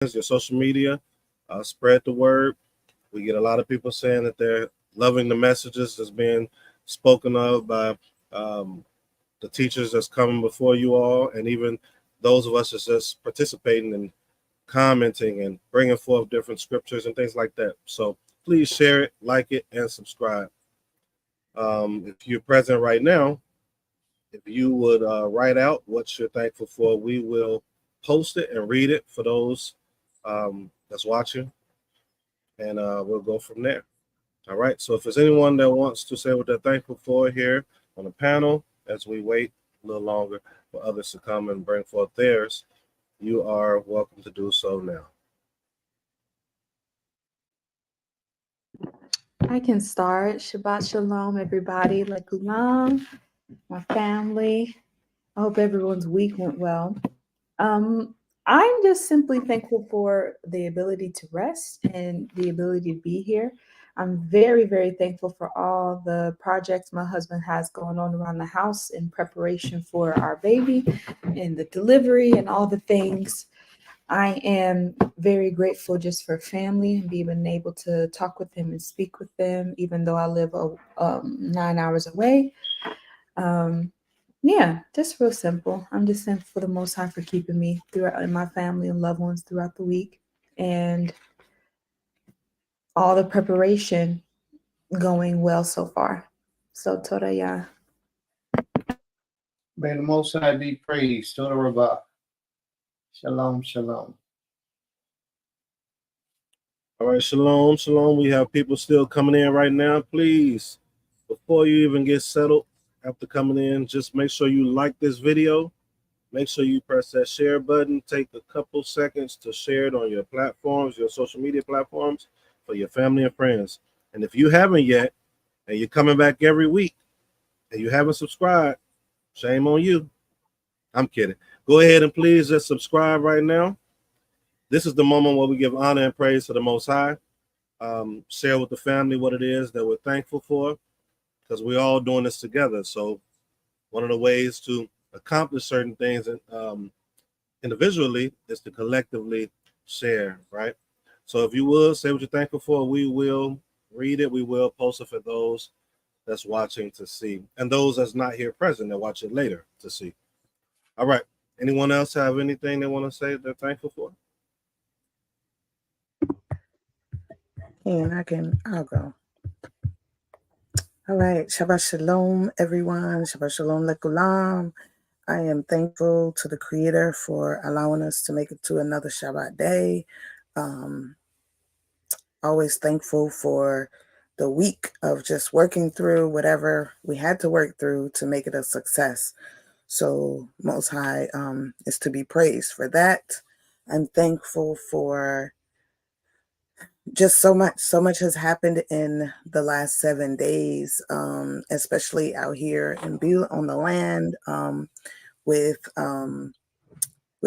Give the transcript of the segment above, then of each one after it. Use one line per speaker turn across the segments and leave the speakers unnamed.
your social media, spread the word. We get a lot of people saying that they're loving the messages that's being spoken of by um, the teachers that's coming before you all, and even those of us that's just participating and commenting and bringing forth different scriptures and things like that. So please share it, like it, and subscribe. If you're present right now, if you would write out what you're thankful for, we will post it and read it for those that's watching, and we'll go from there. All right. So if there's anyone that wants to say what they're thankful for here on the panel, as we wait a little longer for others to come and bring forth theirs, you are welcome to do so now.
I can start. Shabbat Shalom, everybody. Lekulam, my family. I hope everyone's week went well. I'm just simply thankful for the ability to rest and the ability to be here. I'm very, very thankful for all the projects my husband has going on around the house in preparation for our baby and the delivery and all the things. I am very grateful just for family and being able to talk with them and speak with them, even though I live 9 hours away. Yeah, just real simple. I'm just thankful for the Most High for keeping me throughout and my family and loved ones throughout the week, and all the preparation going well so far. So Toda Yah.
May the Most High be praised. Toda Rabbah. Shalom, shalom.
All right, shalom, shalom. We have people still coming in right now. Please, before you even get settled, after coming in, just make sure you like this video. Make sure you press that share button. Take a couple seconds to share it on your platforms, your social media platforms, for your family and friends. And if you haven't yet, and you're coming back every week, and you haven't subscribed, shame on you. I'm kidding. Go ahead and please just subscribe right now. This is the moment where we give honor and praise to the Most High. Share with the family what it is that we're thankful for, because we're all doing this together. So one of the ways to accomplish certain things individually is to collectively share, right? So if you will, say what you're thankful for, we will read it. We will post it for those that's watching to see, and those that's not here present that watch it later to see. All right. Anyone else have anything they want to say they're thankful for?
And I'll go. All right. Shabbat Shalom, everyone. Shabbat Shalom, Lekulam. I am thankful to the Creator for allowing us to make it to another Shabbat day. Always thankful for the week of just working through whatever we had to work through to make it a success. So Most High is to be praised for that. I'm thankful for just so much has happened in the last 7 days, especially out here on the land, with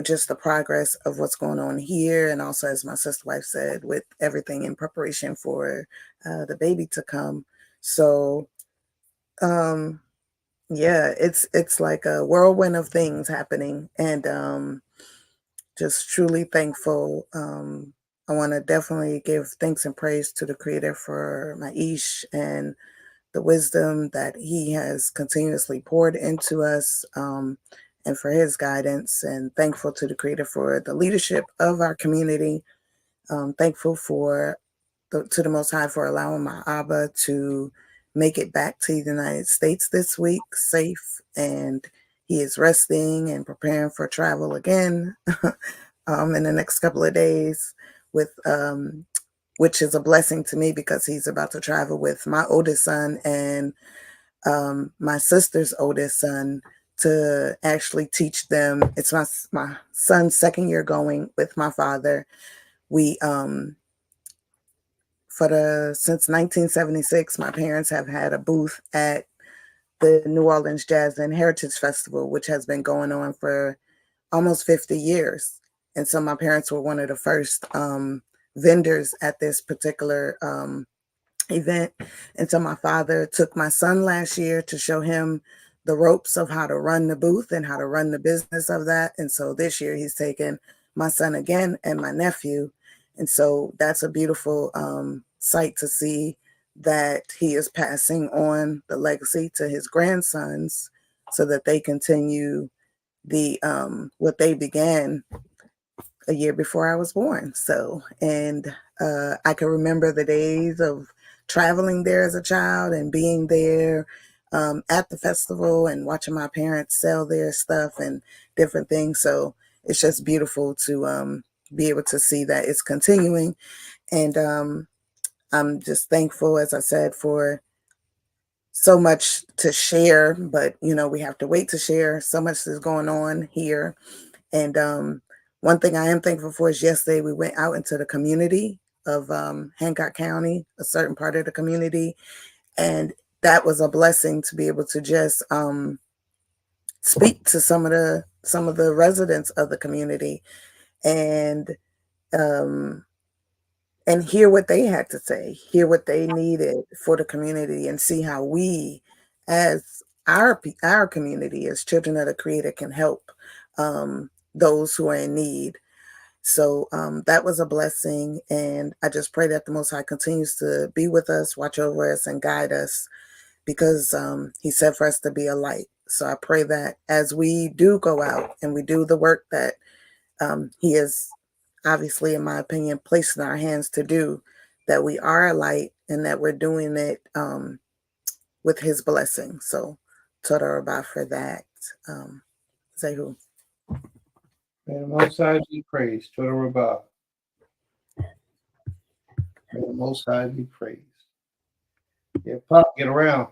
just the progress of what's going on here, and also, as my sister wife said, with everything in preparation for the baby to come. So yeah, it's like a whirlwind of things happening, and just truly thankful. I want to definitely give thanks and praise to the Creator for my Ish and the wisdom that he has continuously poured into us, and for his guidance, and thankful to the Creator for the leadership of our community. Thankful to the Most High for allowing my Abba to make it back to the United States this week safe, and he is resting and preparing for travel again in the next couple of days, which is a blessing to me because he's about to travel with my oldest son and my sister's oldest son to actually teach them. It's my son's second year going with my father. We since 1976, my parents have had a booth at the New Orleans Jazz and Heritage Festival, which has been going on for almost 50 years. And so my parents were one of the first vendors at this particular event. And so my father took my son last year to show him the ropes of how to run the booth and how to run the business of that. And so this year he's taken my son again and my nephew. And so that's a beautiful sight to see that he is passing on the legacy to his grandsons so that they continue the what they began a year before I was born. So, and I can remember the days of traveling there as a child and being there at the festival and watching my parents sell their stuff and different things. So it's just beautiful to be able to see that it's continuing. And I'm just thankful, as I said, for so much to share, but you know, we have to wait to share. So much is going on here. And one thing I am thankful for is yesterday we went out into the community of Hancock County, a certain part of the community, and that was a blessing to be able to just speak to some of the residents of the community and um, and hear what they had to say, hear what they needed for the community, and see how we, as our community, as children of the Creator, can help those who are in need. So that was a blessing, and I just pray that the Most High continues to be with us, watch over us, and guide us, because He said for us to be a light. So I pray that as we do go out and we do the work that He has, obviously, in my opinion, placed in our hands to do, that we are a light and that we're doing it with His blessing. So Toda Rabah for that. Zehu.
May the Most High be praised. Toda Rabah. May the Most High be praised. Yeah, Pop, get around.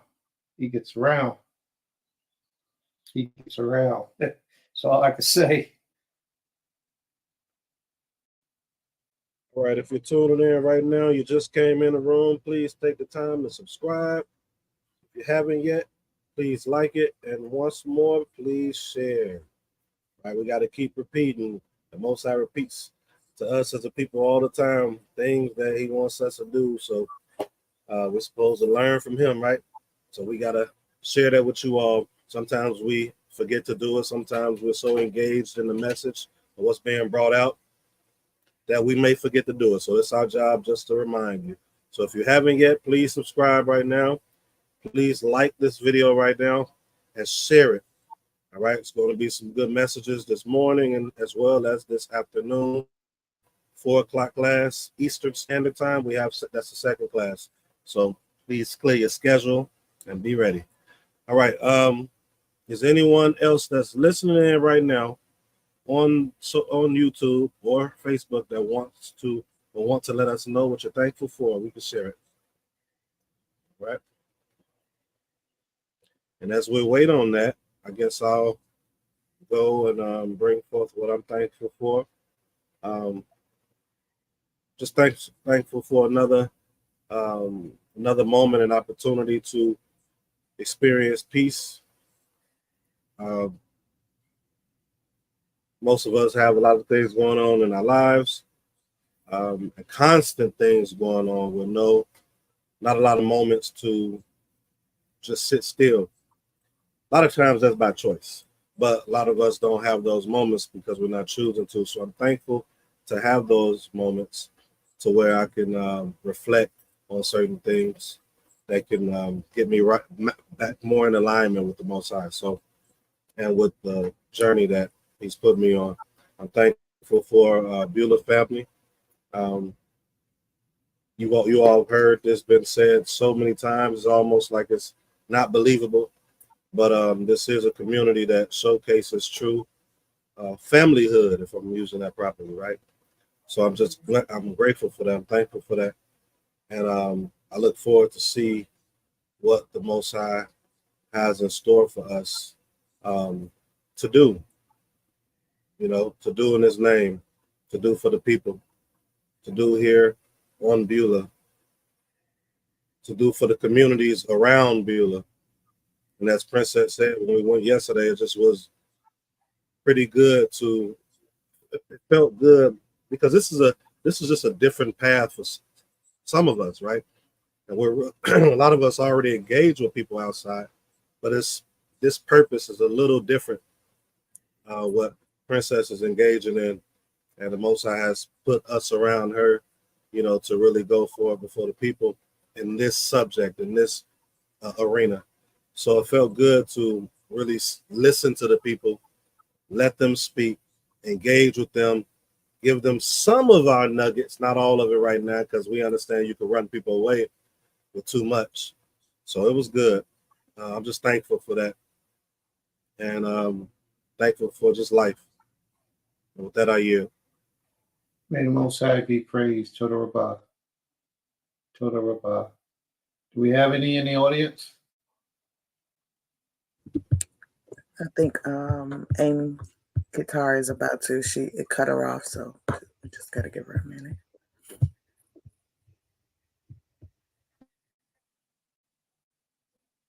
He gets around. He gets around. That's all I can say.
All right, if you're tuning in right now, you just came in the room, please take the time to subscribe. If you haven't yet, please like it. And once more, please share. All right, we got to keep repeating. The Most High repeats to us as a people all the time things that He wants us to do. So we're supposed to learn from Him, right? So we got to share that with you all. Sometimes we forget to do it. Sometimes we're so engaged in the message of what's being brought out that we may forget to do it. So it's our job just to remind you. So if you haven't yet, please subscribe right now. Please like this video right now and share it. All right, it's going to be some good messages this morning and as well as this afternoon. 4 o'clock class, Eastern Standard Time. That's the second class. So please clear your schedule and be ready. All right. Is anyone else that's listening in right now on YouTube or Facebook that want to let us know what you're thankful for? We can share it. All right. And as we wait on that, I guess I'll go and bring forth what I'm thankful for. Just thankful for another moment and opportunity to experience peace. Most of us have a lot of things going on in our lives, and constant things going on with not a lot of moments to just sit still. A lot of times that's by choice, but a lot of us don't have those moments because we're not choosing to. So I'm thankful to have those moments to where I can reflect on certain things that can get me right back more in alignment with the Most High. So, and with the journey that He's put me on. I'm thankful for Beulah family. You all heard this been said so many times. It's almost like it's not believable. But this is a community that showcases true familyhood, if I'm using that properly, right? So I'm grateful for that. I'm thankful for that. And I look forward to see what the Most High has in store for us to do. To do in His name, to do for the people, to do here on Beulah, to do for the communities around Beulah. And as Princess said when we went yesterday, it just was pretty good it felt good because this is just a different path for some of us, right? And we're a lot of us already engage with people outside, but this purpose is a little different. What Princess is engaging in, and the Most High has put us around her, you know, to really go forward before the people in this subject, in this arena. So it felt good to really listen to the people, let them speak, engage with them, give them some of our nuggets, not all of it right now, because we understand you can run people away with too much. So it was good. I'm just thankful for that. And thankful for just life. And with that, I yield.
May the Most High be praised. Toda Rabbah. Toda Rabbah. Do we have any in the audience?
I think Aim Guitar is about to. It cut her off, so we just gotta give her a minute.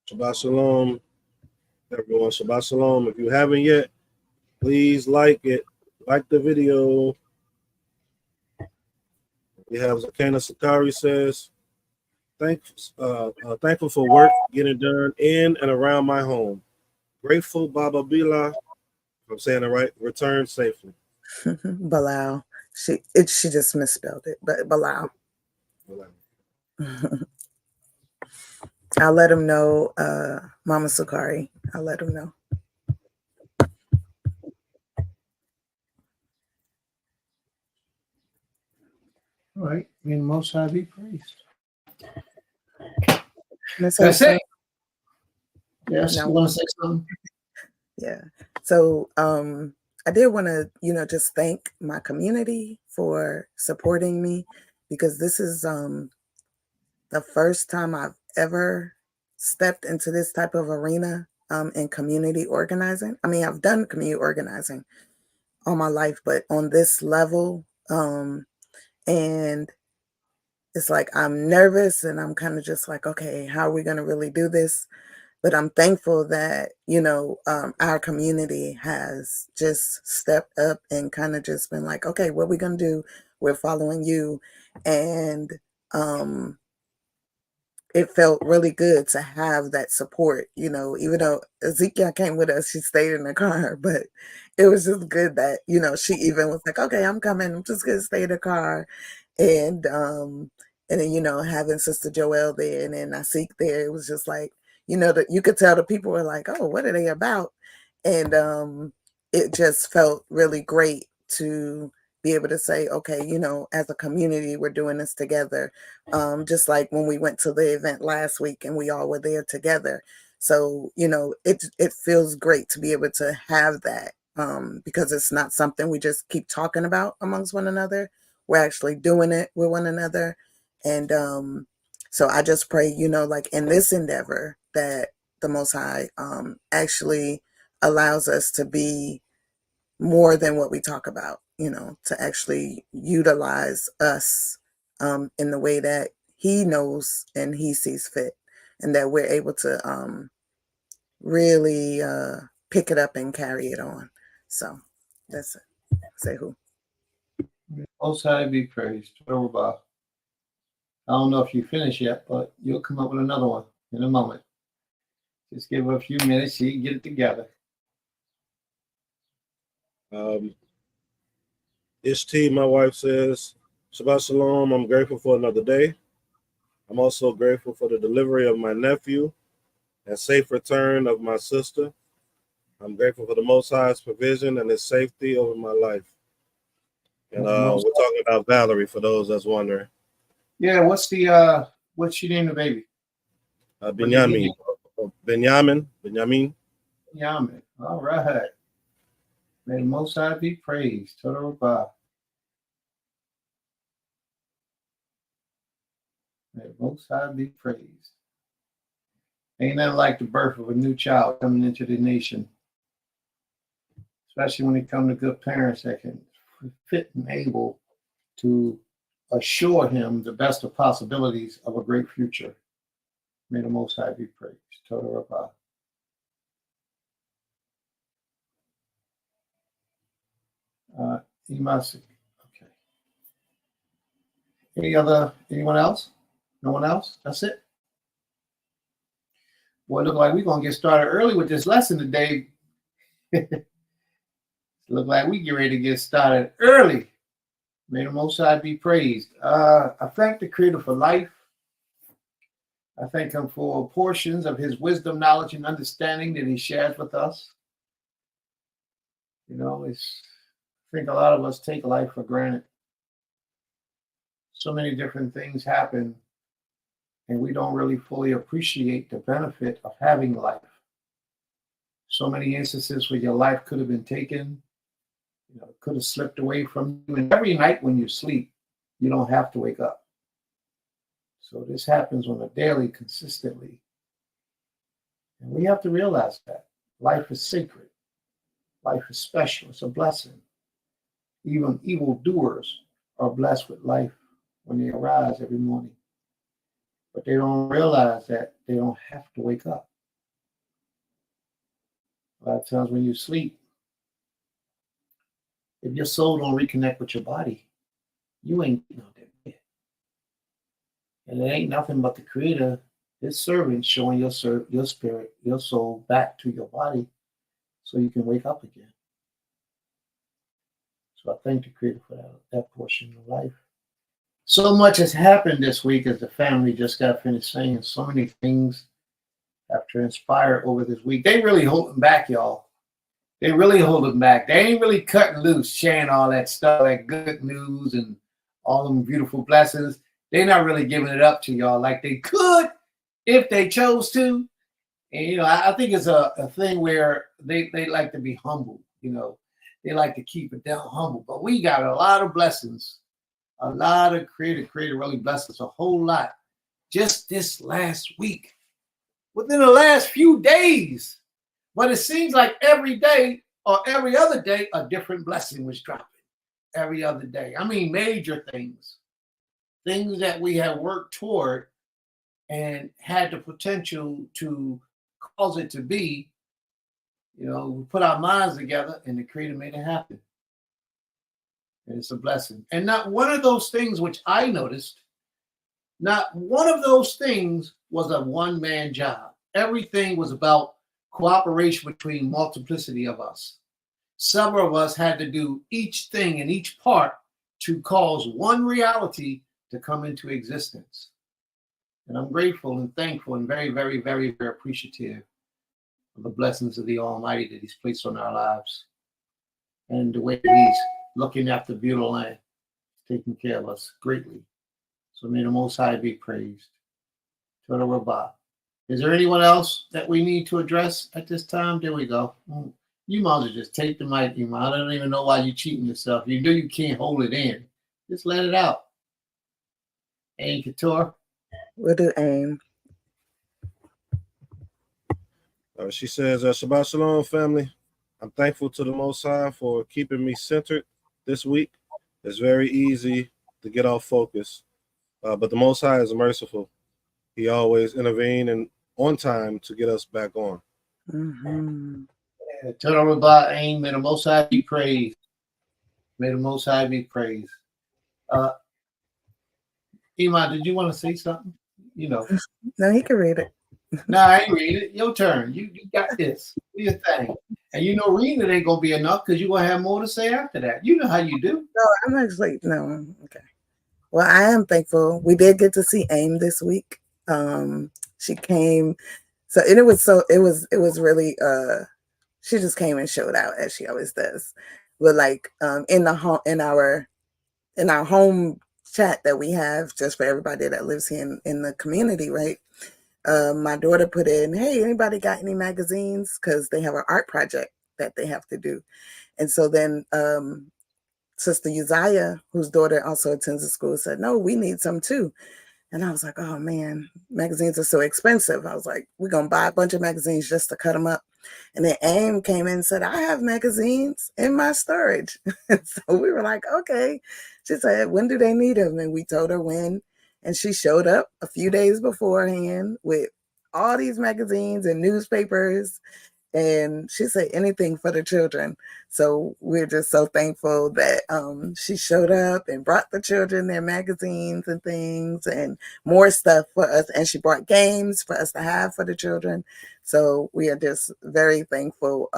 Shabbat Shalom, everyone. Shabbat Shalom. If you haven't yet, please like it. Like the video. We have Zakana Sakari says, thankful for work getting done in and around my home. Grateful, Baba Bila, if I'm saying it right, returned safely.
Bilal. She just misspelled it, but Bilal. I'll let him know, Mama Sakari. I'll let him know.
All right. May the Most High be praised.
That's
it. Yes,
No.
you want to say something?
Yeah. So I did want to, just thank my community for supporting me, because this is the first time I've ever stepped into this type of arena in community organizing. I mean, I've done community organizing all my life, but on this level, and it's like I'm nervous and I'm kind of just like, okay, how are we going to really do this? But I'm thankful that, our community has just stepped up and kind of just been like, okay, what are we going to do? We're following you. And it felt really good to have that support, even though Ezekiel came with us, she stayed in the car, but it was just good that, she even was like, okay, I'm coming. I'm just going to stay in the car. And then, having Sister Joelle there and then Naseekh there, it was just like, that you could tell the people were like, oh, what are they about? And it just felt really great to be able to say, okay, as a community, we're doing this together. Just like when we went to the event last week and we all were there together. So, it feels great to be able to have that because it's not something we just keep talking about amongst one another. We're actually doing it with one another. And so I just pray, like in this endeavor, that the Most High actually allows us to be more than what we talk about, to actually utilize us in the way that He knows and He sees fit, and that we're able to really pick it up and carry it on. So that's it. Say who.
Most High be praised. I don't know if you finished yet, but you'll come up with another one in a moment. Just give her a few minutes so you can get it together.
Ishti, my wife, says, Shabbat Shalom, I'm grateful for another day. I'm also grateful for the delivery of my nephew and safe return of my sister. I'm grateful for the Most High's provision and His safety over my life. And we're talking about Valerie, for those that's wondering.
Yeah, what's she named the baby?
Benjamin. Benjamin.
All right. May the Most High be praised. Toda Rabbah. May the Most High be praised. Ain't nothing like the birth of a new child coming into the nation, especially when it comes to good parents that can fit and able to assure him the best of possibilities of a great future. May the Most High be praised. Toda Rabbah. Okay. Anyone else? No one else? That's it? Boy, look like we're going to get started early with this lesson today. Look like we get ready to get started early. May the Most High be praised. I thank the Creator for life. I thank him for portions of his wisdom, knowledge, and understanding that he shares with us. You know, I think a lot of us take life for granted. So many different things happen, and we don't really fully appreciate the benefit of having life. So many instances where your life could have been taken, could have slipped away from you. And every night when you sleep, you don't have to wake up. So this happens on a daily, consistently. And we have to realize that life is sacred. Life is special. It's a blessing. Even evildoers are blessed with life when they arise every morning. But they don't realize that they don't have to wake up. A lot of times when you sleep, if your soul don't reconnect with your body, you ain't getting out that bed. And it ain't nothing but the Creator, his servant, showing your spirit, your soul back to your body so you can wake up again. So I thank the Creator for that portion of life. So much has happened this week, as the family just got finished saying. So many things have transpired over this week. They really holding back, y'all. They really holding back. They ain't really cutting loose, sharing all that stuff, that good news and all them beautiful blessings. They're not really giving it up to y'all like they could if they chose to. And, I think it's a thing where they like to be humble, They like to keep it down humble. But we got a lot of blessings. A lot of Creator really blessed us a whole lot just this last week. Within the last few days. But it seems like every day or every other day, a different blessing was dropping. Every other day. I mean, major things. Things that we have worked toward and had the potential to cause it to be. We put our minds together and the Creator made it happen. And it's a blessing. And not one of those things which I noticed, not one of those things was a one-man job. Everything was about cooperation between multiplicity of us. Several of us had to do each thing and each part to cause one reality to come into existence. And I'm grateful and thankful and very, very, very, very appreciative of the blessings of the Almighty that he's placed on our lives and the way he's looking after the beautiful land, taking care of us greatly. So may the Most High be praised. Total Rabbah. Is there anyone else that we need to address at this time? There we go. You might as well just take the mic, Iman. I don't even know why you're cheating yourself. You know you can't hold it in. Just let it out. Aim Couture.
We'll do aim.
She says, Shabbat Shalom, family. I'm thankful to the Most High for keeping me centered this week. It's very easy to get off focus, but the Most High is merciful. He always intervenes and on time to get us back on.
Mm-hmm.
Total Rabbah, aim. May the Most High be praised. May the Most High be praised. Iman, did you want to say something?
No, he can read it.
No, I ain't read it. Your turn. You got this. Do your thing. And reading it ain't going to be enough because you're going to have more to say after that. You know how you do.
No, I'm actually, no. Okay. Well, I am thankful. We did get to see AIM this week. She came. So it was really, she just came and showed out as she always does. But like in our home chat that we have just for everybody that lives here in the community, right? My daughter put in, hey, anybody got any magazines? Because they have an art project that they have to do. And so then Sister Uzziah, whose daughter also attends the school, said, no, we need some too. And I was like, oh man, magazines are so expensive. I was like, we're going to buy a bunch of magazines just to cut them up. And then AIM came in and said, I have magazines in my storage. And so we were like, okay. She said, when do they need them? And we told her when. And she showed up a few days beforehand with all these magazines and newspapers. And she said anything for the children. So we're just so thankful that she showed up and brought the children their magazines and things and more stuff for us. And she brought games for us to have for the children. So we are just very thankful.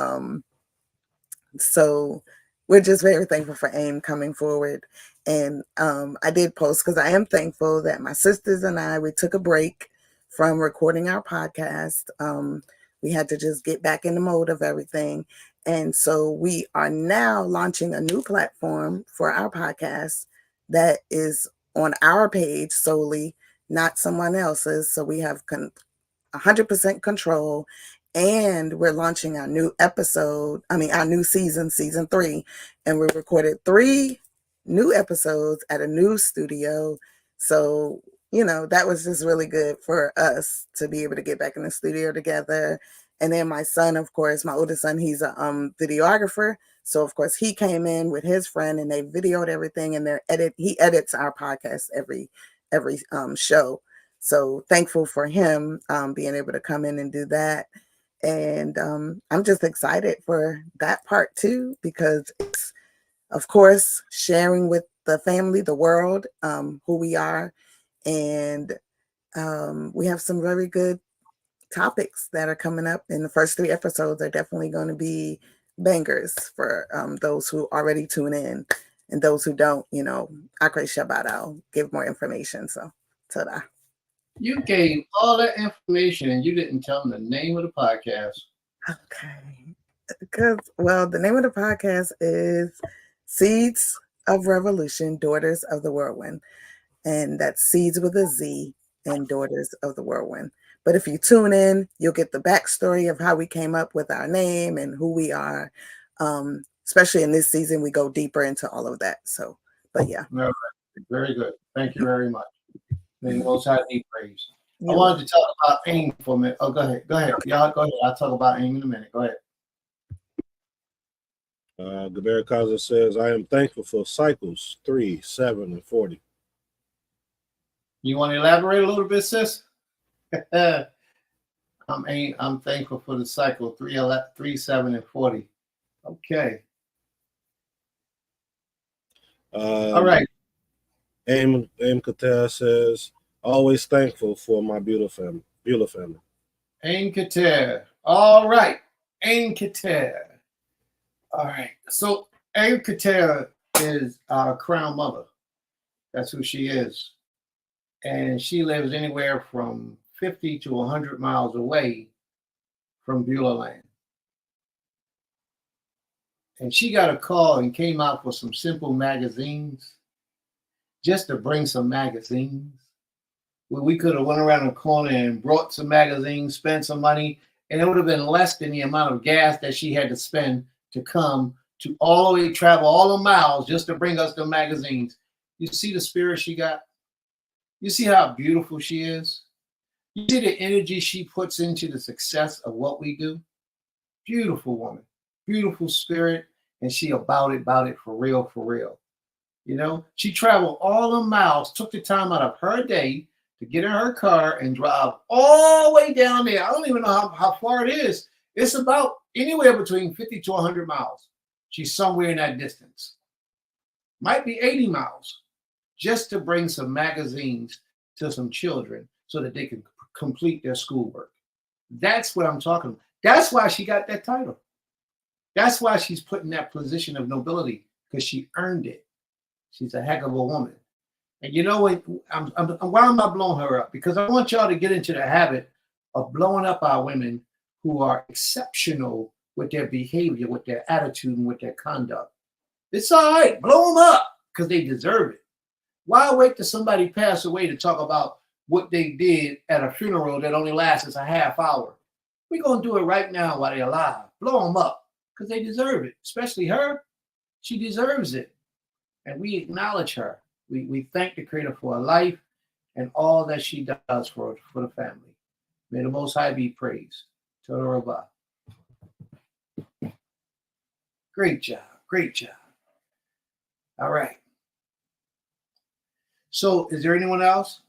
So we're just very thankful for AIM coming forward. And I did post because I am thankful that my sisters and I, we took a break from recording our podcast. We had to just get back in the mode of everything. And so we are now launching a new platform for our podcast that is on our page solely, not someone else's. So we have 100% control. And we're launching our new our new season 3. And we recorded 3 new episodes at a new studio. So, that was just really good for us to be able to get back in the studio together. And then my son, of course, my oldest son, he's a videographer. So of course he came in with his friend and they videoed everything, and he edits our podcast every show. So thankful for him being able to come in and do that. And I'm just excited for that part too, because it's, of course, sharing with the family, the world, who we are. And we have some very good topics that are coming up. And the first 3 episodes are definitely going to be bangers for those who already tune in. And those who don't, Akre Shabbat, I'll give more information. So, ta-da.
You gave all that information and you didn't tell them the name of the podcast.
Okay. Because, the name of the podcast is Seeds of Revolution, Daughters of the Whirlwind. And that's Seeds with a Z and Daughters of the Whirlwind. But if you tune in, you'll get the backstory of how we came up with our name and who we are. Especially in this season, we go deeper into all of that. So, but yeah.
All right. Very good. Thank you very much. May the Most High be praised. I wanted to talk about AIM for a minute. Oh, go ahead. Y'all go ahead. I'll talk about AIM in a minute. Go ahead.
Gabriel Kaza says, I am thankful for cycles 3, 7, and 40.
You want to elaborate a little bit, sis? I'm thankful for the cycle 3, 7, and 40. Okay. All right.
Aim Katel says, always thankful for my beautiful family.
Aim Kater. All right. Aim Kater. All right. So Aim Kater is our crown mother. That's who she is. And she lives anywhere from 50 to 100 miles away from Beulah Land. And she got a call and came out for some simple magazines, just to bring some magazines. Well, we could have went around the corner and brought some magazines, spent some money, and it would have been less than the amount of gas that she had to spend to come to all the way, travel all the miles just to bring us the magazines. You see the spirit she got? You see how beautiful she is? You see the energy she puts into the success of what we do? Beautiful woman, beautiful spirit, and she about it for real, for real. She traveled all the miles, took the time out of her day to get in her car and drive all the way down there. I don't even know how far it is. It's about anywhere between 50 to 100 miles. She's somewhere in that distance. Might be 80 miles, just to bring some magazines to some children so that they can complete their schoolwork. That's what I'm talking about. That's why she got that title. That's why she's put in that position of nobility, because she earned it. She's a heck of a woman. And you know what? Why am I blowing her up? Because I want y'all to get into the habit of blowing up our women who are exceptional with their behavior, with their attitude, and with their conduct. It's all right. Blow them up because they deserve it. Why wait till somebody pass away to talk about what they did at a funeral that only lasts a half hour? We're going to do it right now while they're alive. Blow them up because they deserve it, especially her. She deserves it. And we acknowledge her. We thank the Creator for her life and all that she does for the family. May the Most High be praised. Toda Rabah. Great job. Great job. All right. So is there anyone else?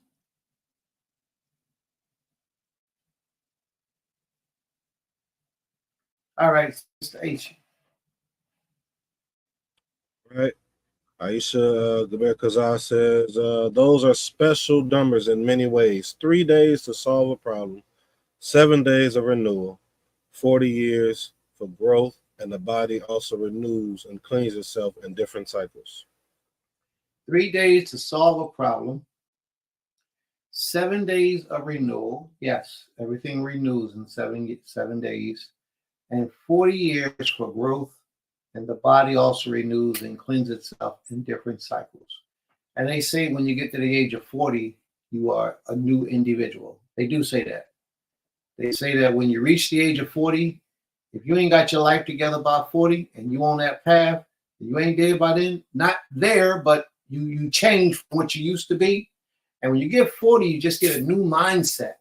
All right, Mr. H.
Right. Aisha Gaber Kazar says, those are special numbers in many ways. 3 days to solve a problem, 7 days of renewal, 40 years for growth, and the body also renews and cleans itself in different cycles.
3 days to solve a problem, 7 days of renewal. Yes, everything renews in 7 days, and 40 years for growth. And the body also renews and cleanses itself in different cycles. And they say when you get to the age of 40, you are a new individual. They do say that. They say that when you reach the age of 40, if you ain't got your life together by 40 and you on that path, you ain't there by then, not there, but you change from what you used to be. And when you get 40, you just get a new mindset,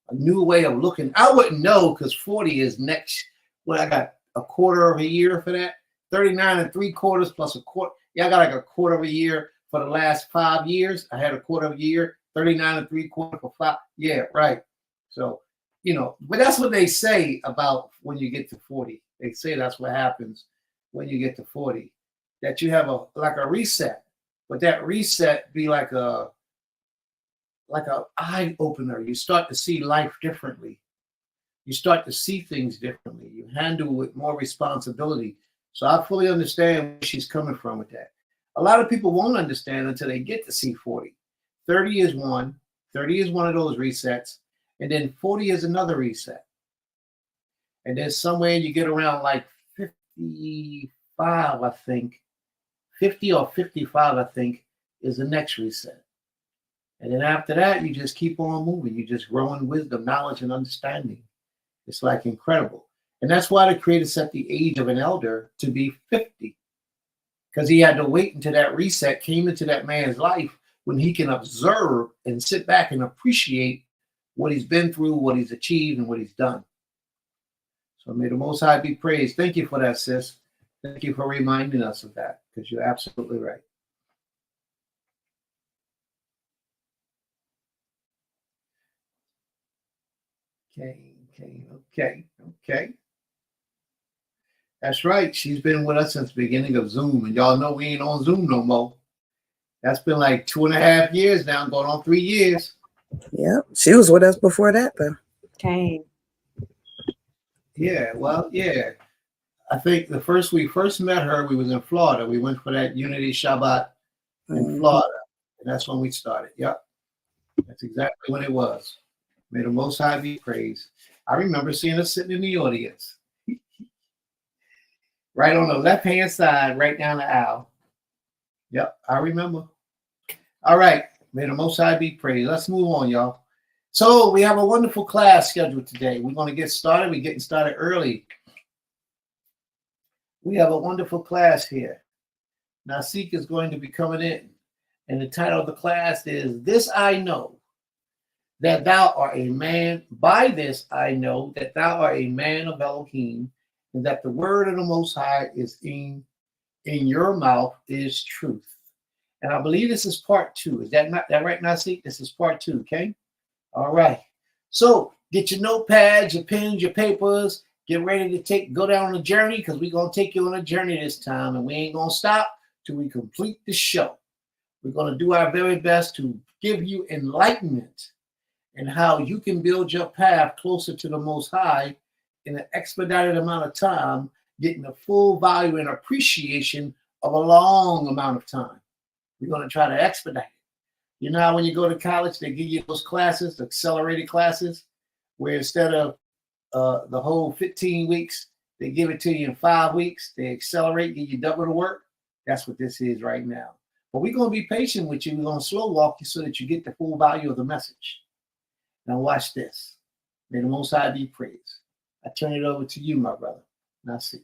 a new way of looking. I wouldn't know because 40 is next. Well, I got a quarter of a year for that. 39 3/4 plus a quarter. Yeah, I got like a quarter of a year for the last 5 years. I had a quarter of a year, 39 3/4 for 5. Yeah, right. So, but that's what they say about when you get to 40. They say that's what happens when you get to 40, that you have a reset, but that reset be like a eye opener. You start to see life differently. You start to see things differently. You handle with more responsibility. So I fully understand where she's coming from with that. A lot of people won't understand until they get to see 40. 30 is one. 30 is one of those resets. And then 40 is another reset. And then somewhere you get around like 55, I think. 50 or 55, I think, is the next reset. And then after that, you just keep on moving. You just grow in wisdom, knowledge, and understanding. It's like incredible. And that's why the Creator set the age of an elder to be 50. Because he had to wait until that reset came into that man's life when he can observe and sit back and appreciate what he's been through, what he's achieved, and what he's done. So may the Most High be praised. Thank you for that, sis. Thank you for reminding us of that, because you're absolutely right. Okay. That's right. She's been with us since the beginning of Zoom, and y'all know we ain't on Zoom no more. That's been like 2.5 years now, going on 3 years.
Yep, she was with us before that, though.
Okay.
Yeah, well, yeah. I think we first met her, we was in Florida. We went for that Unity Shabbat in Florida, and that's when we started. Yep, that's exactly what it was. May the Most High be praised. I remember seeing her sitting in the audience, right on the left-hand side, right down the aisle. Yep, I remember. All right, may the Most High be praised. Let's move on, y'all. So we have a wonderful class scheduled today. We're going to get started. We're getting started early. We have a wonderful class here. Naseekh is going to be coming in, and the title of the class is "This I Know, that thou art a man. By this I know that thou art a man of Elohim, and that the word of the Most High is in your mouth is truth." And I believe this is part 2. Is that not that right, Naseekh? This is part 2, okay? All right. So get your notepads, your pens, your papers. Get ready to go down the journey, because we're going to take you on a journey this time, and we ain't going to stop till we complete the show. We're going to do our very best to give you enlightenment and how you can build your path closer to the Most High in an expedited amount of time, getting the full value and appreciation of a long amount of time. We're going to try to expedite it. You know how when you go to college, they give you those classes, accelerated classes, where instead of the whole 15 weeks, they give it to you in 5 weeks. They accelerate, give you double the work. That's what this is right now. But we're going to be patient with you. We're going to slow walk you so that you get the full value of the message. Now watch this. May the Most High be praised. I turn it over to you, my brother. Naseekh.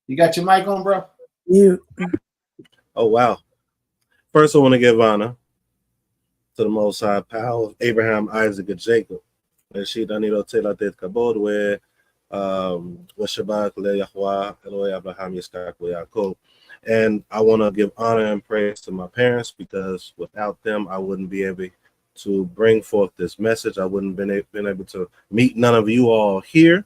You got your mic on, bro?
You.
Oh, wow. First, I want to give honor to the Most High power of Abraham, Isaac, and Jacob. And I want to give honor and praise to my parents, because without them, I wouldn't be able to bring forth this message. I wouldn't have been able to meet none of you all here.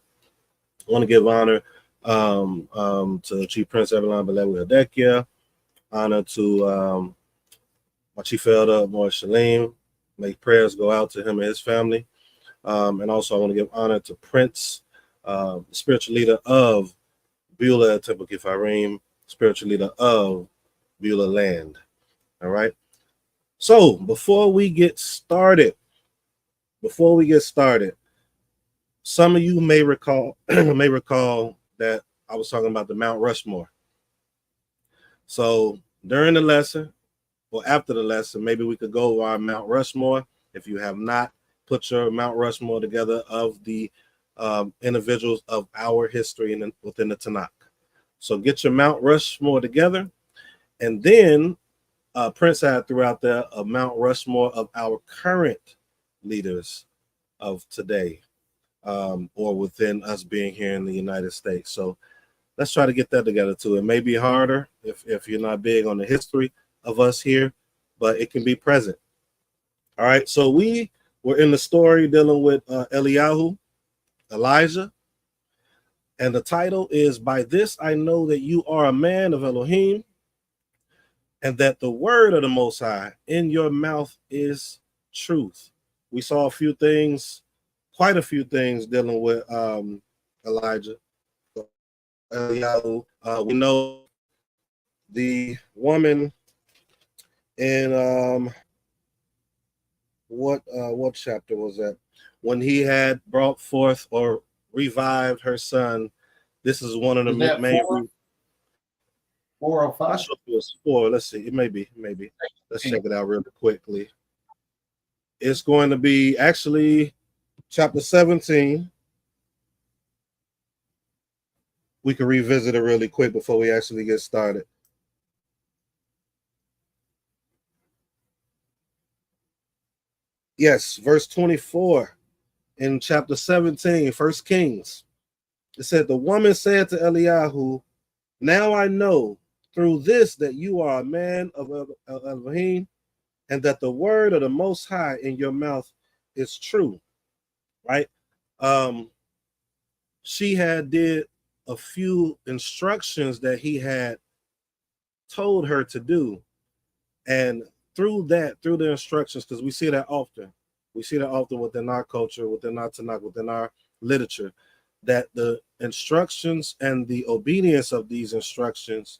I want to give honor to Chief Prince Evelyn Belewi Adekia, honor to my Chief Elder, Moy Shalem, Make prayers go out to him and his family. And also I want to give honor to Prince, the spiritual leader of Beulah Temple Kifarim, spiritual leader of Beulah Land. All right. So before we get started, some of you may recall that I was talking about the Mount Rushmore. So during the lesson or after the lesson, maybe we could go over our Mount Rushmore. If you have not put your Mount Rushmore together of the individuals of our history within the Tanakh. So get your Mount Rushmore together. And then Prince had throughout there a Mount Rushmore of our current leaders of today, or within us being here in the United States. So let's try to get that together too. It may be harder if you're not big on the history of us here, but it can be present. All right. So we were in the story dealing with Eliyahu, Elijah. And the title is, "By this I know that you are a man of Elohim, and that the word of the Most High in your mouth is truth." We saw quite a few things dealing with Elijah. Eliyahu. We know the woman in what chapter was that? When he had brought forth or revived her son. This is one of the main.
4 or 5?
I'm sure it was 4. Let's see. It may be. Let's check it out really quickly. It's going to be actually chapter 17. We can revisit it really quick before we actually get started. Yes, verse 24 in chapter 17, 1 Kings. It said, "The woman said to Eliyahu, now I know through this that you are a man of Elohim, and that the word of the Most High in your mouth is true." Right? She had did a few instructions that he had told her to do, and through the instructions, because we see that often within our culture, within our Tanakh, within our literature, that the instructions and the obedience of these instructions,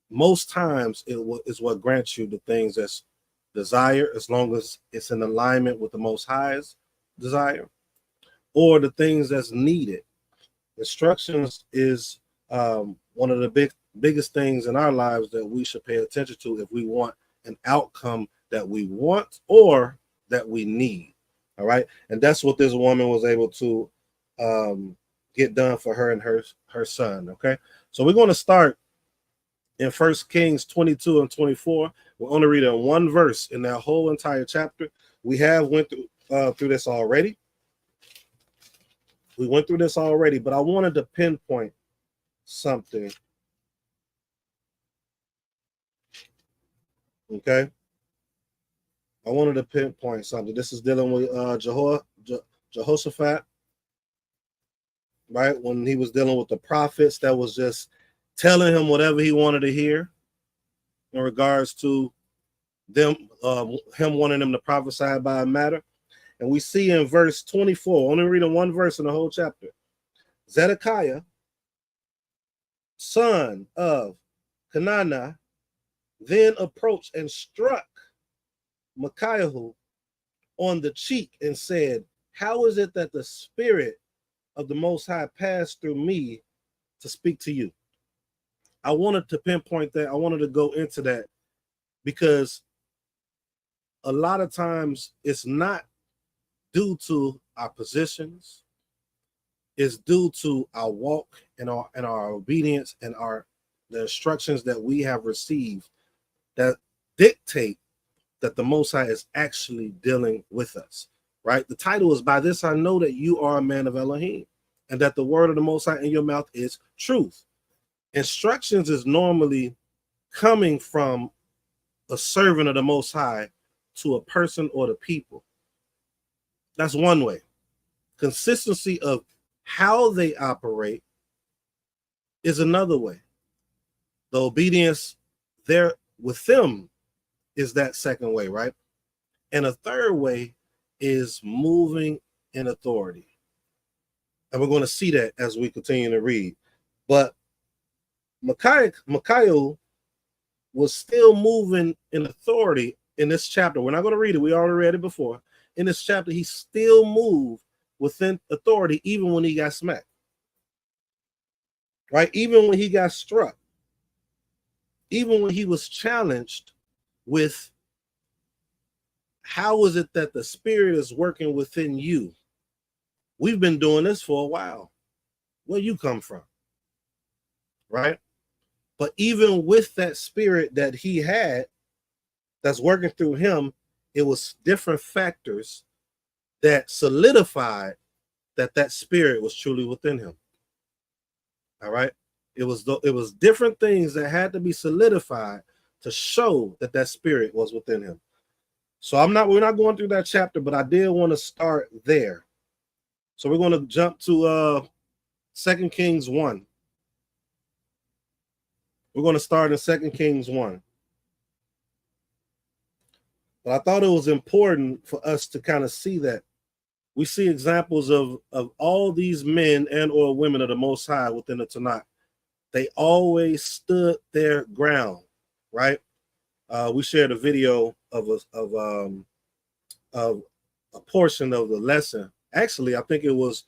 most times is what grants you the things that's desired, as long as it's in alignment with the Most High's desire, or the things that's needed. Instructions is one of the biggest things in our lives that we should pay attention to if we want an outcome that we want or that we need. All right. And that's what this woman was able to get done for her and her son. Okay. So we're going to start in 1 Kings 22 and 24. We're only reading one verse in that whole entire chapter. We have went through this already. But I wanted to pinpoint something. Okay. I wanted to pinpoint something. This is dealing with Jehoshaphat, right? When he was dealing with the prophets that was just telling him whatever he wanted to hear in regards to them, him wanting them to prophesy about a matter. And we see in verse 24, only reading one verse in the whole chapter, Zedekiah, son of Kenana, then approached and struck Micaiah on the cheek and said, "How is it that the Spirit of the Most High passed through me to speak to you?" I wanted to pinpoint that. I wanted to go into that because a lot of times it's not due to our positions. It's due to our walk and our obedience and the instructions that we have received that dictate that the Most High is actually dealing with us, right? The title is, "By this I know that you are a man of Elohim, and that the word of the Most High in your mouth is truth." Instructions is normally coming from a servant of the Most High to a person or the people. That's one way. Consistency of how they operate is another way. The obedience there with them is that second way, right? And a third way is moving in authority. And we're going to see that as we continue to read. But Micaiah was still moving in authority in this chapter. We're not going to read it. We already read it before. In this chapter, he still moved within authority even when he got smacked. Right? Even when he got struck. Even when he was challenged with how is it that the Spirit is working within you? We've been doing this for a while. Where you come from? Right? But even with that Spirit that he had that's working through him, it was different factors that solidified that Spirit was truly within him. All right? It was different things that had to be solidified to show that Spirit was within him. So we're not going through that chapter, but I did want to start there. So we're going to jump to 2 Kings 1. We're going to start in 2 Kings 1. But I thought it was important for us to kind of see that we see examples of all these men and or women of the Most High within the Tanakh. They always stood their ground, right? We shared a video of a portion of the lesson. Actually, I think it was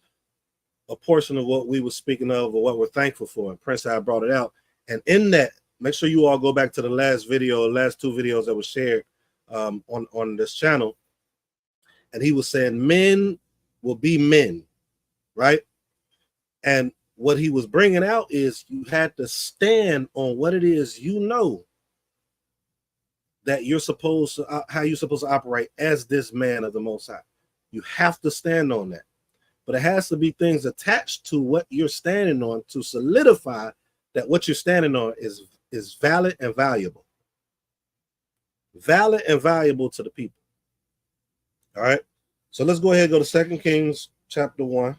a portion of what we were speaking of or what we're thankful for. And Prince had brought it out. And in that, make sure you all go back to the last two videos that were shared on this channel. And he was saying men will be men, right? And what he was bringing out is you had to stand on what it is you know that you're supposed to, how you're supposed to operate as this man of the Most High. You have to stand on that. But it has to be things attached to what you're standing on to solidify that what you're standing on is valid and valuable. Valid and valuable to the people. All right. So let's go ahead and go to 2 Kings chapter 1.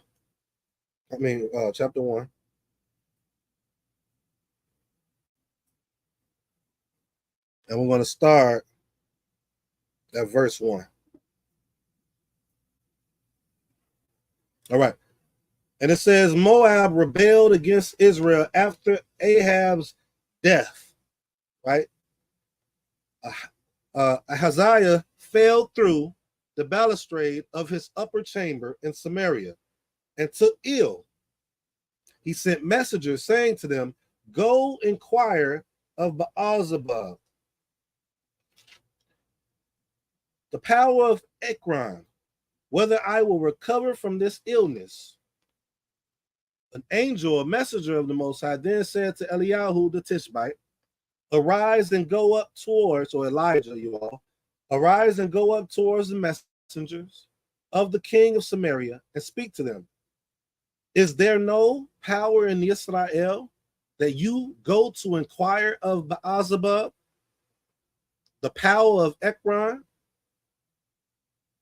Chapter 1. And we're going to start at verse 1. All right. And it says, Moab rebelled against Israel after Ahab's death. Right? Ahaziah fell through the balustrade of his upper chamber in Samaria and took ill. He sent messengers saying to them, go inquire of Baal-zebub, the power of Ekron, whether I will recover from this illness. An angel, a messenger of the Most High, then said to Eliyahu the Tishbite, arise and go up towards, or Elijah, you all, arise and go up towards the messengers of the king of Samaria and speak to them. Is there no power in Israel that you go to inquire of Baal-zebub, the power of Ekron?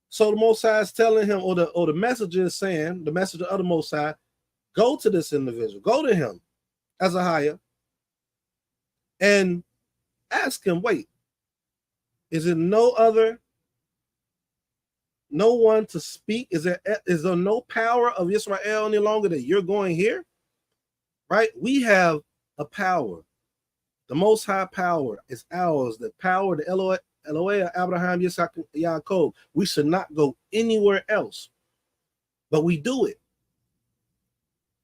So the Most High is telling him, or the messenger is saying, the messenger of the Most High, go to this individual, go to him, Ahaziah, and ask him, wait, is it no one to speak? Is there no power of Israel any longer that you're going here? Right? We have a power. The Most High power is ours. The power, the Elohim, Abraham, Yitzhak, Yaakov. We should not go anywhere else. But we do it.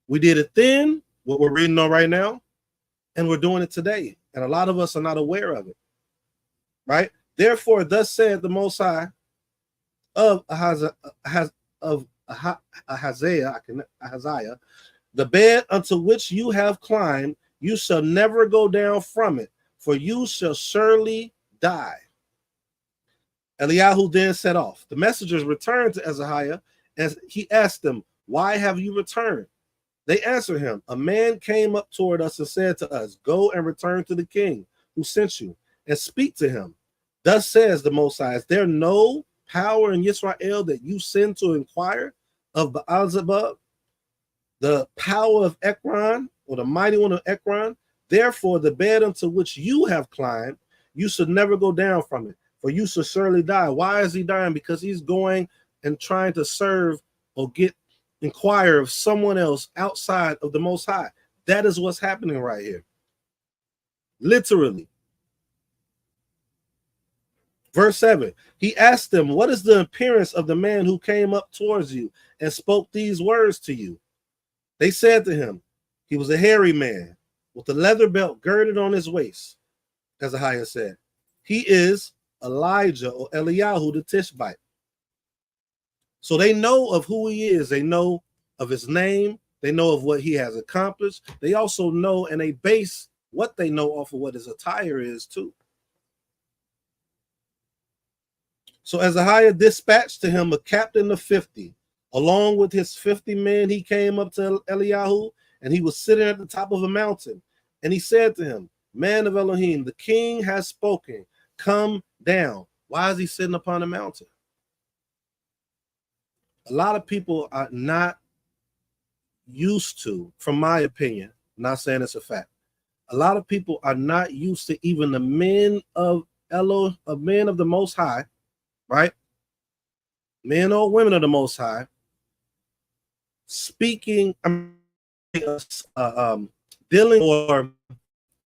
We did it then, what we're reading on right now, and we're doing it today. And a lot of us are not aware of it. Right? Therefore, thus said the Most High of Ahaziah, the bed unto which you have climbed, you shall never go down from it, for you shall surely die. Eliyahu then set off. The messengers returned to Ahaziah, and he asked them, why have you returned? They answered him, a man came up toward us and said to us, go and return to the king who sent you and speak to him. Thus says the Most High, is there no power in Israel that you send to inquire of Baal-zebub, the power of Ekron, or the mighty one of Ekron? Therefore, the bed unto which you have climbed, you should never go down from it, for you shall surely die. Why is he dying? Because he's going and trying to serve or inquire of someone else outside of the Most High. That is what's happening right here. Literally. Verse 7, he asked them, what is the appearance of the man who came up towards you and spoke these words to you? They said to him, he was a hairy man with a leather belt girded on his waist. Hezekiah said, he is Elijah or Eliyahu the Tishbite. So they know of who he is. They know of his name. They know of what he has accomplished. They also know, and they base what they know off of what his attire is too. So Hezekiah dispatched to him a captain of 50. Along with his 50 men, he came up to Eliyahu, and he was sitting at the top of a mountain. And he said to him, man of Elohim, the king has spoken. Come down. Why is he sitting upon a mountain? A lot of people are not used to, from my opinion, not saying it's a fact, a lot of people are not used to even the men of men of the Most High, right? Men or women of the Most High, speaking, dealing or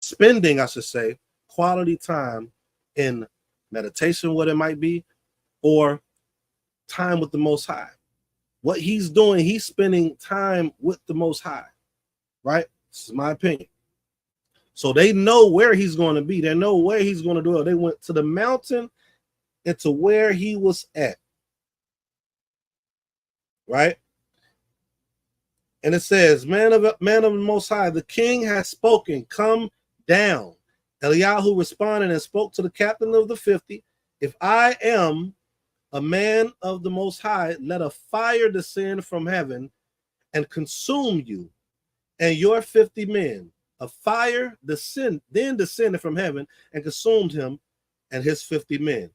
spending, I should say, quality time in meditation, what it might be, or time with the Most High. What he's doing, he's spending time with the Most High, right? This is my opinion. So they know where he's going to be. They know where he's going to dwell. They went to the mountain and to where he was at, right? And it says, man of the Most High, the king has spoken, come down. Eliyahu responded and spoke to the captain of the 50. If I am a man of the Most High, let a fire descend from heaven and consume you and your 50 men. A fire then descended from heaven and consumed him and his 50 men.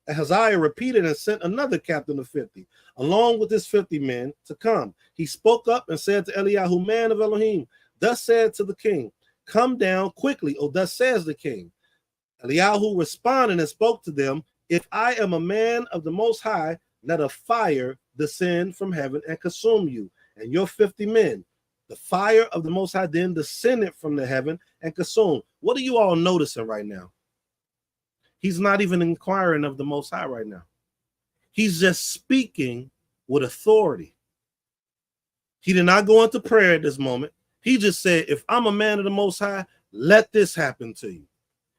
Ahaziah repeated and sent another captain of 50, along with his 50 men, to come. He spoke up and said to Eliyahu, man of Elohim, thus said to the king, come down quickly, or thus says the king. Eliyahu responded and spoke to them, if I am a man of the Most High, let a fire descend from heaven and consume you and your 50 men. The fire of the Most High then descended from the heaven and consumed. What are you all noticing right now? He's not even inquiring of the Most High right now. He's just speaking with authority. He did not go into prayer at this moment. He just said, if I'm a man of the Most High, let this happen to you.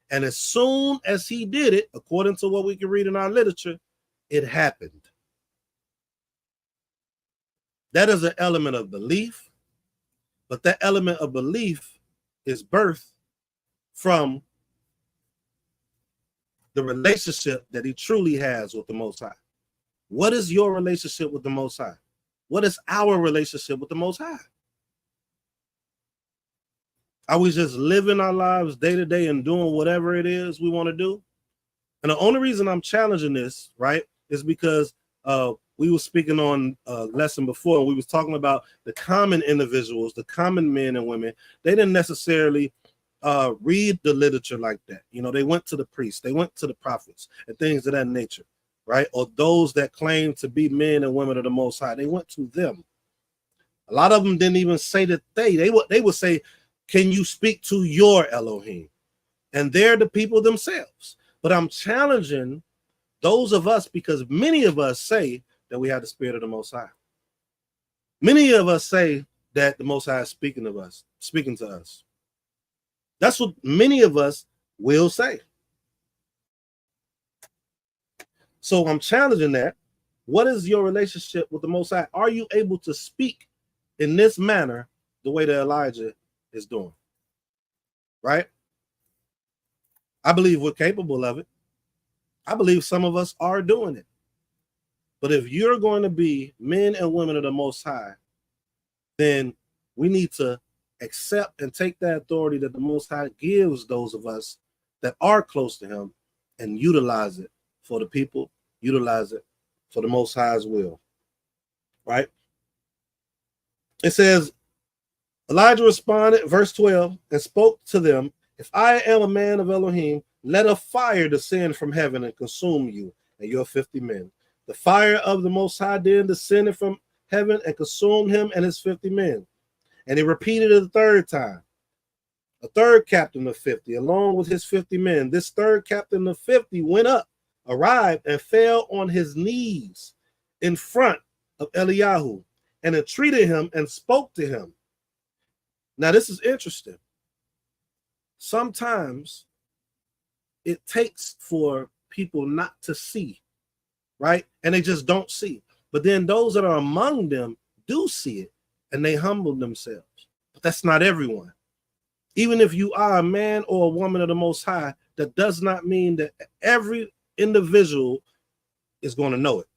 And as soon as he did it, according to what we can read in our literature, it happened. That is an element of belief, but that element of belief is birthed from the relationship that he truly has with the Most High. What is your relationship with the Most High? What is our relationship with the Most High? Are we just living our lives day to day and doing whatever it is we want to do? And the only reason I'm challenging this, right, is because we were speaking on a lesson before, and we was talking about the common individuals, the common men and women. They didn't necessarily read the literature like that. You know, they went to the priests, they went to the prophets and things of that nature, right? Or those that claim to be men and women of the Most High, they went to them. A lot of them didn't even say that they would say, can you speak to your Elohim? And they're the people themselves. But I'm challenging those of us, because many of us say that we have the Spirit of the Most High. Many of us say that the Most High is speaking to us. That's what many of us will say. So I'm challenging that. What is your relationship with the Most High? Are you able to speak in this manner the way that Elijah is doing? Right? I believe we're capable of it. I believe some of us are doing it. But if you're going to be men and women of the Most High, then we need to accept and take that authority that the Most High gives those of us that are close to him and utilize it for the people, utilize it for the Most High's will. Right? It says, Elijah responded, verse 12, and spoke to them, If I am a man of Elohim, let a fire descend from heaven and consume you and your 50 men. The fire of the Most High then descended from heaven and consumed him and his 50 men. And he repeated it a third time. A third captain of 50, along with his 50 men. This third captain of 50 went up, arrived, and fell on his knees in front of Eliyahu and entreated him and spoke to him. Now, this is interesting. Sometimes it takes for people not to see, right? And they just don't see. But then those that are among them do see it, and they humble themselves. But that's not everyone. Even if you are a man or a woman of the Most High, that does not mean that every individual is going to know it.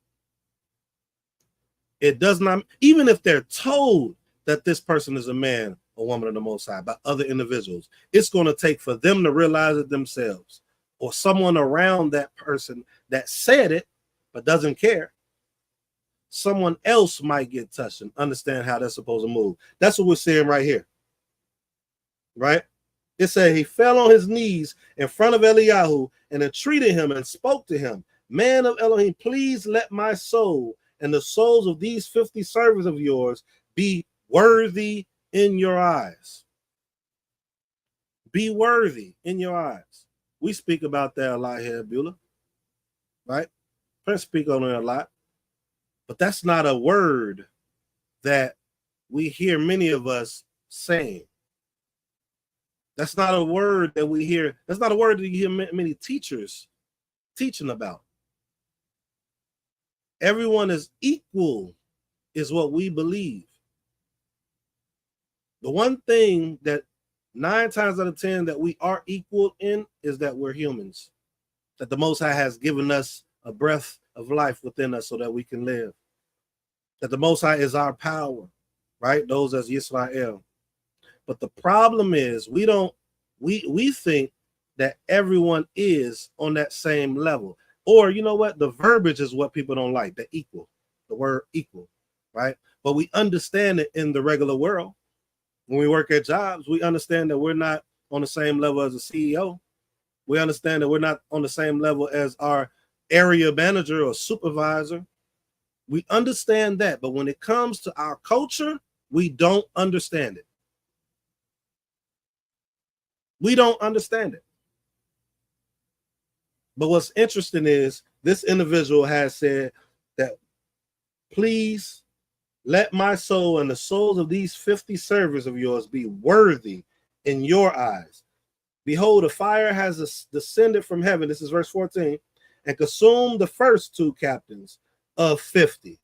It does not, even if they're told that this person is a man or woman of the Most High by other individuals, it's going to take for them to realize it themselves, or someone around that person that said it but doesn't care. Someone else might get touched and understand how they're supposed to move. That's what we're seeing right here. Right? It said he fell on his knees in front of Eliyahu and entreated him and spoke to him. Man of Elohim, please let my soul and the souls of these 50 servants of yours be worthy in your eyes. Be worthy in your eyes. We speak about that a lot here, Beulah. Right? Prince speak on it a lot. But that's not a word that we hear many of us saying. That's not a word that we hear. That's not a word that you hear many teachers teaching about. Everyone is equal is what we believe. The one thing that 9 times out of 10 that we are equal in is that we're humans. That the Most High has given us a breath of life within us so that we can live. That the Most High is our power, right? Those as Yisrael. But the problem is we think that everyone is on that same level. Or you know what? The verbiage is what people don't like, the equal, the word equal, right? But we understand it in the regular world. When we work at jobs, we understand that we're not on the same level as a CEO. We understand that we're not on the same level as our area manager or supervisor. We understand that, but when it comes to our culture, we don't understand it. We don't understand it. But what's interesting is this individual has said that, please let my soul and the souls of these 50 servants of yours be worthy in your eyes. Behold, a fire has descended from heaven. This is verse 14, and consumed the first 2 captains of 50.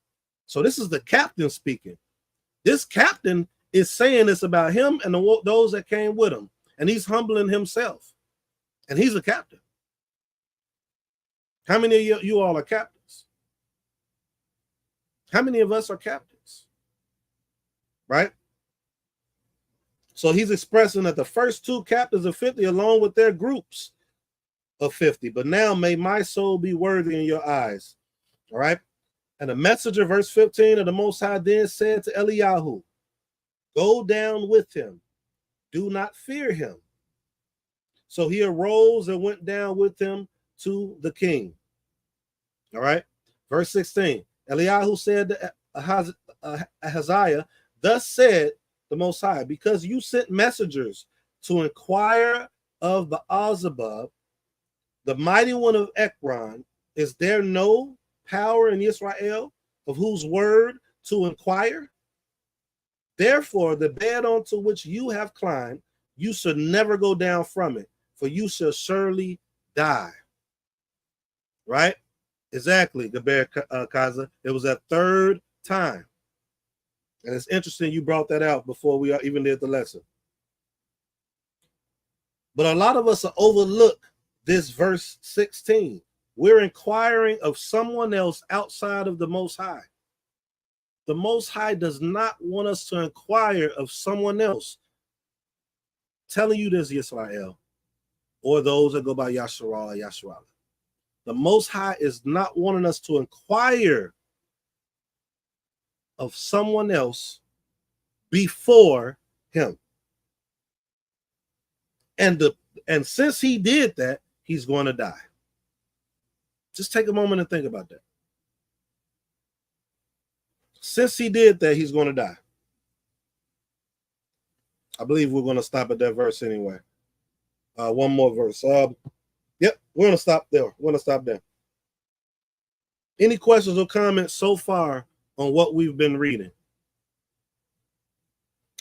So this is the captain speaking. This captain is saying this about him and those that came with him. And he's humbling himself. And he's a captain. How many of you all are captains? How many of us are captains? Right? So he's expressing that the first 2 captains of 50 along with their groups of 50. But now may my soul be worthy in your eyes. All right? And the messenger, verse 15 of the Most High then said to Eliyahu, go down with him. Do not fear him. So he arose and went down with him to the king. All right. Verse 16. Eliyahu said to Ahaziah, thus said the Most High, because you sent messengers to inquire of Beelzebub, the mighty one of Ekron, is there no power in Israel of whose word to inquire? Therefore, the bed onto which you have climbed, you should never go down from it, for you shall surely die. Right? Exactly, Gaber Kaza. It was that 3rd time. And it's interesting you brought that out before we even did the lesson. But a lot of us overlook this verse 16. We're inquiring of someone else outside of the Most High. The Most High does not want us to inquire of someone else telling you this, Yisrael, or those that go by Yasharah or Yasharah. The Most High is not wanting us to inquire of someone else before him. And And since he did that, he's going to die. Just take a moment and think about that. Since he did that, he's going to die. I believe we're going to stop at that verse anyway. One more verse. Yep, we're going to stop there. We're going to stop there. Any questions or comments so far on what we've been reading?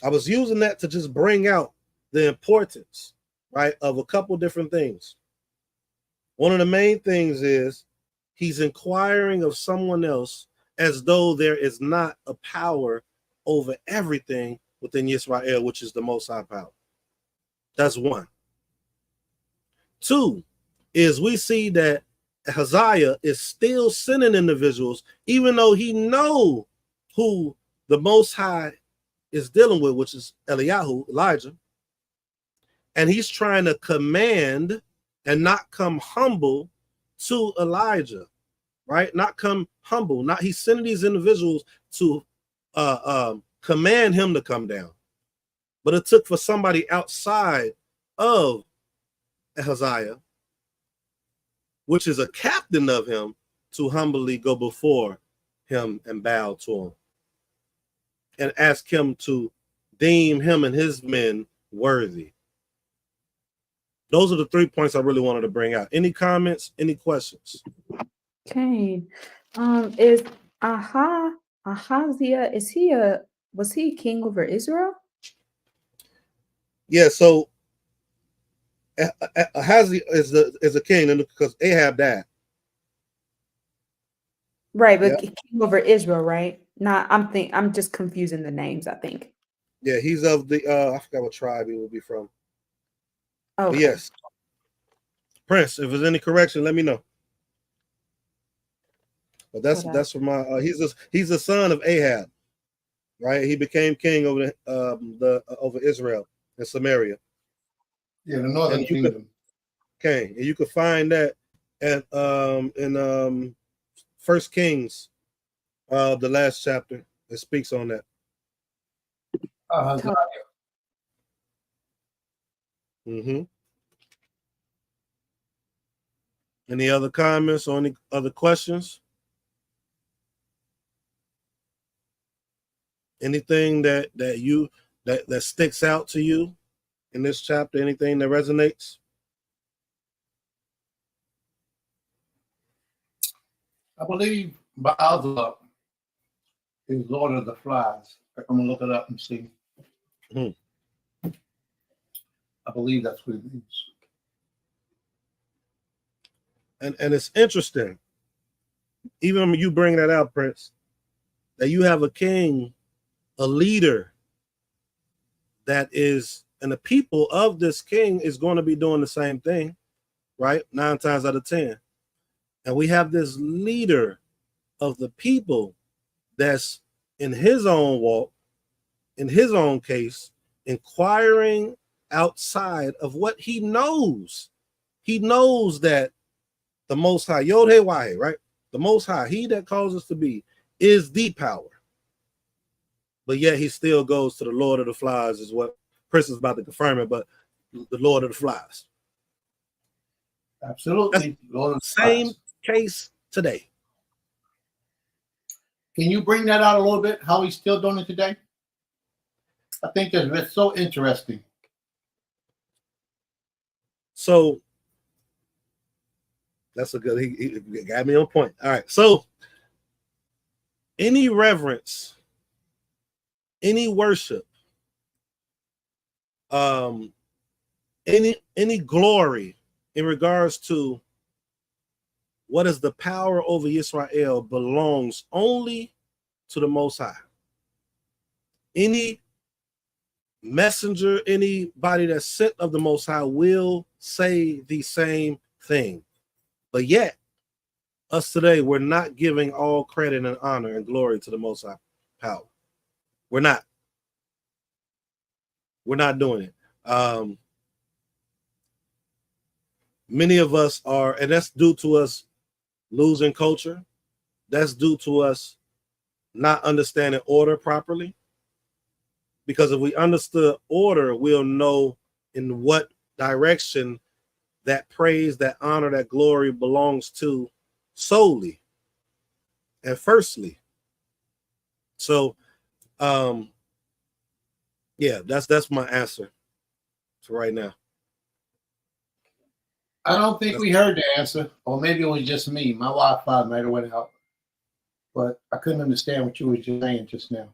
I was using that to just bring out the importance, right, of a couple different things. One of the main things is he's inquiring of someone else as though there is not a power over everything within Yisrael, which is the Most High power. That's one. Two is we see that Ahaziah is still sending individuals, even though he know who the Most High is dealing with, which is Elijah. And he's trying to command and not come humble to Elijah, right? Not come humble. Not he's sending these individuals to command him to come down. But it took for somebody outside of Ahaziah, which is a captain of him, to humbly go before him and bow to him and ask him to deem him and his men worthy. Those are the 3 points I really wanted to bring out. Any comments? Any questions?
Okay. Is Ahaziah, was he king over Israel?
Yeah, so Ahaziah is a king because Ahab died.
Right, but
Yeah.
king over Israel, right? Not I'm just confusing the names, I think.
Yeah, he's of the I forgot what tribe he will be from.
Okay.
But yes. Prince, if there's any correction, let me know. But that's from my he's the son of Ahab, right? He became king over over Israel and Samaria.
Yeah, the northern kingdom.
Okay, and you could find that at in 1 Kings, the last chapter. It speaks on that. Mm-hmm. Any other comments or any other questions? Anything that sticks out to you in this chapter? Anything that resonates?
I believe Bayeeth is Lord of the Flies. I'm gonna look it up and see. I believe that's what it means.
And it's interesting, even when you bring that out, Prince, that you have a king, a leader that is, and the people of this king is going to be doing the same thing, right? 9 times out of 10. And we have this leader of the people that's in his own walk, in his own case, inquiring outside of what he knows. He knows that the Most High, Yod-Heh-Wah-Heh, right? The Most High, he that calls us to be, is the power. But yet he still goes to the Lord of the Flies, is what Chris is about to confirm it, but the Lord of the Flies.
Absolutely. Lord of the
Same
Flies.
case today.
Can you bring that out a little bit? How he's still doing it today? I think it's so interesting.
So that's a good, he got me on point. All right. So any reverence, any worship, any glory in regards to what is the power over Israel belongs only to the Most High. Any messenger, anybody that's sent of the Most High will say the same thing. But yet, us today, we're not giving all credit and honor and glory to the Most High power. We're not. We're not doing it. Many of us are, and that's due to us losing culture. That's due to us not understanding order properly. Because if we understood order, we'll know in what direction that praise, that honor, that glory belongs to solely and firstly. So yeah, that's my answer for right now.
I don't think we heard the answer, or maybe it was just me. My Wi-Fi might have went out, but I couldn't understand what you were just saying just now.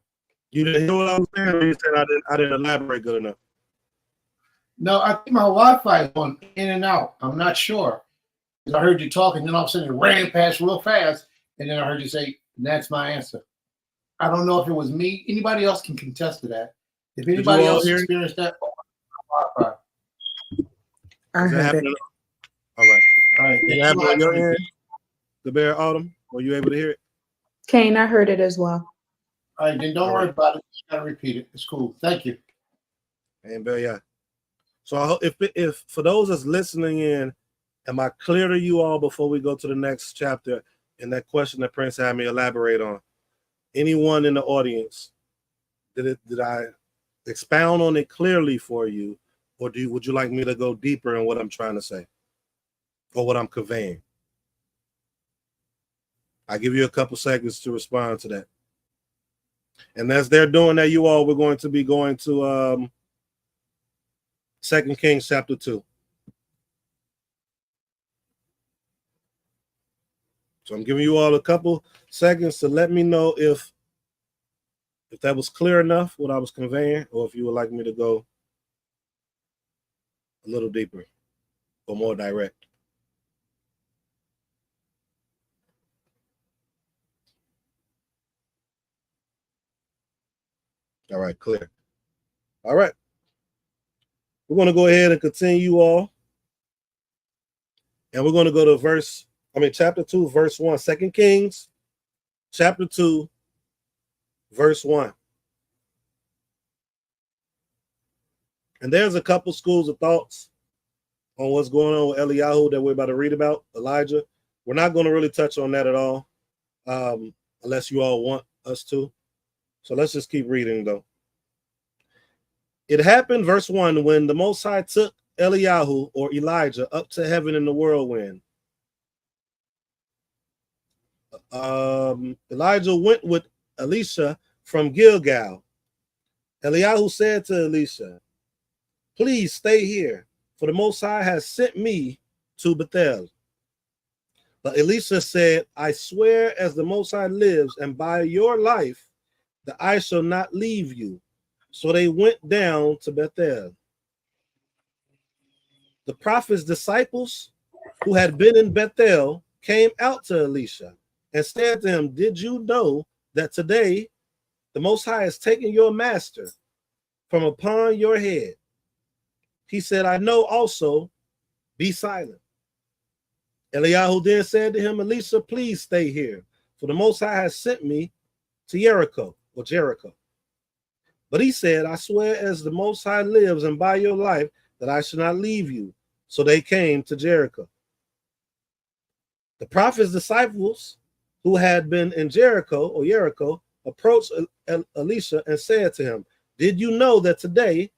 You didn't hear what I was saying, or you said I didn't elaborate good enough?
No, I think my Wi-Fi is going in and out. I'm not sure. I heard you talking, then all of a sudden it ran past real fast, and then I heard you say, "That's my answer." I don't know if it was me. Anybody else can contest to that. If anybody else experienced that, Wi-Fi.
I heard it.
All right.
All right.
Did it happen on your end, the Bear Autumn? Were you able to hear it?
Kane, I heard it as well.
All right, then don't worry about it. Just gotta repeat it. It's cool. Thank you.
And Bear, yeah. So I hope if for those that's listening in, am I clear to you all before we go to the next chapter and that question that Prince had me elaborate on? Anyone in the audience, did I expound on it clearly for you, or would you like me to go deeper in what I'm trying to say or what I'm conveying? I give you a couple seconds to respond to that. And as they're doing that, you all, we're going to be going to 2 Kings chapter 2. So I'm giving you all a couple seconds to let me know if that was clear enough, what I was conveying, or if you would like me to go a little deeper or more direct. All right, clear. All right. We're going to go ahead and continue all. And we're going to go to chapter 2, verse 1. 2 Kings, chapter 2, verse 1. And there's a couple schools of thoughts on what's going on with Eliyahu that we're about to read about, Elijah. We're not going to really touch on that at all, unless you all want us to. So let's just keep reading, though. It happened, verse 1, when the Most High took Eliyahu, or Elijah, up to heaven in the whirlwind. Elijah went with Elisha from Gilgal. Eliyahu said to Elisha, "Please stay here, for the Most High has sent me to Bethel." But Elisha said, "I swear as the Most High lives, and by your life, that I shall not leave you." So they went down to Bethel. The prophet's disciples who had been in Bethel came out to Elisha and said to him, "Did you know that today the Most High has taken your master from upon your head?" He said, "I know also, be silent." Eliyahu then said to him, "Elisha, please stay here, for the Most High has sent me to Jericho." But he said, "I swear as the Most High lives and by your life that I shall not leave you." So they came to Jericho. The prophet's disciples who had been in Jericho approached Elisha and said to him, "Did you know that today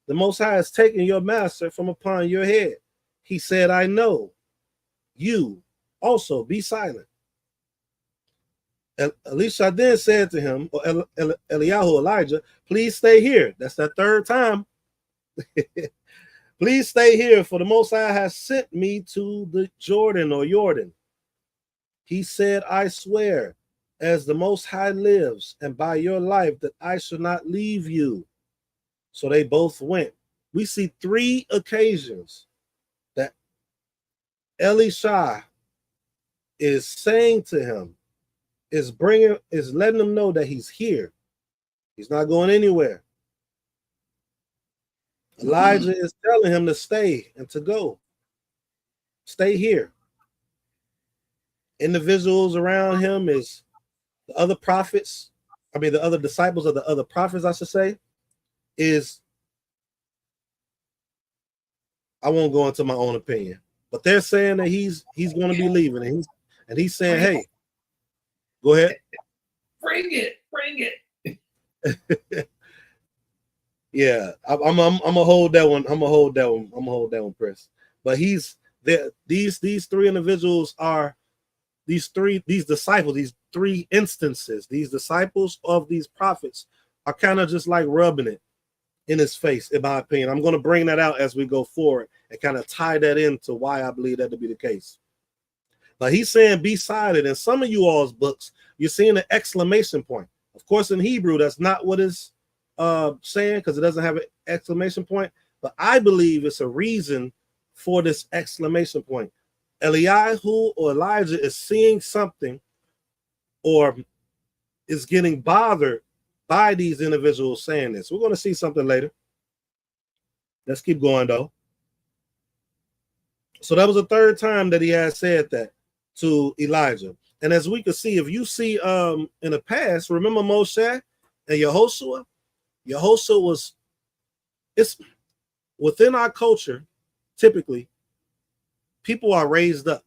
the Most High has taken your master from upon your head?" He said, "I know. You also be silent." Elisha then said to him, or Eliyahu, Elijah, "Please stay here." That's that third time. "Please stay here, for the Most High has sent me to the Jordan. He said, "I swear as the Most High lives and by your life that I shall not leave you." So they both went. We see 3 occasions that Elisha is saying to him, is letting him know that he's here. He's not going anywhere. Elijah is telling him to stay and to go. Stay here. Individuals around him is the other prophets. The other disciples of the other prophets, I should say, I won't go into my own opinion, but they're saying that he's going to be leaving, and he's saying, "Hey, go ahead.
Bring it.
Yeah, I'm gonna hold that one. I'm gonna hold that one, Chris. But he's there. These three individuals are these disciples. These three instances. These disciples of these prophets are kind of just like rubbing it in his face, in my opinion. I'm going to bring that out as we go forward and kind of tie that into why I believe that to be the case. But he's saying be silent. In some of you all's books, you're seeing an exclamation point. Of course, in Hebrew, that's not what it's saying, because it doesn't have an exclamation point. But I believe it's a reason for this exclamation point. Eliyahu or Elijah is seeing something or is getting bothered by these individuals saying this. We're going to see something later. Let's keep going, though. So that was the third time that he had said that to Elijah. And as we can see, if you see in the past, remember Moshe and Yehoshua? Yehoshua was, it's within our culture, typically, people are raised up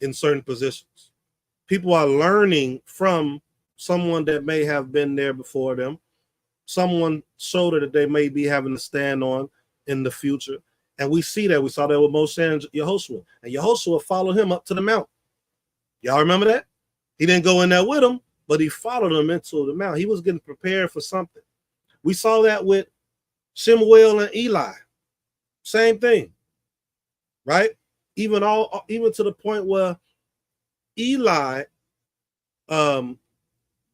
in certain positions. People are learning from someone that may have been there before them, someone shoulder that they may be having to stand on in the future. And we see that. We saw that with Moshe and Yehoshua. And Yehoshua followed him up to the mount. Y'all remember that? He didn't go in there with him, but he followed him into the mount. He was getting prepared for something. We saw that with Shemuel and Eli. Same thing, right? Even to the point where Eli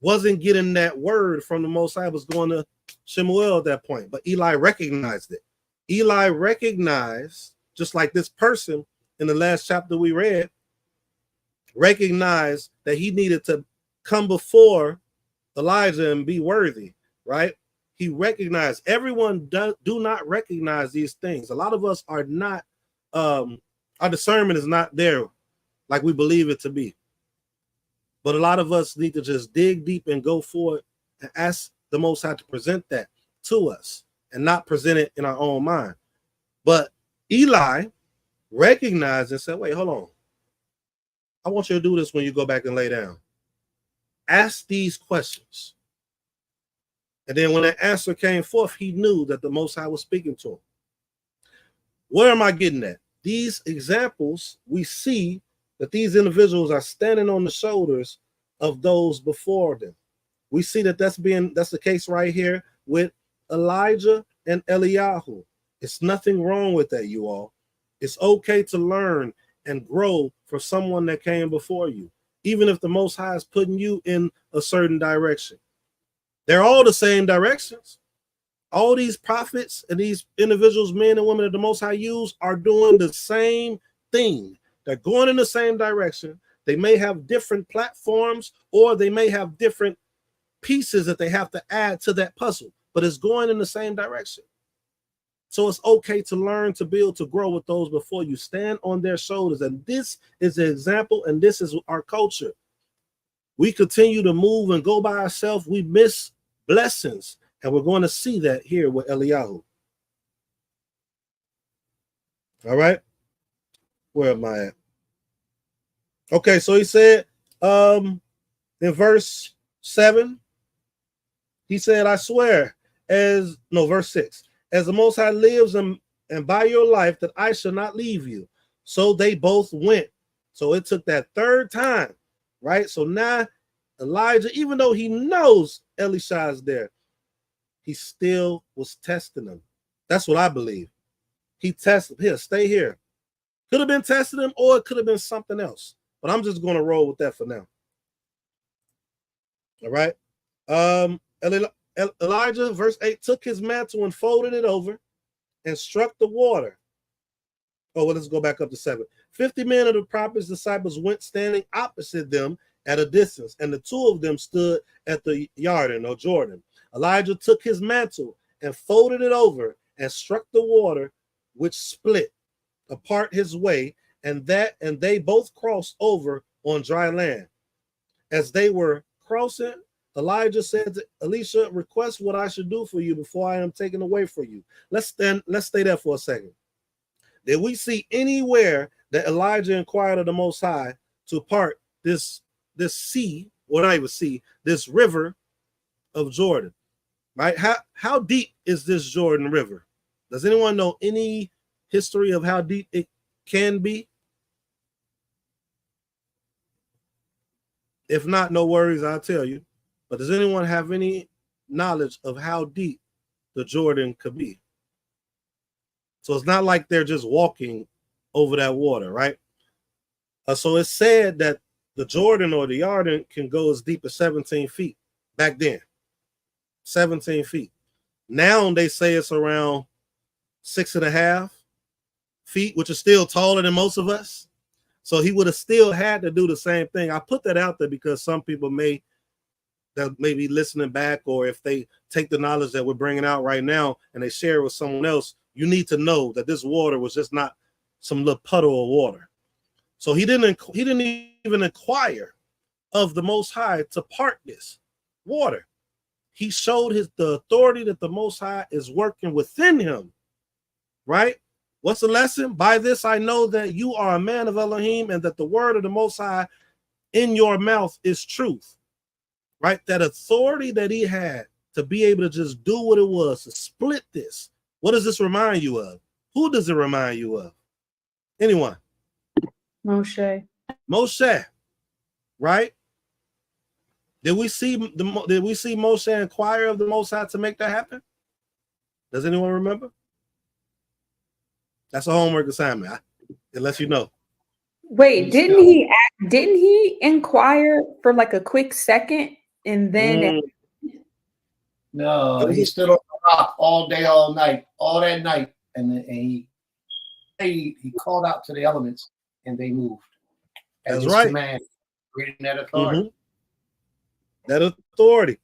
wasn't getting that word from the Most High, was going to Shemuel at that point, but Eli recognized it. Eli recognized, just like this person in the last chapter we read, recognized that he needed to come before Elijah and be worthy, right? He recognized. Everyone do not recognize these things. A lot of us are not, our discernment is not there like we believe it to be. But a lot of us need to just dig deep and go forward and ask the Most High to present that to us and not present it in our own mind. But Eli recognized and said, wait, hold on. I want you to do this when you go back and lay down. Ask these questions. And then when that answer came forth, he knew that the Most High was speaking to him. Where am I getting at? These examples, we see that these individuals are standing on the shoulders of those before them. We see that that's the case right here with Elijah and Eliyahu. It's nothing wrong with that, you all. It's okay to learn and grow from someone that came before you, even if the Most High is putting you in a certain direction. They're all the same directions. All these prophets and these individuals, men and women that the Most High use, are doing the same thing. They're going in the same direction. They may have different platforms, or they may have different pieces that they have to add to that puzzle, but it's going in the same direction. So it's okay to learn, to build, to grow with those before you. Stand on their shoulders. And this is the example, and this is our culture. We continue to move and go by ourselves. We miss blessings, and we're going to see that here with Eliyahu. All right. Where am I at? Okay, so he said in verse 7, he said, I swear, verse 6, as the Most High lives and by your life, that I shall not leave you. So they both went. So it took that third time, right? So now Elijah, even though he knows Elisha is there, he still was testing him. That's what I believe. He tested him. Here, stay here. Could have been testing him, or it could have been something else. But I'm just going to roll with that for now. All right. Elijah, verse 8, took his mantle and folded it over and struck the water. Oh, well, let's go back up to 7. 50 men of the prophet's disciples went standing opposite them at a distance, and the two of them stood at the Jordan or Jordan. Elijah took his mantle and folded it over and struck the water, which split apart his way, and they both crossed over on dry land. As they were crossing, Elijah said to Elisha, request what I should do for you before I am taken away from you. Let's stay there for a second. Did we see anywhere that Elijah inquired of the Most High to part this sea, or not even sea, this river of Jordan? right? How deep is this Jordan River? Does anyone know any history of how deep it can be? If not, no worries, I'll tell you. But does anyone have any knowledge of how deep the Jordan could be? So it's not like they're just walking over that water, right? So it's said that the Jordan or the Yarden can go as deep as 17 feet back then. 17 feet. Now they say it's around 6.5 feet, which is still taller than most of us. So he would have still had to do the same thing. I put that out there because some people may be listening back, or if they take the knowledge that we're bringing out right now and they share it with someone else, you need to know that this water was just not some little puddle of water. So he didn't even inquire of the Most High to part this water. He showed the authority that the Most High is working within him, right? What's the lesson? By this I know that you are a man of Elohim, and that the word of the Most High in your mouth is truth, right? That authority that he had to be able to just do what it was, to split this. What does this remind you of? Who does it remind you of? Anyone?
Moshe.
Moshe, right? Did we see Moshe inquire of the Most High to make that happen? Does anyone remember? That's a homework assignment, unless you know.
Wait, didn't he inquire for like a quick second and then
No, he stood on the rock all day, all night, all that night, and he called out to the elements, and they moved.
That's right.
Command, reading that authority.
Mm-hmm. That authority.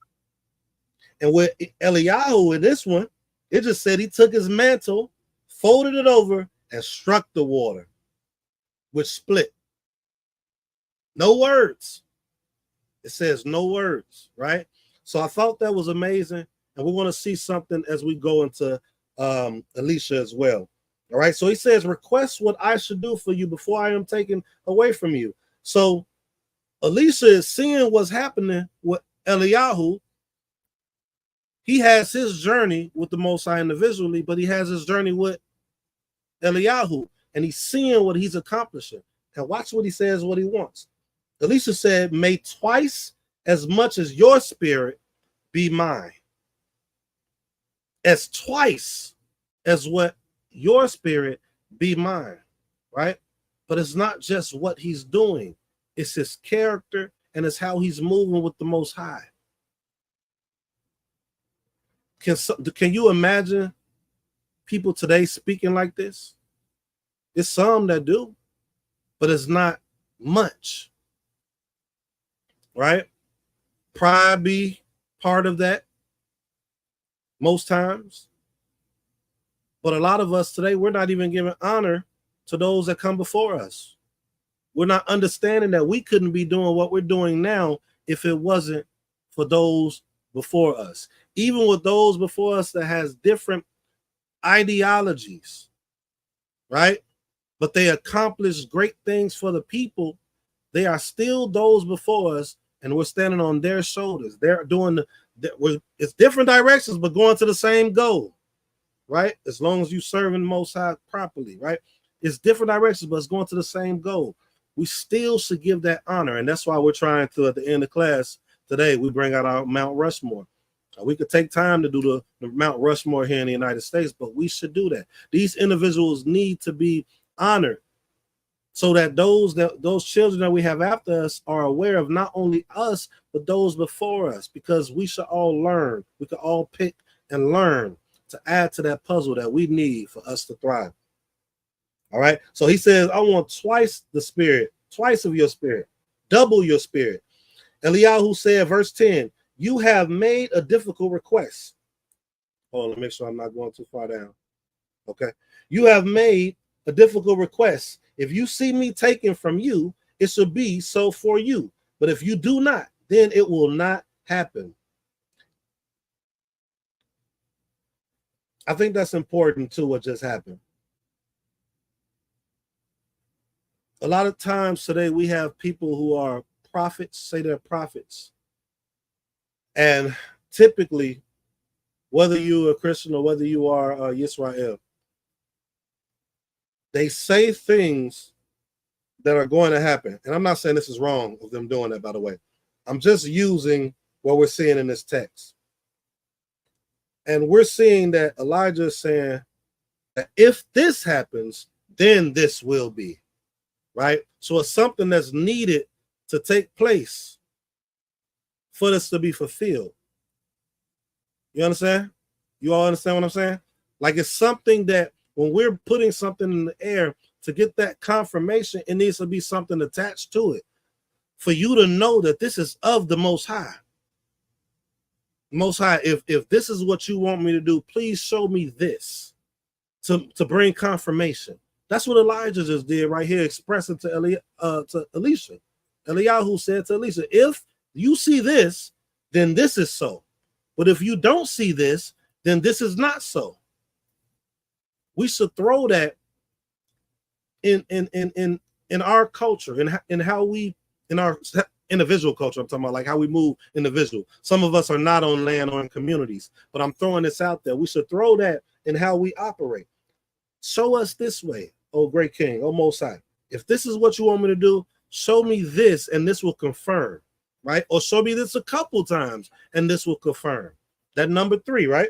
And with Eliyahu in this one, it just said he took his mantle, folded it over, and struck the water, which split. No words. It says no words, right? So I thought that was amazing. And we want to see something as we go into Elisha as well. All right. So he says, request what I should do for you before I am taken away from you. So Elisha is seeing what's happening with Eliyahu. He has his journey with the Most High individually, but he has his journey with Eliyahu, and he's seeing what he's accomplishing. And watch what he says, what he wants. Elisha said, may twice as much as your spirit be mine. As twice as what your spirit be mine, right? But it's not just what he's doing. It's his character, and it's how he's moving with the Most High. Can you imagine people today speaking like this? There's some that do, but it's not much, right? Pride be part of that most times. But a lot of us today, we're not even giving honor to those that come before us. We're not understanding that we couldn't be doing what we're doing now if it wasn't for those before us. Even with those before us that has different ideologies, right? But they accomplished great things for the people. They are still those before us, and we're standing on their shoulders. They're doing it's different directions, but going to the same goal, right? As long as you serving the Most High properly, right? It's different directions, but it's going to the same goal. We still should give that honor, and that's why we're trying to, at the end of class today, we bring out our Mount Rushmore. We could take time to do the Mount Rushmore here in the United States, but we should do that. These individuals need to be honored so that those children that we have after us are aware of not only us, but those before us, because we should all learn. We could all pick and learn to add to that puzzle that we need for us to thrive. All right. So he says, I want twice the spirit, twice of your spirit, double your spirit. Eliyahu said, verse 10, you have made a difficult request. Hold on, let me make sure I'm not going too far down. Okay. You have made a difficult request. If you see me taken from you, it should be so for you. But if you do not, then it will not happen. I think that's important too, what just happened. A lot of times today we have people who are prophets, say they're prophets. And typically whether you're a Christian or whether you are Yisrael, they say things that are going to happen. And I'm not saying this is wrong of them doing that, by the way. I'm just using what we're seeing in this text. And we're seeing that Elijah is saying that if this happens, then this will be, right? So it's something that's needed to take place for this to be fulfilled. You understand? You all understand what I'm saying? Like it's something that when we're putting something in the air to get that confirmation, it needs to be something attached to it for you to know that this is of the Most High. Most High, if this is what you want me to do, please show me this to bring confirmation. That's what Elijah just did right here, expressing to Elisha. Eliyahu said to Elisha, if you see this, then this is so. But if you don't see this, then this is not so. We should throw that in our culture, in how we, in our individual culture, I'm talking about like how we move individual. Some of us are not on land or in communities, but I'm throwing this out there. We should throw that in how we operate. Show us this way, oh great King, oh Most High. If this is what you want me to do, show me this and this will confirm, right? Or show me this a couple times and this will confirm. That number 3, right?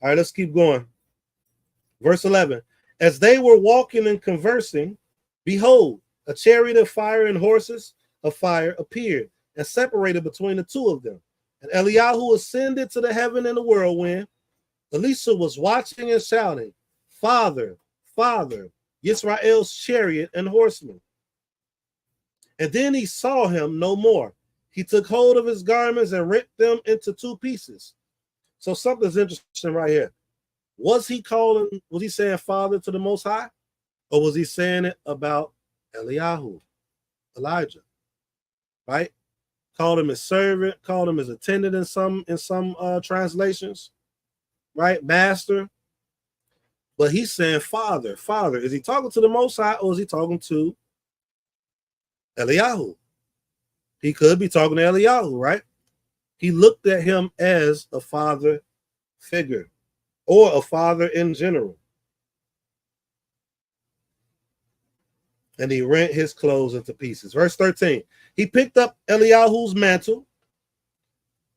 All right, let's keep going. Verse 11, as they were walking and conversing, behold, a chariot of fire and horses of fire appeared and separated between the two of them. And Eliyahu ascended to the heaven in a whirlwind. Elisha was watching and shouting, Father, Father, Yisrael's chariot and horsemen. And then he saw him no more. He took hold of his garments and rent them into 2 pieces. So something's interesting right here. Was he saying Father to the Most High? Or was he saying it about Eliyahu, Elijah? Right? Called him his servant, called him his attendant in some translations, right? Master. But he's saying Father, Father. Is he talking to the Most High or is he talking to Eliyahu? He could be talking to Eliyahu, right? He looked at him as a father figure or a father in general. And he rent his clothes into pieces. Verse 13, he picked up Eliyahu's mantle,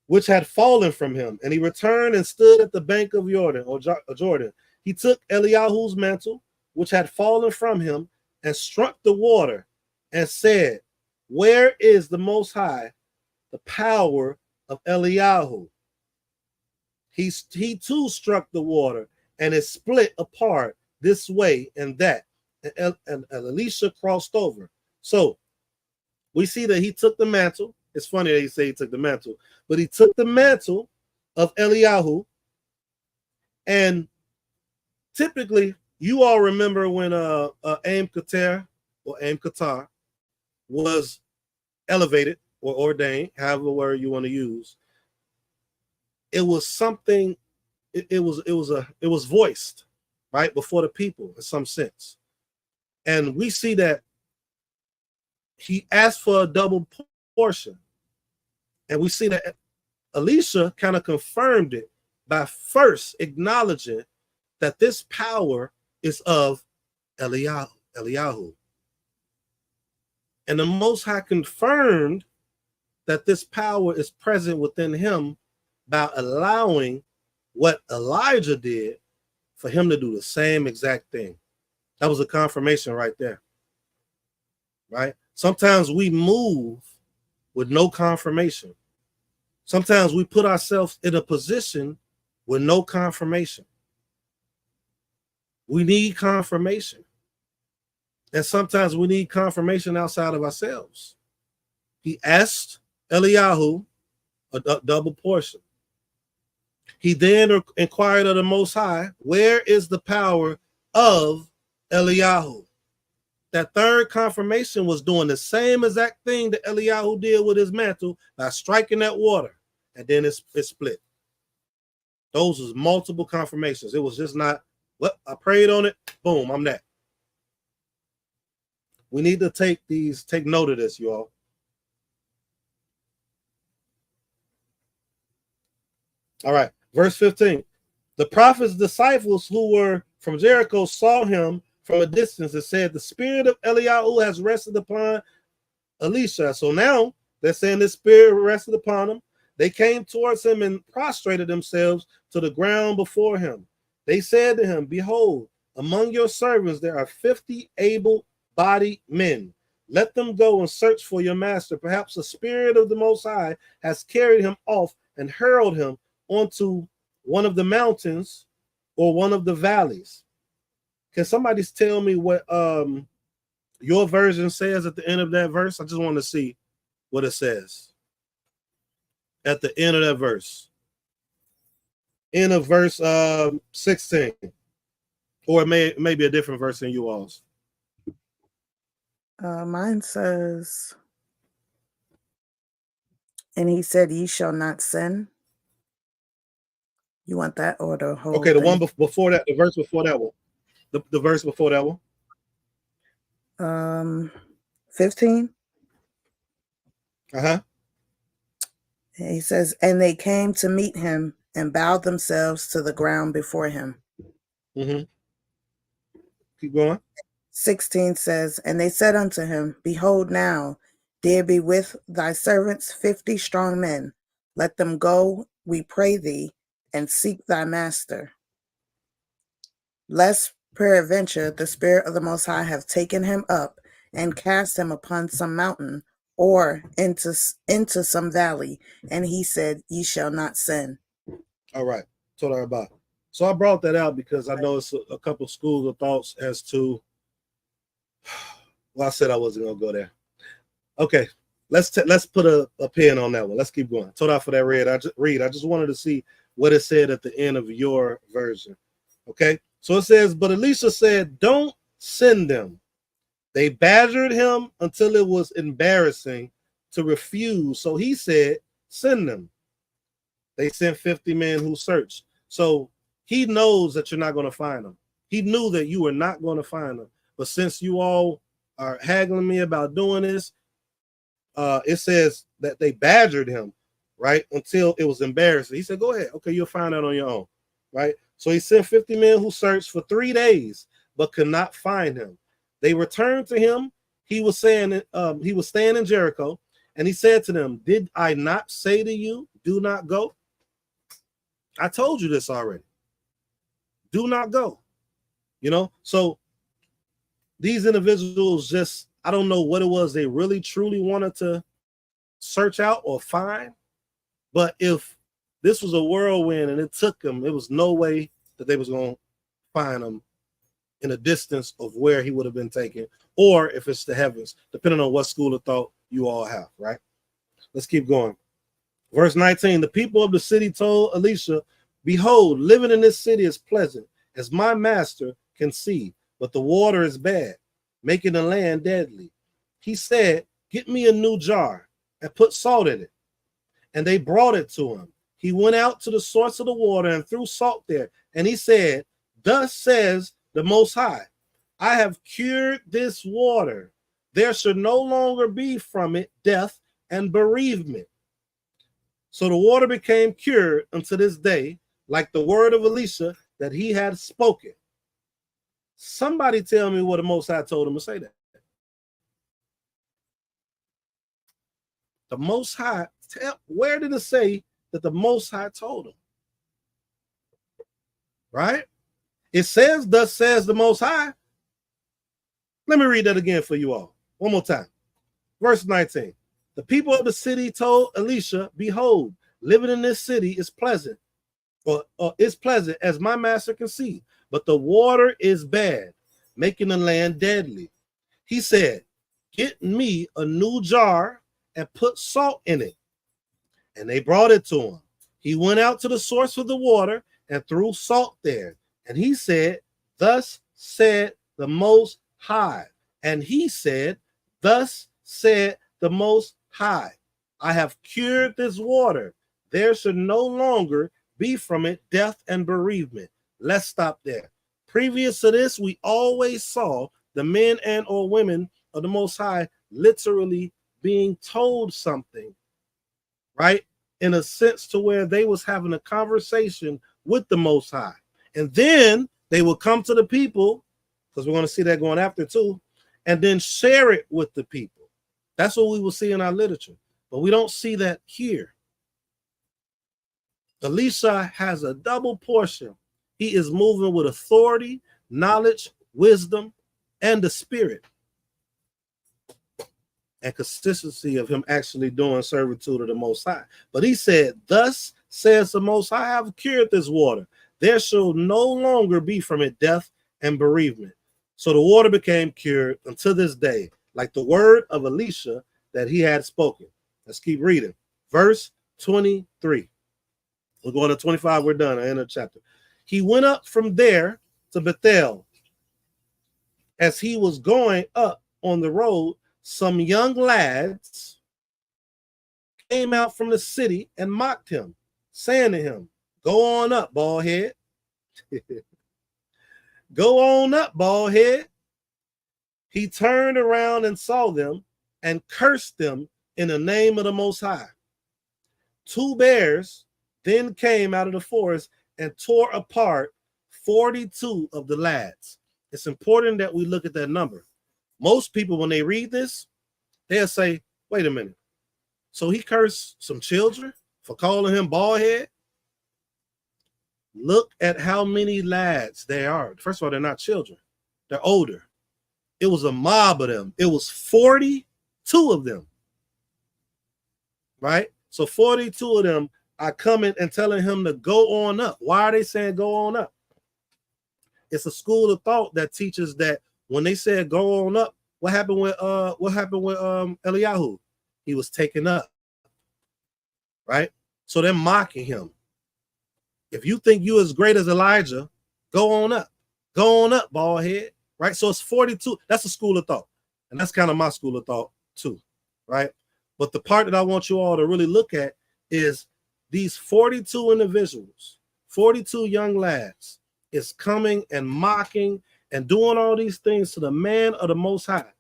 which had fallen from him, and he returned and stood at the bank of Jordan. He took Eliyahu's mantle, which had fallen from him, and struck the water and said, where is the Most High, the power of Eliyahu? He too struck the water, and it split apart this way and that. And Elisha crossed over. So we see that he took the mantle. It's funny that he say he took the mantle, but he took the mantle of Eliyahu. And typically, you all remember when Aim Qatar was elevated or ordained, however word you want to use. It was something. It was voiced right before the people in some sense. And we see that he asked for a double portion. And we see that Elisha kind of confirmed it by first acknowledging that this power is of Eliyahu. And the Most High confirmed that this power is present within him by allowing what Elijah did for him to do the same exact thing. That was a confirmation right there, right? Sometimes we move with no confirmation. Sometimes we put ourselves in a position with no confirmation. We need confirmation. And sometimes we need confirmation outside of ourselves. He asked Eliyahu a double portion. He then inquired of the Most High, where is the power of Eliyahu? That third confirmation was doing the same exact thing that Eliyahu did with his mantle by striking that water, and then it split. Those was multiple confirmations. It was just not, well, I prayed on it, boom, I'm that. We need to take note of this, you all. All right, Verse 15. The prophet's disciples who were from Jericho saw him from a distance and said, the spirit of Eliyahu has rested upon Elisha. So now they're saying the spirit rested upon him. They came towards him and prostrated themselves to the ground before him. They said to him, behold, among your servants there are 50 able-bodied men. Let them go and search for your master. Perhaps the spirit of the Most High has carried him off and hurled him onto one of the mountains or one of the valleys. Can somebody tell me what your version says at the end of that verse? I just want to see what it says at the end of that verse. End of verse 16. Or it may be a different verse than you all's.
Mine says, and he said, ye shall not sin. You want that or the whole
Okay, the
thing?
one before that, the verse before that one. The verse before that one.
15.
Uh-huh.
He says, and they came to meet him and bowed themselves to the ground before him.
Mm-hmm. Keep going.
16 says, and they said unto him, behold, now there be with thy servants 50 strong men. Let them go, we pray thee, and seek thy master, lest peradventure the spirit of the Most High have taken him up and cast him upon some mountain or into some valley. And he said, ye shall not sin.
All right. Told her about. So I brought that out because I know it's a couple schools of thoughts as to. Well, I said I wasn't gonna go there. Okay, let's put a pin on that one. Let's keep going. Told out for that read. I just wanted to see what it said at the end of your version. Okay, so it says, but Elisha said, don't send them. They badgered him until it was embarrassing to refuse. So he said, send them. They sent 50 men who searched. So he knows that you're not going to find them. He knew that you were not going to find them. But since you all are haggling me about doing this, it says that they badgered him, right, until it was embarrassing. He said, go ahead. Okay, you'll find out on your own, right? So he sent 50 men who searched for 3 days, but could not find him. They returned to him. He was staying in Jericho, and he said to them, did I not say to you, do not go? I told you this already. Do not go. So these individuals just, I don't know what it was they really truly wanted to search out or find, but if this was a whirlwind and it took them, it was no way that they was going to find him in a distance of where he would have been taken, or if it's the heavens, depending on what school of thought you all have, right? Let's keep going. Verse 19, the people of the city told Elisha, behold, living in this city is pleasant, as my master can see, but the water is bad, making the land deadly. He said, get me a new jar and put salt in it. And they brought it to him. He went out to the source of the water and threw salt there. And he said, thus says the Most High, I have cured this water. There should no longer be from it death and bereavement. So the water became cured unto this day, like the word of Elisha that he had spoken. Somebody tell me what the Most High told him to say that. The Most High, where did it say that the Most High told him? Right? It says, thus says the Most High. Let me read that again for you all. One more time. Verse 19. The people of the city told Elisha, behold, living in this city is pleasant, or is pleasant as my master can see, but the water is bad, making the land deadly. He said, get me a new jar and put salt in it. And they brought it to him. He went out to the source of the water and threw salt there. And he said, thus said the Most High. And he said, thus said the Most High, I have cured this water. There should no longer be from it death and bereavement. Let's stop there. Previous to this, we always saw the men and or women of the Most High literally being told something, right? in a sense to where they was having a conversation with the Most High. And then they will come to the people, because we're going to see that going after too, and then share it with the people. That's what we will see in our literature. But we don't see that here. Elisha has a double portion. He is moving with authority, knowledge, wisdom, and the spirit. And consistency of him actually doing servitude of the Most High. But he said, thus says the Most High, I have cured this water. There shall no longer be from it death and bereavement. So the water became cured until this day, like the word of Elisha that he had spoken. Let's keep reading. Verse 23. We're going to 25. We're done. End of the chapter. He went up from there to Bethel. As he was going up on the road, some young lads came out from the city and mocked him, saying to him, go on up, bald head. Go on up, bald head. He turned around and saw them and cursed them in the name of the Most High. 2 bears then came out of the forest and tore apart 42 of the lads. It's important that we look at that number. Most people, when they read this, they'll say, wait a minute. So he cursed some children for calling him bald head? Look at how many lads there are. First of all, they're not children. They're older. It was a mob of them. It was 42 of them. Right? So 42 of them are coming and telling him to go on up. Why are they saying go on up? It's a school of thought that teaches that when they said go on up, what happened with Eliyahu? He was taken up. Right? So they're mocking him. If you think you as great as Elijah, go on up. Go on up, bald head. Right? So it's 42. That's a school of thought. And that's kind of my school of thought too. Right? But the part that I want you all to really look at is these 42 individuals, 42 young lads is coming and mocking and doing all these things to the man of the Most High.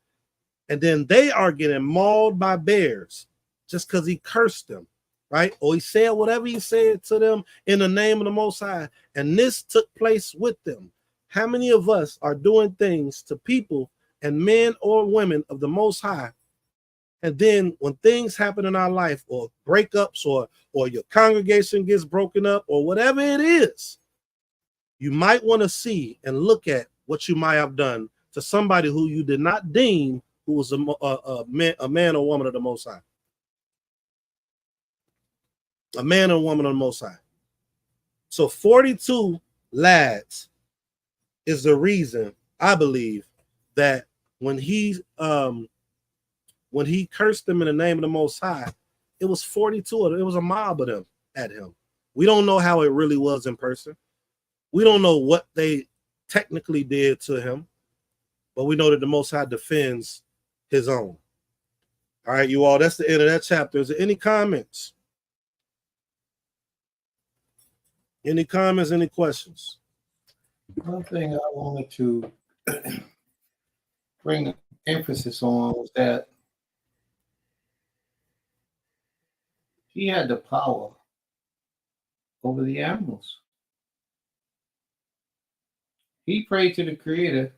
And then they are getting mauled by bears just because he cursed them. Right? Or he said whatever he said to them in the name of the Most High. And this took place with them. How many of us are doing things to people and men or women of the Most High? And then when things happen in our life or breakups or your congregation gets broken up or whatever it is, you might want to see and look at what you might have done to somebody who you did not deem who was a man or woman of the Most High. A man or woman on the Most High. So 42 lads is the reason, I believe, that when he cursed them in the name of the Most High, it was 42 of them. It was a mob of them at him. We don't know how it really was in person. We don't know what they technically did to him, but we know that the Most High defends his own. All right, you all, that's the end of that chapter. Is there any comments? Any comments, any questions?
One thing I wanted to bring emphasis on was that he had the power over the animals. He prayed to the Creator,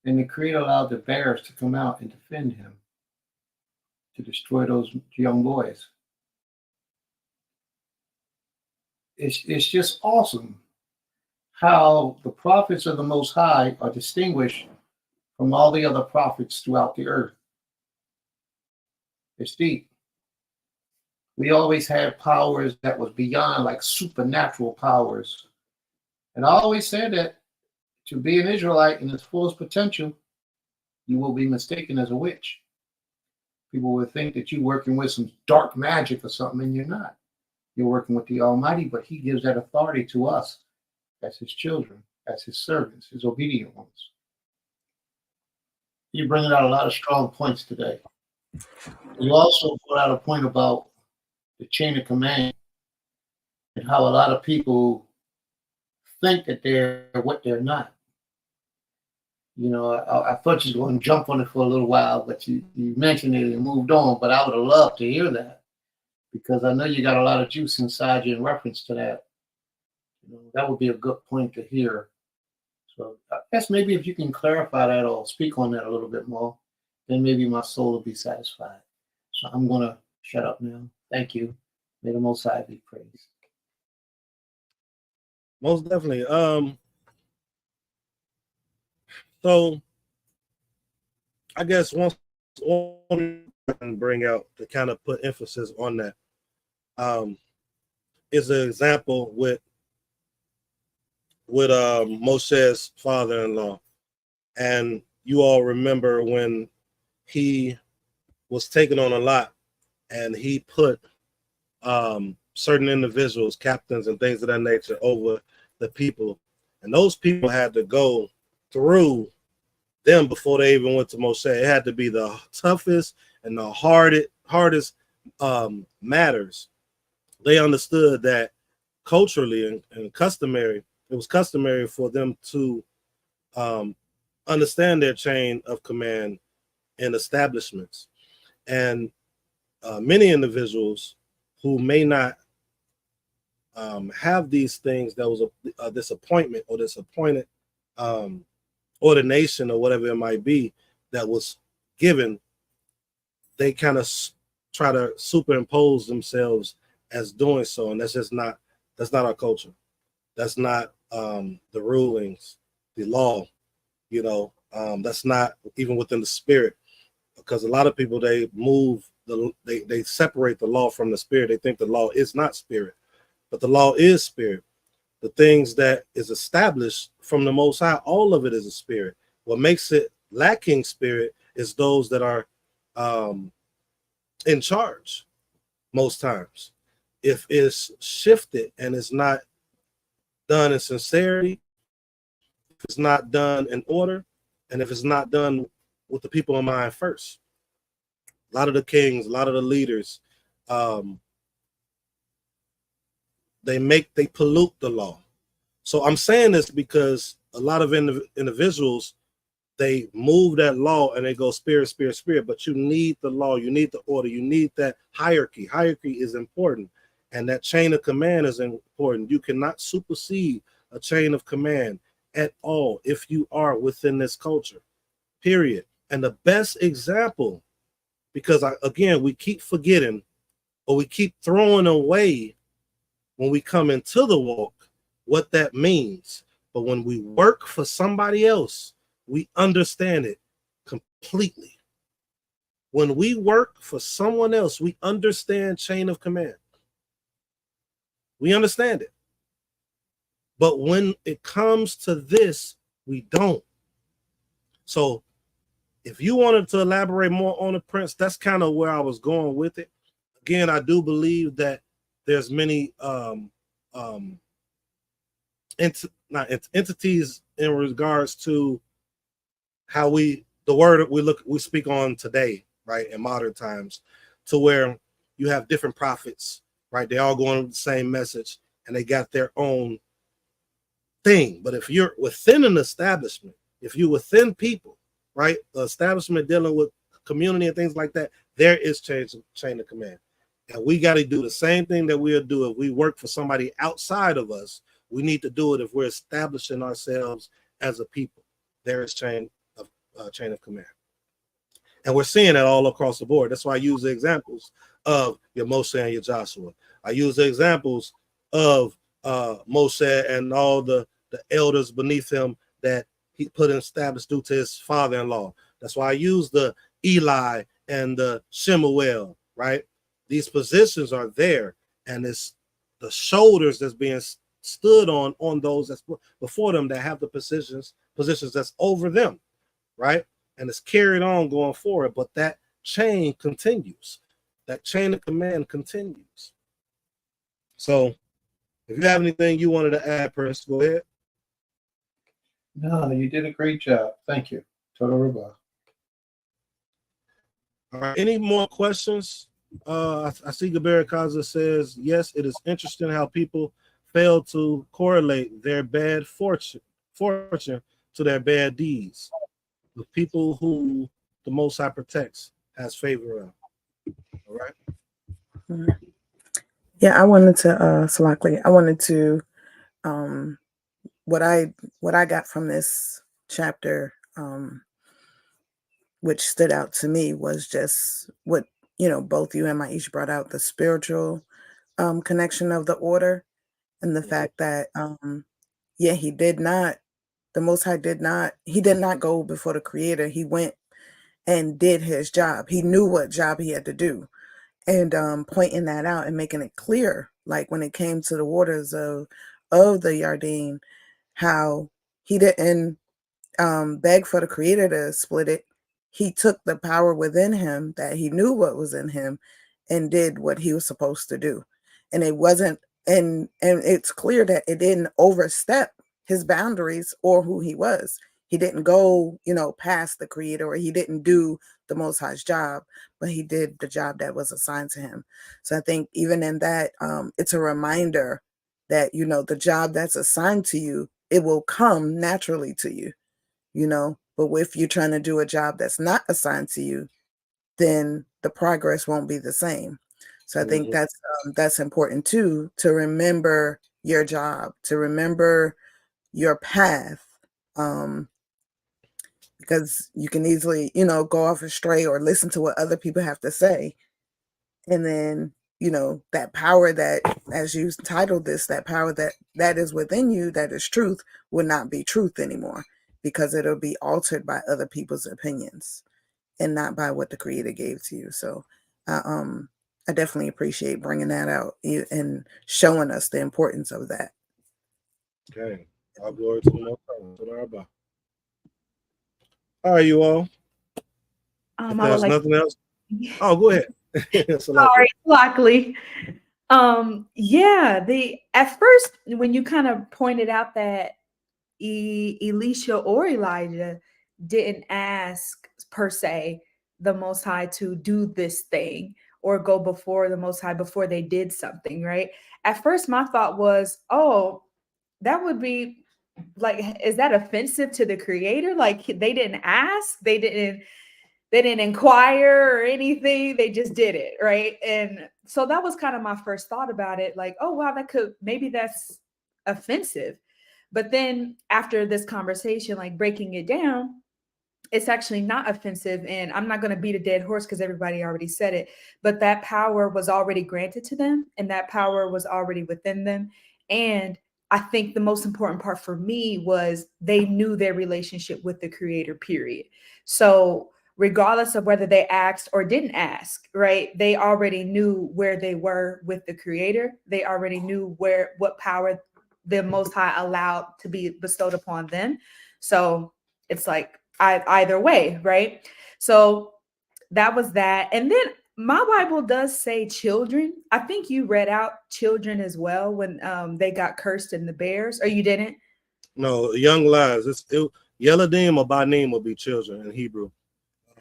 and the Creator allowed the bears to come out and defend him, to destroy those young boys. It's just awesome how the prophets of the Most High are distinguished from all the other prophets throughout the earth. It's deep. We always had powers that was beyond like supernatural powers. And I always said that to be an Israelite in its fullest potential, you will be mistaken as a witch. People will think that you're working with some dark magic or something, and you're not. You're working with the Almighty, but he gives that authority to us as his children, as his servants, his obedient ones. You're bringing out a lot of strong points today. You also brought out a point about the chain of command and how a lot of people think that they're what they're not. You know, I thought you were going to jump on it for a little while, but you mentioned it and moved on, but I would have loved to hear that. because I know you got a lot of juice inside you in reference to that. You know, that would be a good point to hear. So I guess maybe if you can clarify that or speak on that a little bit more, then maybe my soul will be satisfied. So I'm going to shut up now. Thank you. May the Most High be praised.
Most definitely. So I guess once I can bring out to kind of put emphasis on that is an example with Moshe's father-in-law. And you all remember when he was taking on a lot and he put certain individuals, captains and things of that nature over the people. And those people had to go through them before they even went to Moshe. It had to be the toughest and the hardest matters. They understood that culturally and customary, it was customary for them to understand their chain of command in establishments. And many individuals who may not have these things, that was this appointment or this appointed ordination or whatever it might be that was given, they kind of try to superimpose themselves as doing so. And that's not our culture. That's not the rulings, the law, you know, that's not even within the spirit, because a lot of people, they separate the law from the spirit. They think the law is not spirit, but the law is spirit. The things that is established from the Most High, all of it is a spirit. What makes it lacking spirit is those that are in charge most times. If it's shifted and it's not done in sincerity, if it's not done in order, and if it's not done with the people in mind first. A lot of the kings, a lot of the leaders, they pollute the law. So I'm saying this because a lot of individuals, they move that law and they go spirit, spirit, spirit, but you need the law, you need the order, you need that hierarchy. Hierarchy is important, and that chain of command is important. You cannot supersede a chain of command at all if you are within this culture, period. And the best example, because again, we keep forgetting or we keep throwing away when we come into the walk what that means. But when we work for somebody else, we understand it completely. When we work for someone else, we understand chain of command. We understand it. But when it comes to this, we don't. So if you wanted to elaborate more on it, Prince, that's kind of where I was going with it. Again, I do believe that there's many entities in regards to how we speak on today, right, in modern times, to where you have different prophets, right? They all going with the same message and they got their own thing. But if you're within an establishment, if you're within people, right, the establishment dealing with community and things like that, there is chain of command. And we got to do the same thing that we'll do if we work for somebody outside of us. We need to do it if we're establishing ourselves as a people. There is chain of command. And we're seeing it all across the board. That's why I use the examples of your Moshe and your Joshua. I use the examples of Moshe and all the elders beneath him that he put in established due to his father-in-law. That's why I use the Eli and the Shemuel, right? These positions are there, and it's the shoulders that's being stood on those that's before them that have the positions that's over them, right? And it's carried on going forward, but that chain continues. That chain of command continues. So if you have anything you wanted to add, Prince, go ahead.
No, you did a great job. Thank you. Total Rabah.
All right. Any more questions? I see Gabriel Kaza says, yes, it is interesting how people fail to correlate their bad fortune to their bad deeds. The people who the Most High protects has favor of. All right.
Yeah, I wanted to Salakli, I wanted to what I got from this chapter, which stood out to me, was just what, both you and Maish brought out, the spiritual connection of the order, and the fact that yeah, the Most High did not go before the Creator. He went and did his job. He knew what job he had to do, and pointing that out and making it clear, like when it came to the waters of the Yarden, how he didn't beg for the Creator to split it. He took the power within him, that he knew what was in him, and did what he was supposed to do. And it wasn't, and it's clear that it didn't overstep his boundaries or who he was. He didn't go, past the Creator, or he didn't do the Most High's job, but he did the job that was assigned to him. So I think even in that, it's a reminder that, the job that's assigned to you, it will come naturally to you. But if you're trying to do a job that's not assigned to you, then the progress won't be the same. So I think that's important too, to remember your job, to remember your path, because you can easily, go off astray or listen to what other people have to say, and then that power that, as you titled this, that power that is within you, that is truth, will not be truth anymore, because it'll be altered by other people's opinions and not by what the Creator gave to you. So I definitely appreciate bringing that out and showing us the importance of that.
Okay. All glory to the Most High. All right, you all. If
I would
there's
like,
nothing else. Oh, go ahead.
sorry, luckily. Yeah, at first when you kind of pointed out that Elisha or Elijah didn't ask per se the Most High to do this thing or go before the Most High before they did something, right? At first, my thought was, oh, that would be like, is that offensive to the Creator? Like they didn't ask, they didn't inquire or anything, they just did it, right? And so that was kind of my first thought about it, like, oh wow, maybe that's offensive. But then after this conversation, like breaking it down, it's actually not offensive. And I'm not going to beat a dead horse because everybody already said it, but that power was already granted to them and that power was already within them. And I think the most important part for me was they knew their relationship with the Creator, period. So regardless of whether they asked or didn't ask, right? They already knew where they were with the Creator. They already knew what power the Most High allowed to be bestowed upon them. So it's like either way, right? So that was that. And then my Bible does say children. I think you read out children as well when they got cursed in the bears, or you didn't?
No, young lives. Yeladim or Banim will be children in Hebrew.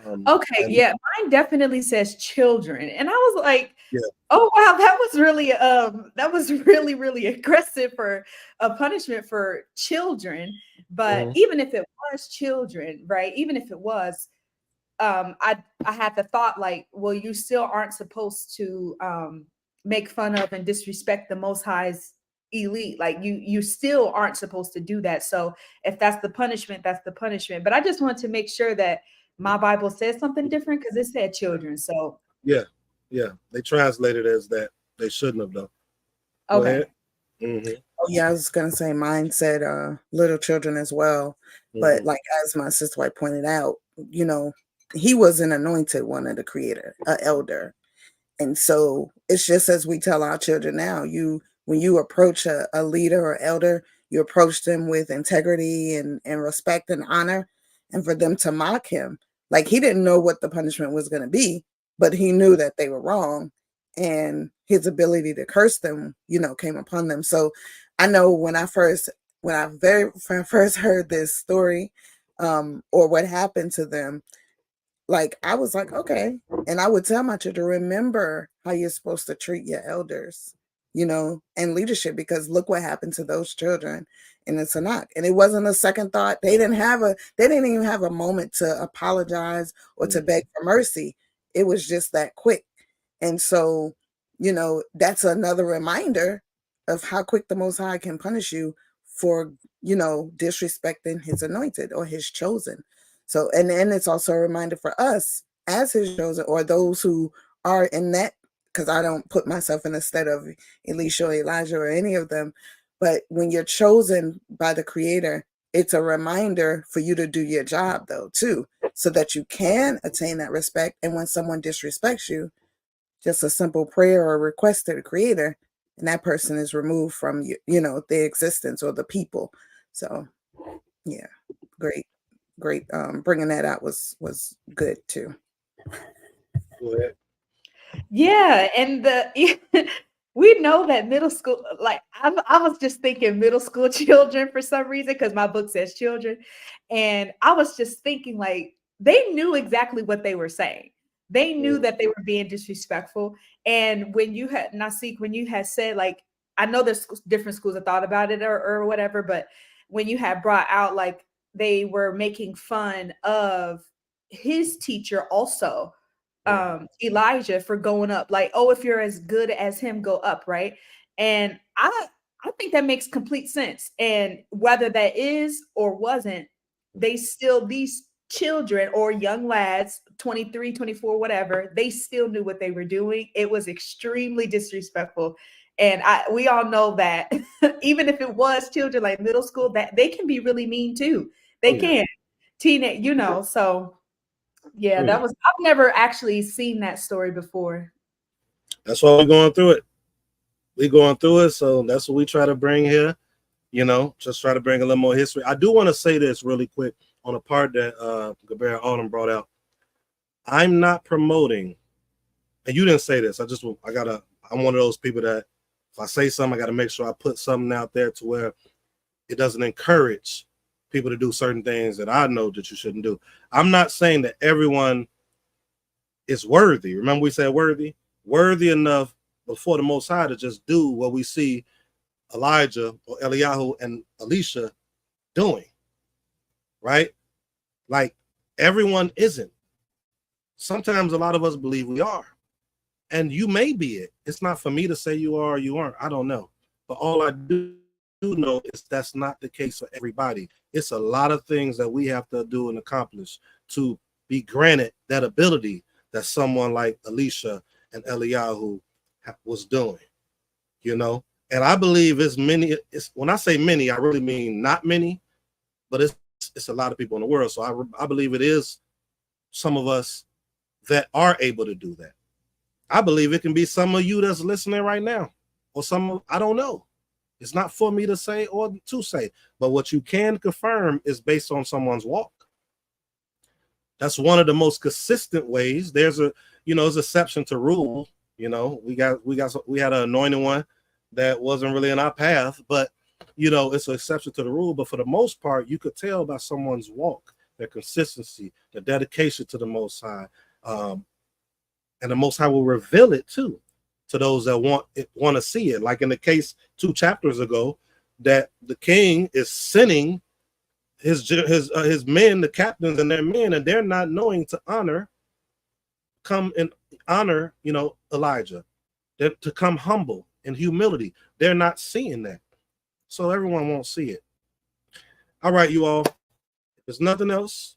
Okay, yeah, mine definitely says children, and I was like,
yeah.
Oh wow, that was really aggressive for a punishment for children. But even if it was children, right? Even if it was, I had the thought like, well, you still aren't supposed to make fun of and disrespect the Most High's elite. Like you still aren't supposed to do that. So if that's the punishment, that's the punishment. But I just wanted to make sure that my Bible says something different because it said children. So
yeah, they translated as that. They shouldn't have though.
Okay.
Oh yeah, I was gonna say mine said little children as well. But like as my sister White pointed out, he was an anointed one of the Creator, an elder. And so it's just as we tell our children now, when you approach a leader or elder, you approach them with integrity and respect and honor. And for them to mock him, like he didn't know what the punishment was going to be, but he knew that they were wrong. And his ability to curse them, came upon them. So I know when I first heard this story, or what happened to them, like I was like, okay. And I would tell my children, remember how you're supposed to treat your elders, and leadership, because look what happened to those children in the Tanakh. And it wasn't a second thought. They didn't even have a moment to apologize or to beg for mercy. It was just that quick. And so, you know, that's another reminder of how quick the Most High can punish you for, you know, disrespecting his anointed or his chosen. So, and then it's also a reminder for us as his chosen, or those who are in that, because I don't put myself in the stead of Elisha or Elijah or any of them, but when you're chosen by the Creator, it's a reminder for you to do your job though too, so that you can attain that respect. And when someone disrespects you, just a simple prayer or request to the Creator, and that person is removed from you know, the existence or the people. So yeah, great. Bringing that out was good too.
Go ahead.
Yeah, and we know that middle school, like I was just thinking middle school children for some reason, because my book says children, and I was just thinking like they knew exactly what they were saying. They knew that they were being disrespectful. And when you had Naseekh, when you had said, like, I know there's different schools that thought about it or whatever, but when you had brought out like they were making fun of his teacher also, Elijah, for going up, like, oh, if you're as good as him, go up, right? And I think that makes complete sense. And whether that is or wasn't, they still, these children or young lads, 23, 24, whatever, they still knew what they were doing. It was extremely disrespectful. And we all know that even if it was children like middle school, that they can be really mean too. They can. Teenage, you know, so yeah, that was, I've never actually seen that story before.
That's why we're going through it. We're going through it. So that's what we try to bring here. You know, just try to bring a little more history. I do want to say this really quick on a part that Gabriel Autumn brought out. I'm not promoting, and you didn't say this. I'm one of those people that if I say something, I got to make sure I put something out there to where it doesn't encourage people to do certain things that I know that you shouldn't do. I'm not saying that everyone is worthy. Remember we said worthy enough before the Most High to just do what we see Elijah or Eliyahu and Elisha doing, right? Like everyone isn't. Sometimes a lot of us believe we are, and you may be it. It's not for me to say you are or you aren't. I don't know, but all I do know is that's not the case for everybody. It's a lot of things that we have to do and accomplish to be granted that ability that someone like Elisha and Eliyahu was doing, you know. And I believe it's many. When I say many, I really mean not many, but it's a lot of people in the world. So I believe it is some of us that are able to do that. I believe it can be some of you that's listening right now, or I don't know. It's not for me to say or to say, but what you can confirm is based on someone's walk. That's one of the most consistent ways. There's an exception to rule. You know, we had an anointed one that wasn't really in our path, but you know, it's an exception to the rule. But for the most part, you could tell by someone's walk, their consistency, their dedication to the Most High, and the Most High will reveal it too to those that want to see it. Like in the case 2 chapters ago, that the king is sending his men, the captains and their men, and they're not knowing to come and honor, you know, Elijah. They're to come humble in humility. They're not seeing that. So everyone won't see it. All right, you all. If there's nothing else.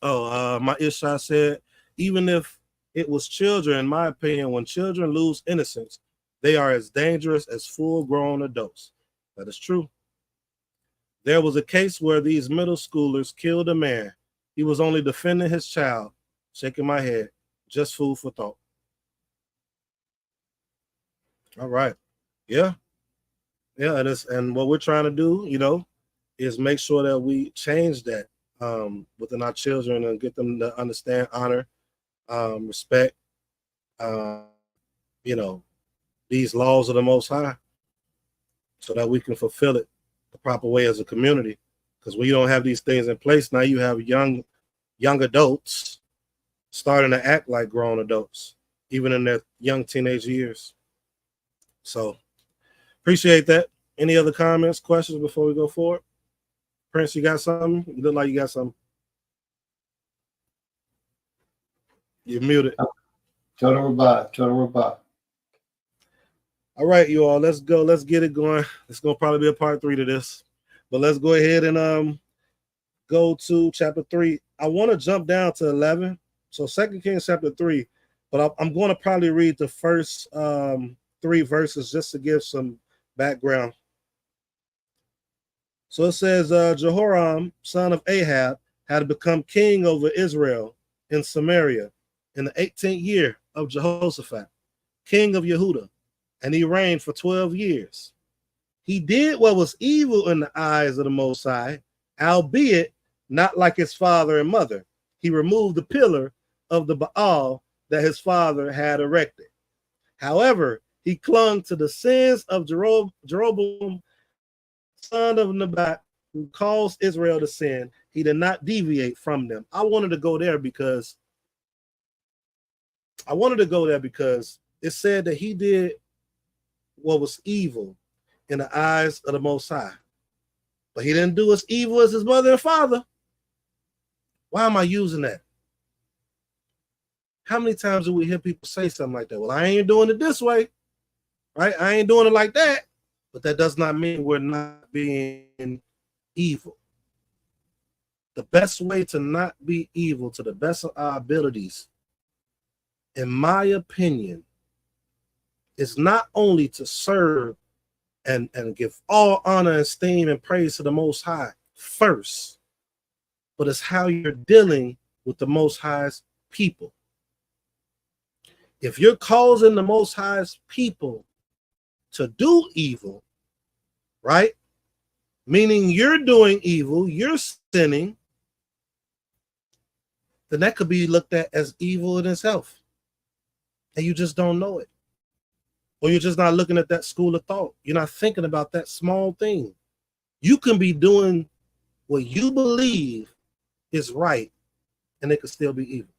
My Ishai said, even if it was children, in my opinion, when children lose innocence, they are as dangerous as full-grown adults. That is true. There was a case where these middle schoolers killed a man. He was only defending his child. Shaking my head. Just food for thought. All right. Yeah. Yeah, and what we're trying to do, you know, is make sure that we change that within our children and get them to understand honor, respect, you know, these laws of the Most High, so that we can fulfill it the proper way as a community. Because when you don't have these things in place, now you have young adults starting to act like grown adults, even in their young teenage years. So appreciate that. Any other comments, questions before we go forward? Prince, you got something? You look like you got something. You're muted.
Total Rabah.
All right, you all, let's go. Let's get it going. It's gonna probably be a part 3 to this, but let's go ahead and go to chapter 3. I want to jump down to 11. So 2 Kings chapter 3, but I'm going to probably read the first 3 verses just to give some background. So it says, Jehoram, son of Ahab, had become king over Israel in Samaria in the 18th year of Jehoshaphat, king of Yehuda, and he reigned for 12 years. He did what was evil in the eyes of the Most High, albeit not like his father and mother. He removed the pillar of the Baal that his father had erected. However, he clung to the sins of Jeroboam, son of Nebat, who caused Israel to sin. He did not deviate from them. I wanted to go there because it said that he did what was evil in the eyes of the Most High, but he didn't do as evil as his mother and father. Why am I using that? How many times do we hear people say something like that? Well, I ain't doing it this way, right? I ain't doing it like that. But that does not mean we're not being evil. The best way to not be evil, to the best of our abilities, in my opinion, is not only to serve and give all honor, esteem, and praise to the Most High first, but it's how you're dealing with the Most High's people. If you're causing the Most High's people to do evil, right? Meaning you're doing evil, you're sinning, then that could be looked at as evil in itself. And you just don't know it. Or you're just not looking at that school of thought. You're not thinking about that small thing. You can be doing what you believe is right, and it could still be evil.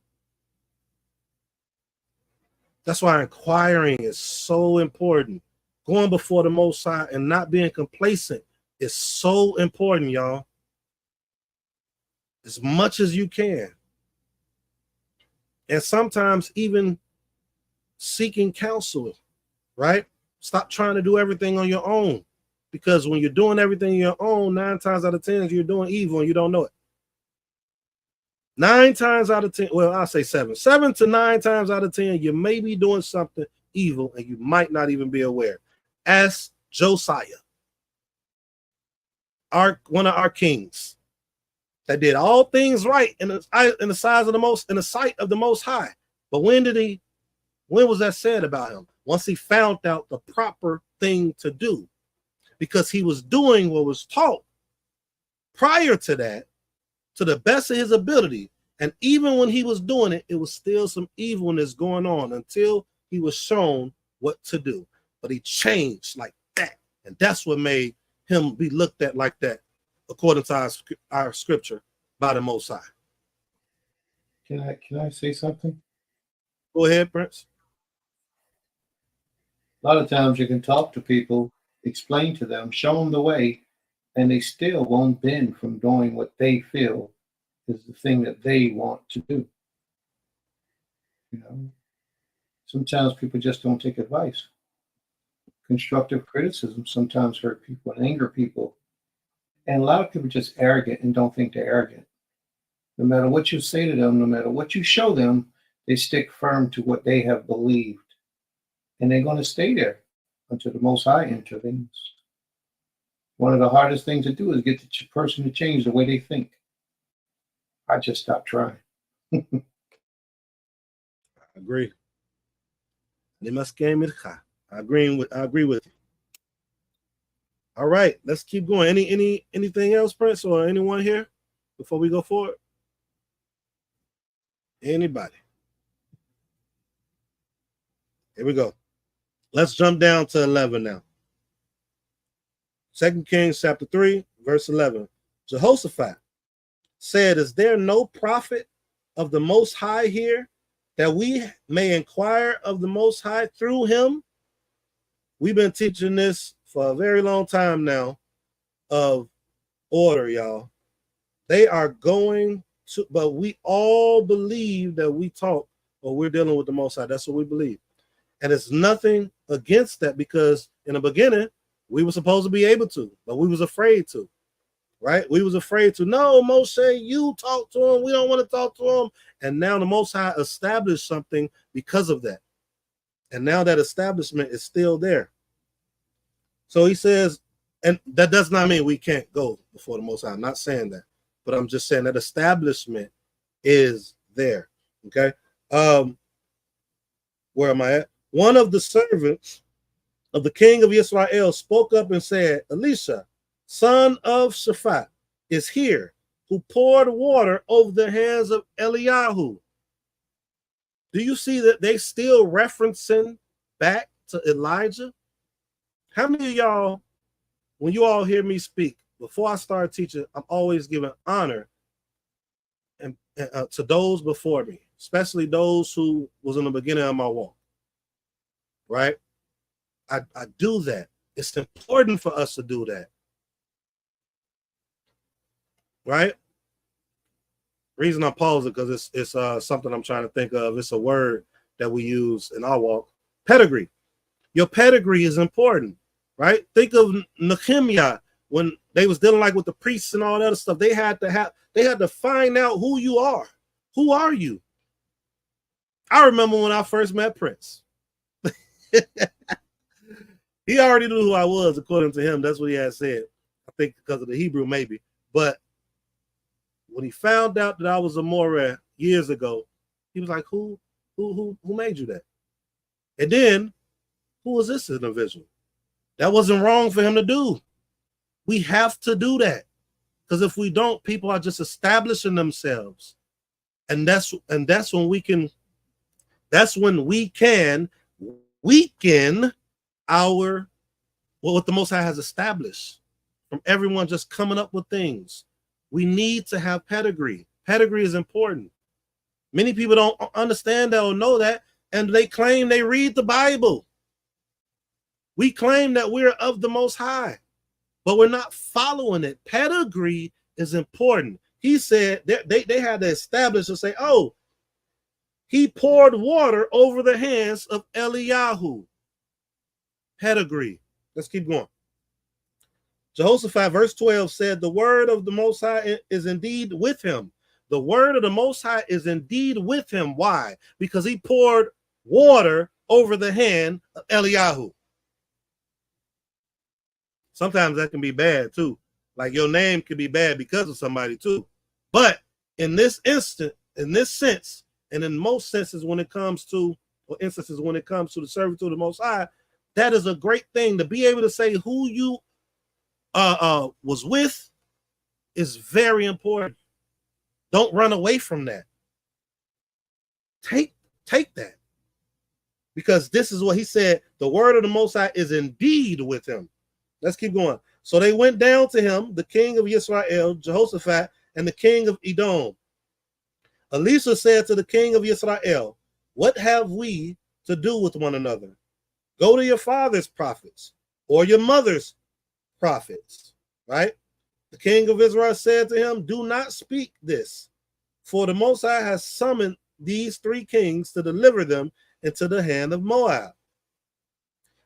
That's why inquiring is so important. Going before the Most High and not being complacent is so important, y'all. As much as you can. And sometimes even seeking counsel, right? Stop trying to do everything on your own. Because when you're doing everything on your own, 9 times out of 10, you're doing evil and you don't know it. 9 times out of 10, well, I'll say 7. 7 to 9 times out of 10, you may be doing something evil and you might not even be aware. Ask Josiah, one of our kings, that did all things right in the sight of the Most High. But when was that said about him? Once he found out the proper thing to do, because he was doing what was taught prior to that, to the best of his ability. And even when he was doing it, it was still some evilness going on until he was shown what to do. But he changed like that. And that's what made him be looked at like that, according to our scripture, by the Most High.
Can I say something?
Go ahead, Prince.
A lot of times you can talk to people, explain to them, show them the way, and they still won't bend from doing what they feel is the thing that they want to do. You know, sometimes people just don't take advice. Constructive criticism sometimes hurt people and anger people. And a lot of people are just arrogant and don't think they're arrogant. No matter what you say to them, no matter what you show them, they stick firm to what they have believed. And they're going to stay there until the Most High intervenes. One of the hardest things to do is get the person to change the way they think. I just stopped trying.
I agree. I agree with you. All right, let's keep going. Anything else, Prince, or anyone here before we go forward? Anybody? Here we go. Let's jump down to 11 now. 2 Kings chapter 3, verse 11. Jehoshaphat said, "Is there no prophet of the Most High here, that we may inquire of the Most High through him?" We've been teaching this for a very long time now of order, y'all. They are going to, but we all believe that we talk or we're dealing with the Most High. That's what we believe. And it's nothing against that, because in the beginning we were supposed to be able to, but we was afraid to, right? We was afraid to. No, Moshe, you talk to him. We don't want to talk to him. And now the Most High established something because of that. And now that establishment is still there. So he says, and that does not mean we can't go before the Most High. I'm not saying that, but I'm just saying that establishment is there. Okay. Where am I at? One of the servants of the king of Israel spoke up and said, Elisha, son of Shaphat, is here, who poured water over the hands of Eliyahu. Do you see that they still referencing back to Elijah? How many of y'all, when you all hear me speak, before I start teaching, I'm always giving honor and to those before me, especially those who was in the beginning of my walk, right? I do that. It's important for us to do that, right? Reason I pause it because it's something I'm trying to think of. It's a word that we use in our walk. Pedigree. Your pedigree is important, right? Think of Nehemiah when they was dealing like with the priests and all that other stuff. They had to find out who you are. Who are you? I remember when I first met Prince. He already knew who I was, according to him. That's what he had said. I think because of the Hebrew, maybe. But when he found out that I was a Moreh years ago, he was like, who made you that? And then, who was this individual? That wasn't wrong for him to do. We have to do that. Because if we don't, people are just establishing themselves. And that's when we can weaken what the Most High has established from everyone just coming up with things. We need to have pedigree. Pedigree is important. Many people don't understand that or know that, and they claim they read the Bible. We claim that we're of the Most High, but we're not following it. Pedigree is important. He said they had to establish and say, oh, he poured water over the hands of Eliyahu. Pedigree. Let's keep going. Jehoshaphat, verse 12 said, the word of the Most High is indeed with him. The word of the Most High is indeed with him. Why? Because he poured water over the hand of Eliyahu. Sometimes that can be bad too. Like your name can be bad because of somebody too. But in this instant, in this sense, and in most senses when it comes to, or instances when it comes to the servitude of the Most High, that is a great thing. To be able to say who you was with is very important. Don't run away from that. Take that. Because this is what he said, the word of the Most High is indeed with him. Let's keep going. So they went down to him, the king of Israel, Jehoshaphat, and the king of Edom. Elisha said to the king of Israel, what have we to do with one another? Go to your father's prophets or your mother's prophets, right? The king of Israel said to him, do not speak this, for the Most High has summoned these three kings to deliver them into the hand of Moab.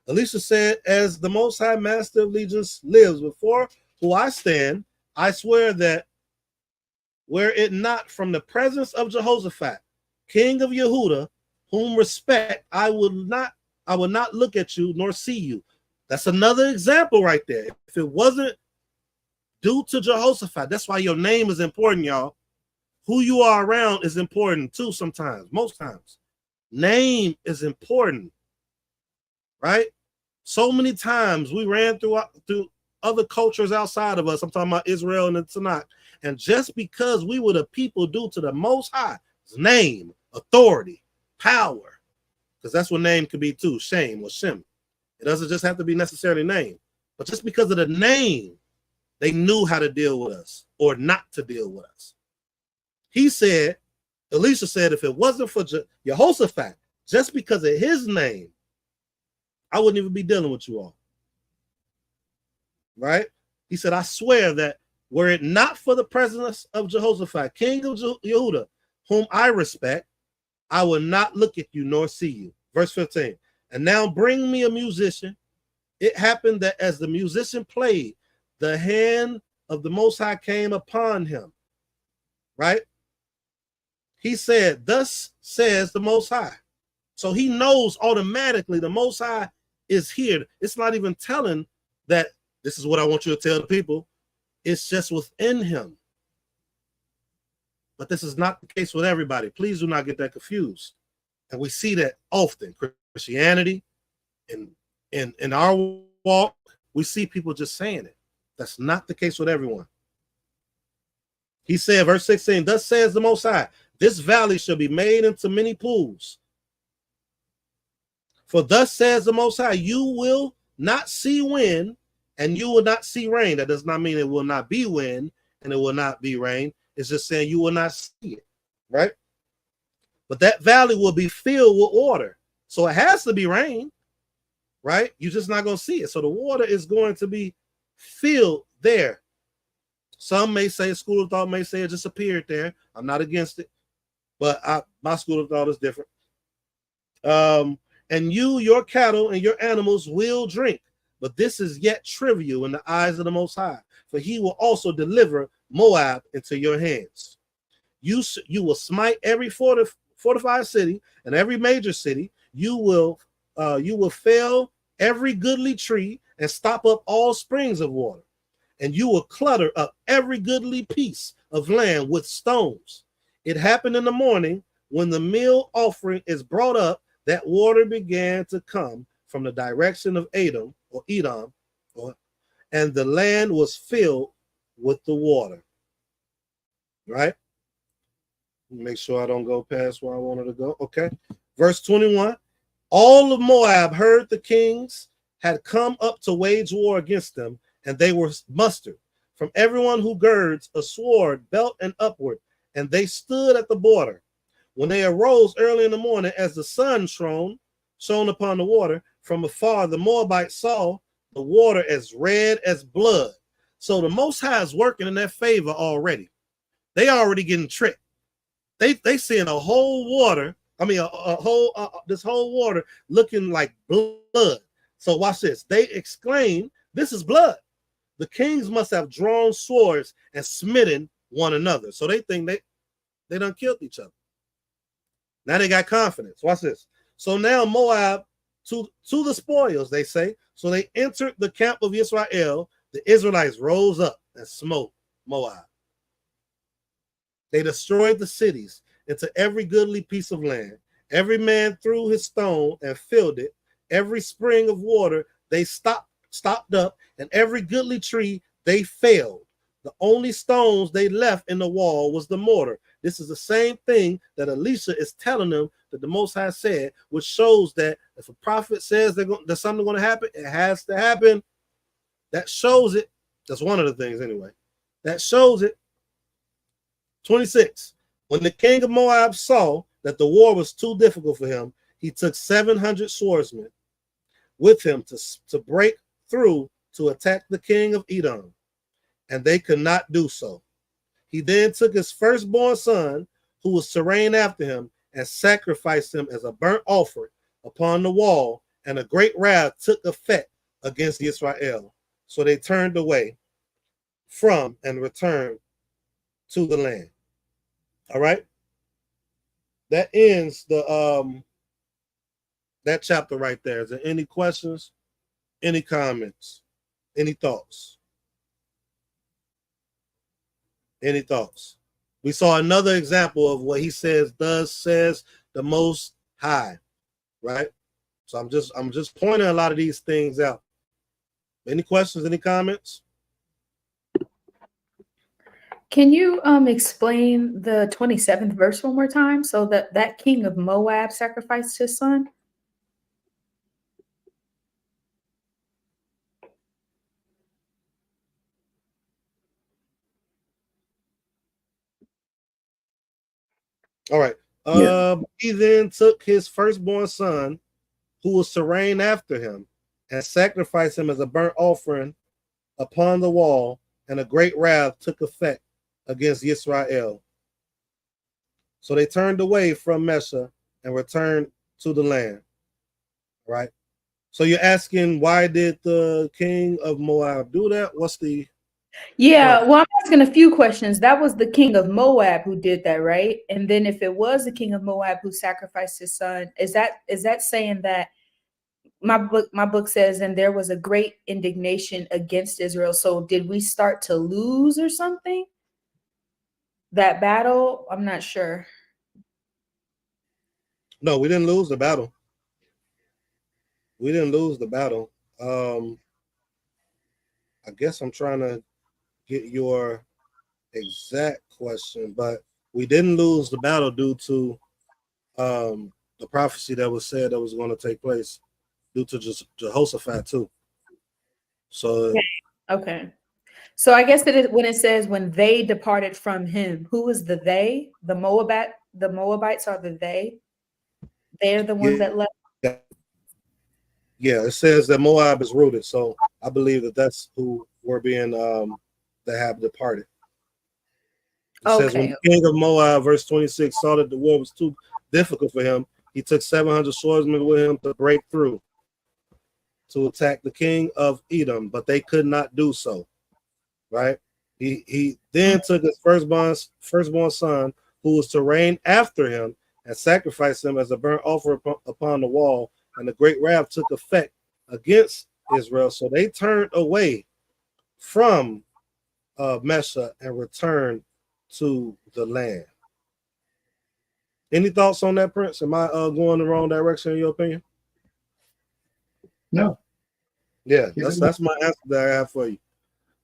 Elisha said, as the Most High Master of Legions lives, before who I stand, I swear that were it not from the presence of Jehoshaphat, king of Yehuda, whom respect, I would not look at you nor see you. That's another example right there. If it wasn't due to Jehoshaphat, that's why your name is important, y'all. Who you are around is important too sometimes, most times. Name is important, right? So many times we ran through other cultures outside of us. I'm talking about Israel and the Tanakh. And just because we were the people due to the Most High, name, authority, power, because that's what name could be too, shame or shem. It doesn't just have to be necessarily name, but just because of the name, they knew how to deal with us or not to deal with us. He said, Elisha said, if it wasn't for Jehoshaphat, just because of his name, I wouldn't even be dealing with you all. Right? He said, I swear that were it not for the presence of Jehoshaphat, king of Yehuda, whom I respect, I will not look at you nor see you. Verse 15. And now bring me a musician. It happened that as the musician played, the hand of the Most High came upon him. Right? He said, thus says the Most High. So he knows automatically the Most High is here. It's not even telling that this is what I want you to tell the people. It's just within him. But this is not the case with everybody. Please do not get that confused. And we see that often. Christianity, in our walk, we see people just saying it. That's not the case with everyone. He said, verse 16, thus says the Most High, this valley shall be made into many pools. For thus says the Most High, you will not see wind and you will not see rain. That does not mean it will not be wind and it will not be rain. It's just saying you will not see it, right? But that valley will be filled with water. So it has to be rain, right? You're just not going to see it. So the water is going to be filled there. Some may say, school of thought may say it just appeared there. I'm not against it, but my school of thought is different. And you, your cattle, and your animals will drink. But this is yet trivial in the eyes of the Most High, for he will also deliver Moab into your hands. You will smite every fortified city and every major city. You will fell every goodly tree and stop up all springs of water. And you will clutter up every goodly piece of land with stones. It happened in the morning when the meal offering is brought up, that water began to come from the direction of Edom, and the land was filled with the water. Right? Make sure I don't go past where I wanted to go. Okay. Verse 21. All of Moab heard the kings had come up to wage war against them, and they were mustered from everyone who girds a sword, belt, and upward, and they stood at the border. When they arose early in the morning, as the sun shone upon the water, from afar the Moabites saw the water as red as blood. So the Most High is working in their favor already. They already getting tricked. They seeing a whole water. I mean, this whole water looking like blood. So watch this. They exclaim, "This is blood." The kings must have drawn swords and smitten one another. So they think they done killed each other. Now they got confidence. Watch this. So now Moab to the spoils, they say. So they entered the camp of Israel. The Israelites rose up and smote Moab. They destroyed the cities into every goodly piece of land. Every man threw his stone and filled it. Every spring of water they stopped up, and every goodly tree they felled. The only stones they left in the wall was the mortar. This is the same thing that Elisha is telling them that the Most High said, which shows that if a prophet says there's something going to happen, it has to happen. That shows it. That's one of the things anyway. That shows it. 26. When the king of Moab saw that the war was too difficult for him, he took 700 swordsmen with him to break through to attack the king of Edom, and they could not do so. He then took his firstborn son, who was to reign after him, and sacrificed him as a burnt offering upon the wall, and a great wrath took effect against Israel. So they turned away from and returned to the land. All right. That ends the that chapter right there. Is there any questions? Any comments? Any thoughts? Any thoughts? We saw another example of what he says, thus says the Most High, right? So I'm just pointing a lot of these things out. Any questions? Any comments?
Can you explain the 27th verse one more time? So that king of Moab sacrificed his son?
All right. He then took his firstborn son, who was to reign after him, and sacrificed him as a burnt offering upon the wall, and a great wrath took effect against Israel. So they turned away from Mesha and returned to the land. right? So you're asking, why did the king of Moab do that? What's the
Yeah, well, I'm asking a few questions. That was the king of Moab who did that, right? And then if it was the king of Moab who sacrificed his son, is that saying that my book says, and there was a great indignation against Israel. So did we start to lose or something? That battle? I'm not sure.
No, we didn't lose the battle. We didn't lose the battle. I guess I'm trying to get your exact question, but we didn't lose the battle due to the prophecy that was said that was going to take place due to Jehoshaphat too. So
Okay. So I guess when it says when they departed from him, who is the they? The Moabites are the they. They're the ones that left.
yeah, it says that Moab is rooted. So I believe that that's who we're being that have departed. It says when
Okay.
the king of Moab, verse 26, saw that the war was too difficult for him, he took 700 swordsmen with him to break through to attack the king of Edom, but they could not do so. Right? He then took his firstborn son, who was to reign after him, and sacrificed him as a burnt offering upon the wall. And the great wrath took effect against Israel, so they turned away from Mesha and returned to the land. Any thoughts on that, Prince? Am I going the wrong direction in your opinion?
No.
Yeah, that's my answer that I have for you.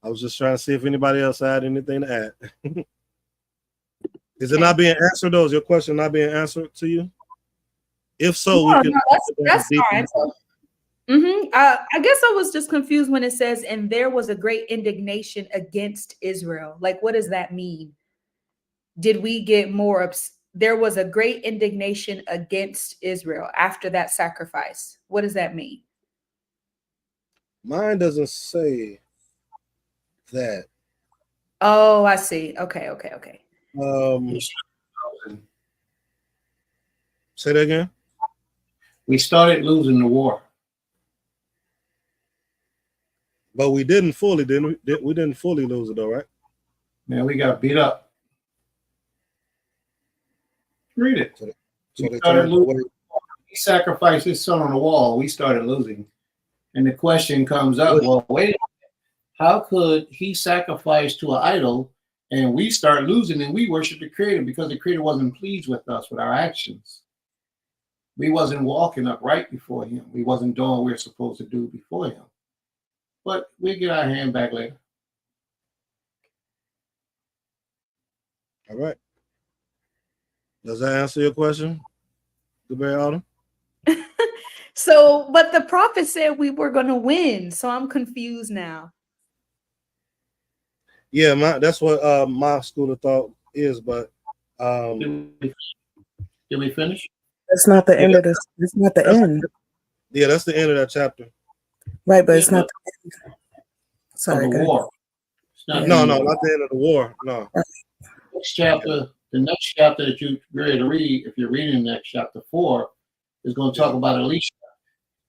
I was just trying to see if anybody else had anything to add. Is it not being answered, though? Is your question not being answered to you? If so, we can.
No, that's fine. I guess I was just confused when it says, and there was a great indignation against Israel. Like, what does that mean? Did we get more? There was a great indignation against Israel after that sacrifice. What does that mean?
Mine doesn't say that.
Oh, I see. Okay.
Say that again.
We started losing the war.
But we didn't fully, didn't we? We didn't fully lose it, though, right?
Man, we got beat up. Read it.
So
We
they
started
turned
losing.
away.
He sacrificed his son on the wall. We started losing. And the question comes up, well, wait a minute. How could he sacrifice to an idol and we start losing and we worship the creator because the creator wasn't pleased with us, with our actions? We wasn't walking upright before him. We wasn't doing what we were supposed to do before him. But we'll get our hand back later.
All right. Does that answer your question, Goodberry Autumn?
So, but the prophet said we were going to win. So I'm confused now.
Yeah, that's what my school of thought is. But
Did we finish?
It's not the end of this. It's not the end.
Yeah, that's the end of that chapter.
Right, but it's not the end. Sorry,
of the war.
No, not the end of the war. No.
Next chapter, the next chapter that you're ready to read, if you're reading the next chapter 4, is going to talk about Elisha.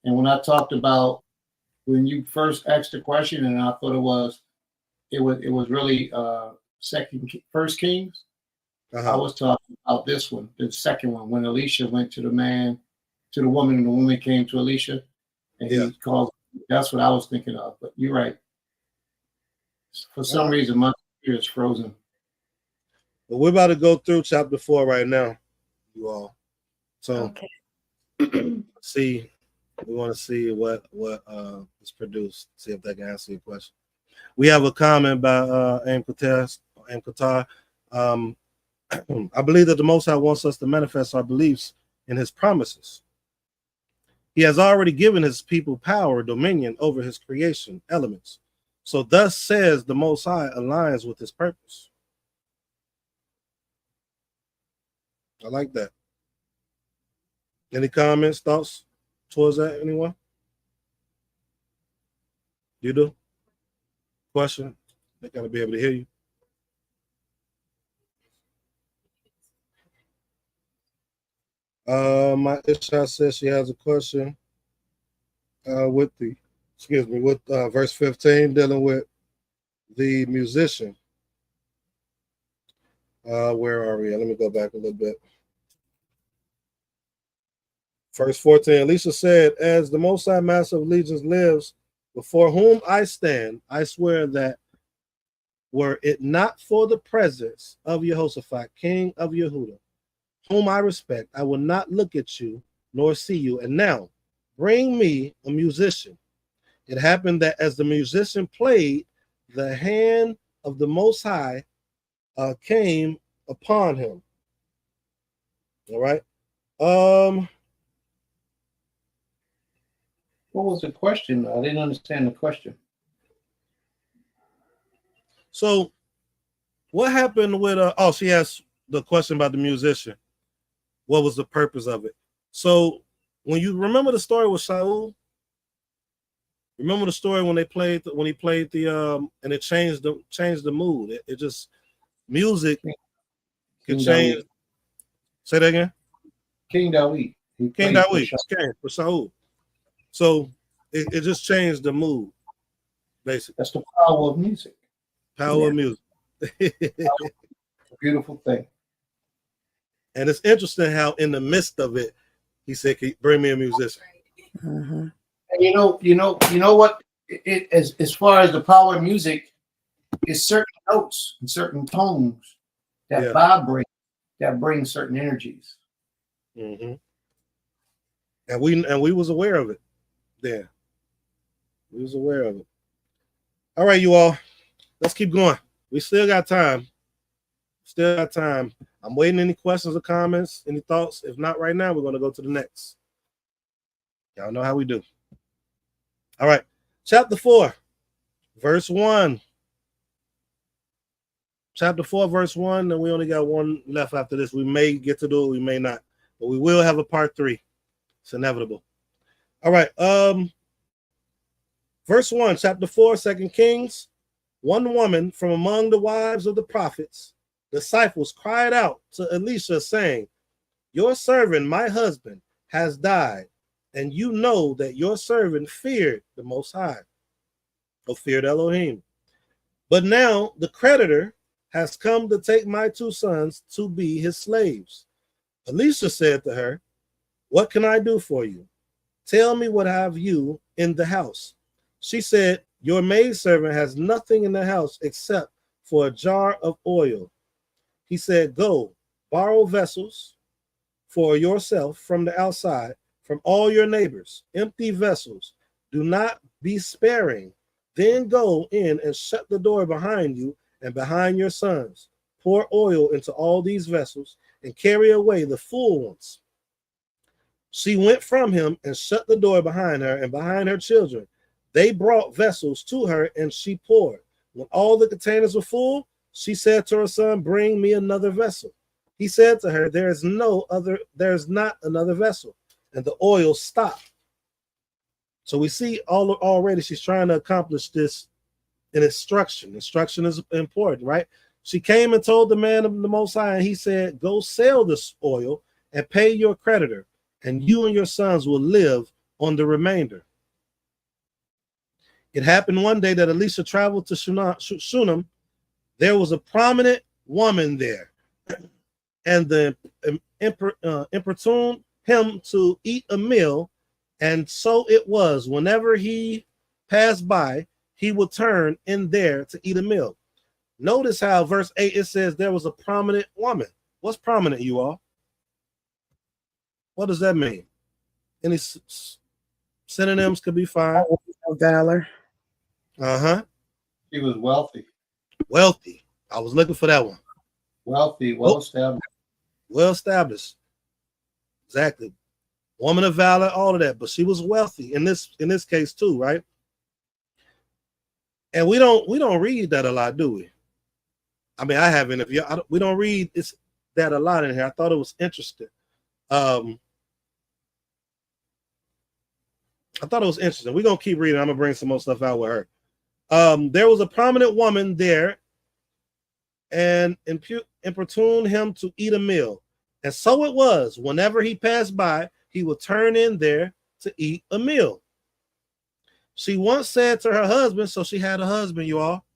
And when I talked about when you first asked the question, and I thought it was really First Kings. I was talking about this one, the second one, when Elisha went to the woman, and the woman came to Elisha, and he called. That's what I was thinking of. But you're right. For some reason, my computer is frozen.
But we're about to go through chapter 4 right now, you all. So we want to see what is produced. See if that can answer your question. We have a comment by Aim Qatar. I believe that the Most High wants us to manifest our beliefs in His promises. He has already given His people power, dominion over His creation elements. So thus says the Most High aligns with His purpose. I like that. Any comments, thoughts towards that, anyone? You do? Question? They gotta be able to hear you. My Isha says she has a question. with verse 15, dealing with the musician. Where are we? Let me go back a little bit. Verse 14, Elisha said, as the Most High Master of Legions lives, before whom I stand, I swear that were it not for the presence of Jehoshaphat, king of Yehuda, whom I respect, I will not look at you nor see you. And now bring me a musician. It happened that as the musician played, the hand of the Most High came upon him. All right.
What was the question? I didn't understand the question.
So what happened with she asked the question about the musician. What was the purpose of it? So when you remember the story with Saul, remember the story when he played the and it changed the mood. It just music can change.
Dawid.
Say that again.
King Dawid.
King Dawid came for Saul. So it just changed the mood, basically.
That's the power of music.
Power of music.
A beautiful thing.
And it's interesting how in the midst of it, he said, "Can you bring me a musician?"
Mm-hmm.
And you know what? As far as the power of music, is certain notes and certain tones that vibrate, that bring certain energies.
Mm-hmm. And we was aware of it. There, we was aware of it. All right, you all, let's keep going. We still got time. Still got time. I'm waiting. Any questions or comments? Any thoughts? If not, right now, we're going to go to the next. Y'all know how we do. All right, chapter 4, verse 1. Chapter 4, verse 1, and we only got one left after this. We may get to do it, we may not, but we will have a part 3. It's inevitable. All right, verse 1, chapter 4, 2 Kings. One woman from among the wives of the prophets, disciples, cried out to Elisha, saying, your servant, my husband, has died, and you know that your servant feared the Most High, or feared Elohim. But now the creditor has come to take my 2 sons to be his slaves. Elisha said to her, what can I do for you? Tell me what have you in the house. She said, your maidservant has nothing in the house except for a jar of oil. He said, go, borrow vessels for yourself from the outside, from all your neighbors, empty vessels. Do not be sparing. Then go in and shut the door behind you and behind your sons. Pour oil into all these vessels and carry away the full ones. She went from him and shut the door behind her and behind her children. They brought vessels to her and she poured. When all the containers were full, she said to her son, bring me another vessel. He said to her, there is not another vessel. And the oil stopped. So we see already she's trying to accomplish this in instruction. Instruction is important, right? She came and told the man of the Most High, and he said, go sell this oil and pay your creditor, and you and your sons will live on the remainder. It happened one day that Elisha traveled to Shunem. There was a prominent woman there, and the importuned him to eat a meal, and so it was, whenever he passed by, he would turn in there to eat a meal. Notice how verse 8, it says there was a prominent woman. What's prominent, you all? What does that mean? Any synonyms could be fine.
Valor.
Uh-huh.
She was wealthy.
Wealthy. I was looking for that one.
Wealthy, well established.
Well established. Exactly. Woman of valor, all of that. But she was wealthy in this case too, right? And we don't read that a lot, do we? I mean, I haven't. We don't read that a lot in here. I thought it was interesting. I thought it was interesting. We're gonna keep reading. I'm gonna bring some more stuff out with her. There was a prominent woman there, and importuned him to eat a meal. And so it was, whenever he passed by, he would turn in there to eat a meal. She once said to her husband, so she had a husband, you all.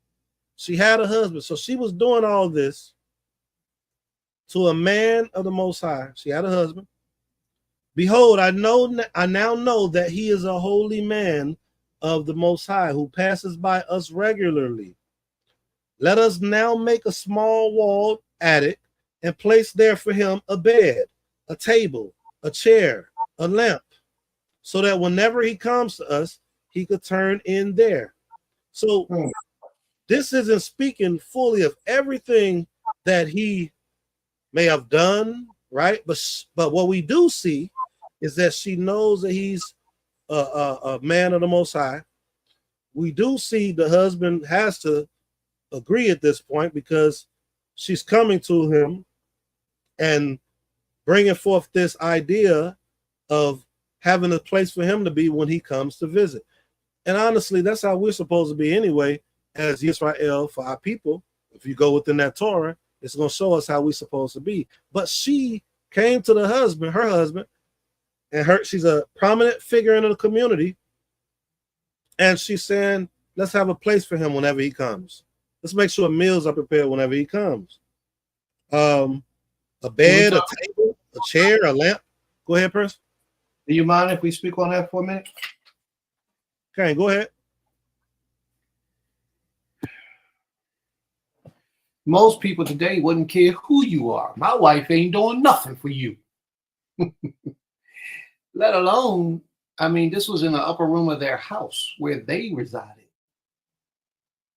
She had a husband. So she was doing all this to a man of the Most High. She had a husband. Behold, I now know that he is a holy man of the Most High who passes by us regularly. Let us now make a small walled attic and place there for him a bed, a table, a chair, a lamp, so that whenever he comes to us, he could turn in there. So this isn't speaking fully of everything that he may have done, right? But what we do see is that she knows that he's a man of the Most High. We do see the husband has to agree at this point because she's coming to him and bringing forth this idea of having a place for him to be when he comes to visit. And honestly, that's how we're supposed to be anyway, as Yisrael for our people. If you go within that Torah, it's going to show us how we're supposed to be. But she came to the husband, her husband, and she's a prominent figure in the community. And she's saying, let's have a place for him whenever he comes. Let's make sure meals are prepared whenever he comes. A bed, a table, a chair, a lamp. Go ahead, Prince.
Do you mind if we speak on that for a minute?
Okay, go ahead.
Most people today wouldn't care who you are. My wife ain't doing nothing for you. Let alone, I mean, this was in the upper room of their house where they resided.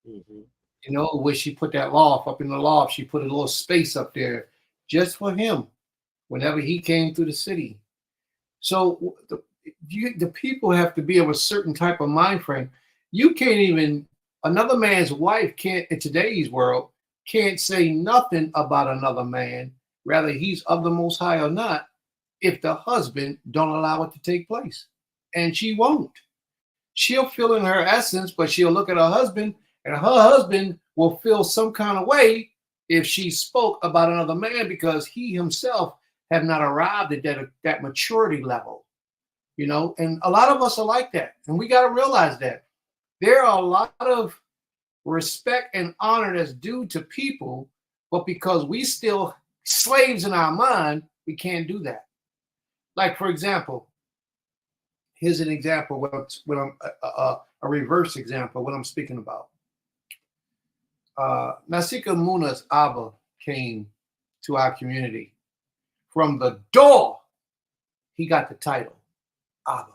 Mm-hmm.
You know, where she put that loft up in the loft, she put a little space up there just for him whenever he came through the city. So the people have to be of a certain type of mind frame. You can't even, another man's wife can't, in today's world, can't say nothing about another man, whether he's of the Most High or not, if the husband don't allow it to take place. And she won't. She'll feel in her essence, but she'll look at her husband, and her husband will feel some kind of way if she spoke about another man because he himself have not arrived at that maturity level. You know, and a lot of us are like that. And we got to realize that there are a lot of respect and honor that's due to people, but because we still slaves in our mind, we can't do that. Like, for example, here's an example when I'm a reverse example, what I'm speaking about. Naseekh Shammah's Abba came to our community. From the door, he got the title, Abba.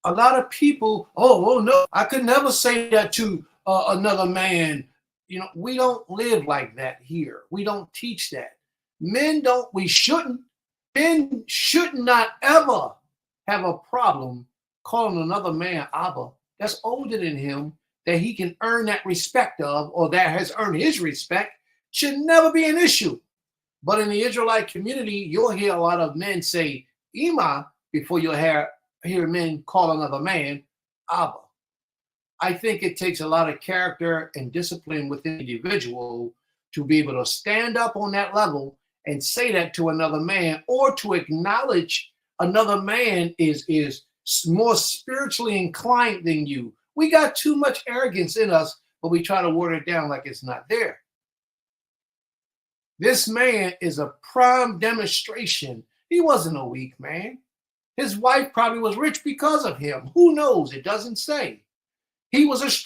A lot of people, oh no, I could never say that to another man. You know, we don't live like that here. We don't teach that. Men should not ever have a problem calling another man Abba that's older than him, that he can earn that respect of, or that has earned his respect, should never be an issue. But in the Israelite community, you'll hear a lot of men say Ima before you'll hear men call another man Abba. I think it takes a lot of character and discipline within the individual to be able to stand up on that level and say that to another man, or to acknowledge another man is more spiritually inclined than you. We got too much arrogance in us, but we try to water it down like it's not there. This man is a prime demonstration. He wasn't a weak man. His wife probably was rich because of him. Who knows? It doesn't say. He was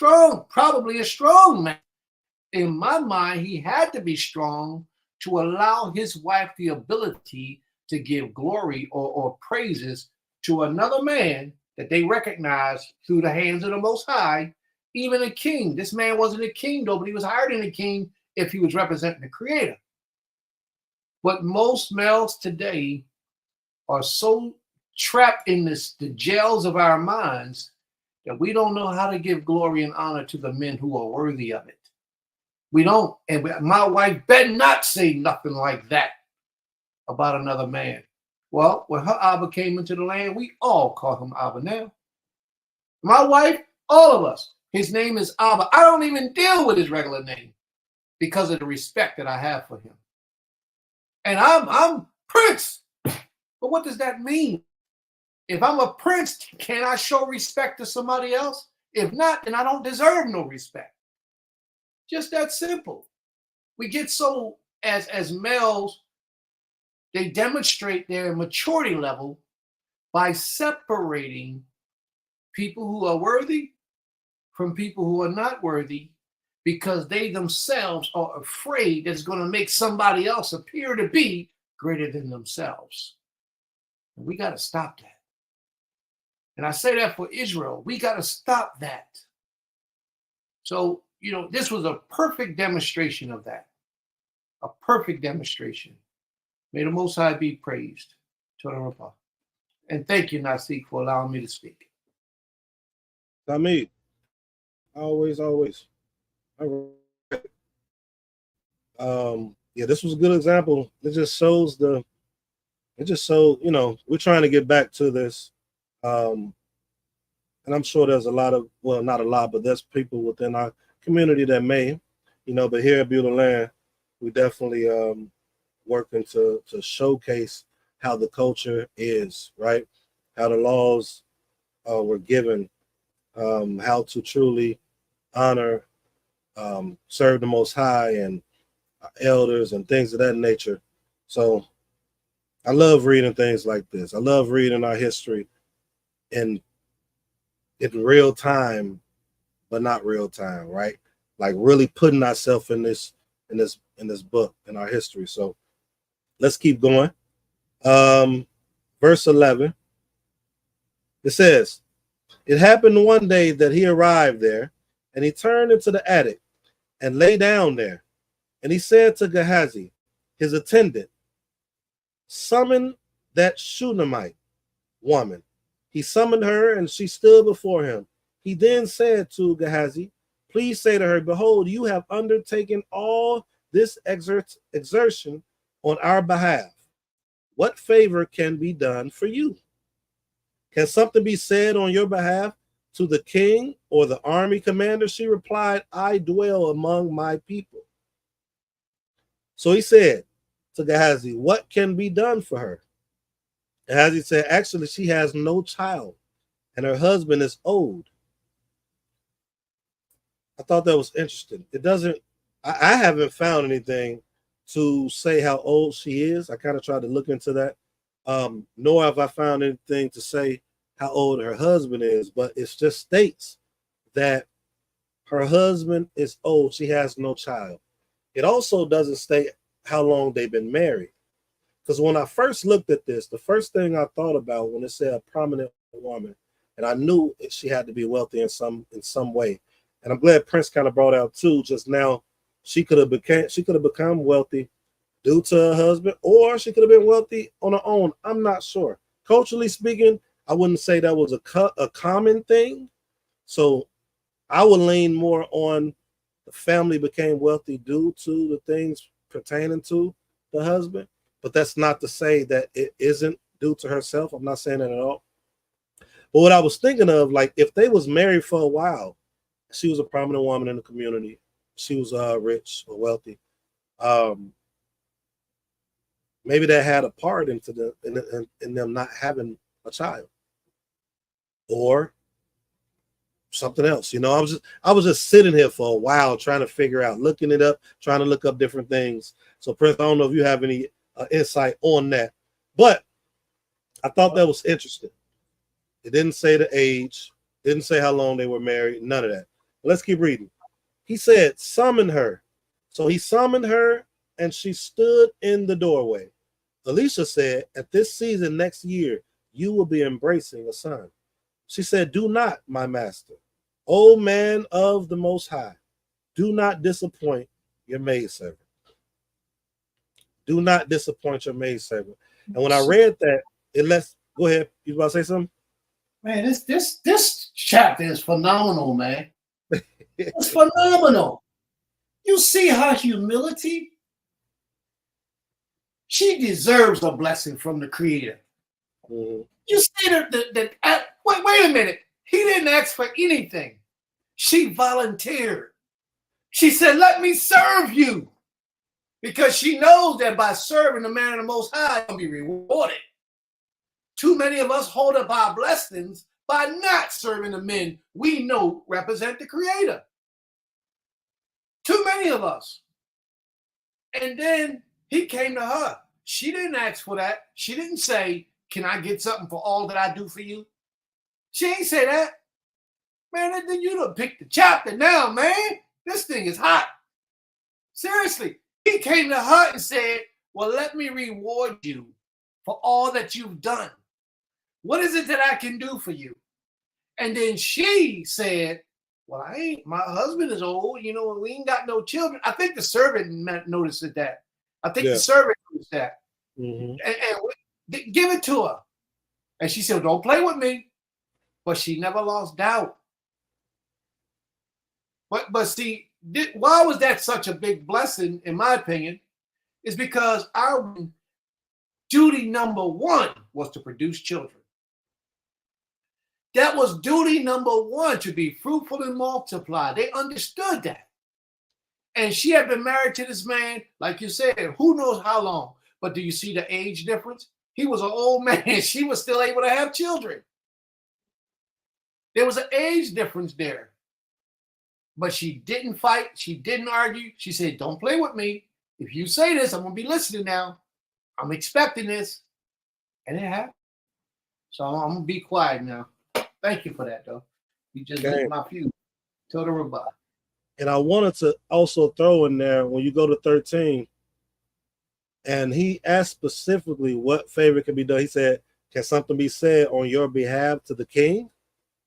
probably a strong man. In my mind, he had to be strong to allow his wife the ability to give glory or praises to another man that they recognize through the hands of the Most High, even a king. This man wasn't a king, though, but he was higher than a king if he was representing the Creator. But most males today are so trapped in the jails of our minds that we don't know how to give glory and honor to the men who are worthy of it. We don't. And my wife better not say nothing like that about another man. Well, when her Abba came into the land, we all call him Abba now. My wife, all of us, his name is Abba. I don't even deal with his regular name because of the respect that I have for him. And I'm Prince. But what does that mean? If I'm a prince, can I show respect to somebody else? If not, then I don't deserve no respect. Just that simple. We get so, as males, they demonstrate their maturity level by separating people who are worthy from people who are not worthy, because they themselves are afraid that it's going to make somebody else appear to be greater than themselves. And we got to stop that. And I say that for Israel. We got to stop that. So, this was a perfect demonstration of that. A perfect demonstration. May the Most High be praised. Toda. And thank you, Naseekh, for allowing me to speak.
Tamid, always. All right. Yeah, this was a good example. It just shows we're trying to get back to this. And I'm sure there's a lot of, well, not a lot, but there's people within our community that may, but here at Beautiful Land, we definitely working to showcase how the culture is, right? How the laws were given, how to truly honor, serve the Most High and elders and things of that nature. So I love reading things like this. I love reading our history in real time, but not real time, right? Like really putting ourselves in this book, in our history. So let's keep going. Verse 11. It says, it happened one day that he arrived there, and he turned into the attic and lay down there. And he said to Gehazi, his attendant, summon that Shunammite woman. He summoned her, and she stood before him. He then said to Gehazi, please say to her, behold, you have undertaken all this exertion on our behalf. What favor can be done for you? Can something be said on your behalf to the king or the army commander? She replied, I dwell among my people. So he said to Gehazi, what can be done for her? Gehazi said, actually, she has no child, and her husband is old. I thought that was interesting. It doesn't, I haven't found anything to say how old she is. I kind of tried to look into that. Nor have I found anything to say how old her husband is, but it just states that her husband is old. She has no child. It also doesn't state how long they've been married. Because when I first looked at this, the first thing I thought about when it said a prominent woman, and I knew she had to be wealthy in some way. And I'm glad Prince kind of brought out too just now. She could have become wealthy due to her husband, or she could have been wealthy on her own. I'm not sure. Culturally speaking, I wouldn't say that was a common thing. So I would lean more on the family became wealthy due to the things pertaining to the husband. But that's not to say that it isn't due to herself. I'm not saying that at all. But what I was thinking of, like, if they was married for a while, she was a prominent woman in the community, she was rich or wealthy, maybe that had a part into in them not having a child, or something else. I was just sitting here for a while trying to figure out, looking it up, trying to look up different things. So Prince, I don't know if you have any insight on that, but I thought that was interesting. It didn't say the age, didn't say how long they were married, none of that. But let's keep reading. He said, summon her. So he summoned her, and she stood in the doorway. Elisha said, at this season next year, you will be embracing a son. She said, do not, my master. O man of the Most High, do not disappoint your maidservant. Do not disappoint your maidservant. And when I read that, go ahead. You about to say something?
Man, this chapter is phenomenal, man. It's phenomenal. You see her humility? She deserves a blessing from the Creator.
Mm-hmm.
You see that wait a minute. He didn't ask for anything. She volunteered. She said, let me serve you. Because she knows that by serving the man of the Most High, she'll be rewarded. too many of us hold up our blessings by not serving the men we know represent the Creator. Too many of us. And then he came to her. She didn't ask for that. She didn't say, can I get something for all that I do for you? She ain't say that. Man, then you done picked the chapter now, man. This thing is hot. Seriously. He came to her and said, well, let me reward you for all that you've done. What is it that I can do for you? And then she said, well, my husband is old, we ain't got no children. I think the servant noticed that. I think the servant noticed that.
Mm-hmm.
And give it to her. And she said, don't play with me. But she never lost doubt. But see, why was that such a big blessing, in my opinion, is because our duty number one was to produce children. That was duty number one, to be fruitful and multiply. They understood that. And she had been married to this man, like you said, who knows how long. But do you see the age difference? He was an old man. She was still able to have children. There was an age difference there. But she didn't fight. She didn't argue. She said, don't play with me. If you say this, I'm going to be listening now. I'm expecting this. And it happened. So I'm going to be quiet now. Thank you for that, though. You just lit my fuse. Total robot.
And I wanted to also throw in there, when you go to 13, and he asked specifically what favor can be done. He said, can something be said on your behalf to the king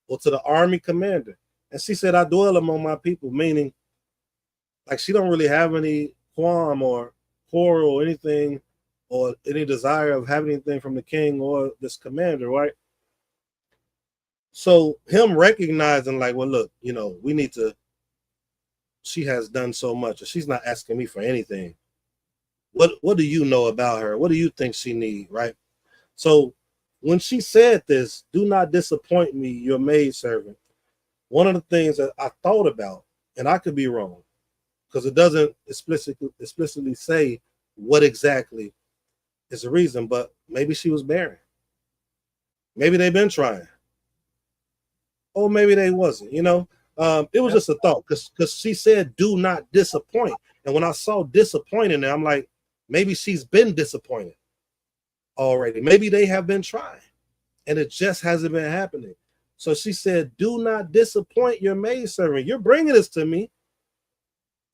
or to the army commander? And she said, I dwell among my people, meaning like she don't really have any qualm or quarrel or anything or any desire of having anything from the king or this commander, right? So him recognizing like, well, look, we need to, she has done so much and she's not asking me for anything. What do you know about her? What do you think she needs, right? So when she said this, do not disappoint me, your maidservant. One of the things that I thought about, and I could be wrong, because it doesn't explicitly say what exactly is the reason, but maybe she was barren. Maybe they've been trying. Or maybe they wasn't, it was just a thought because she said, do not disappoint. And when I saw disappointing there, I'm like, maybe she's been disappointed already. Maybe they have been trying and it just hasn't been happening. So she said, do not disappoint your maidservant. You're bringing this to me.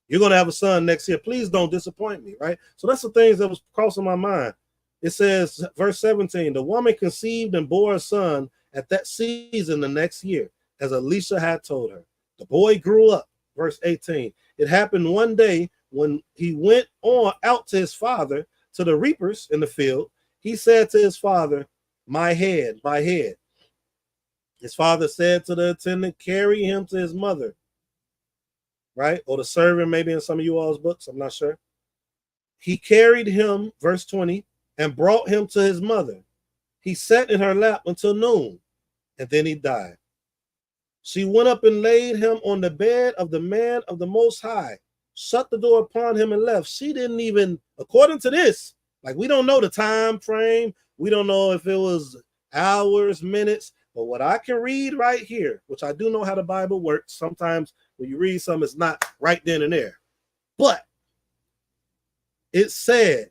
You're going to have a son next year. Please don't disappoint me, right? So that's the things that was crossing my mind. It says, verse 17, the woman conceived and bore a son at that season the next year, as Elisha had told her. The boy grew up. Verse 18, it happened one day when he went out to his father, to the reapers in the field. He said to his father, my head, my head. His father said to the attendant, carry him to his mother, right? Or the servant, maybe in some of you all's books, I'm not sure. He carried him, verse 20, and brought him to his mother. He sat in her lap until noon, and then he died. She went up and laid him on the bed of the man of the Most High, shut the door upon him and left. She didn't even, according to this, like we don't know the time frame. We don't know if it was hours, minutes, but what I can read right here, which I do know how the Bible works. Sometimes when you read something, it's not right then and there. But it said,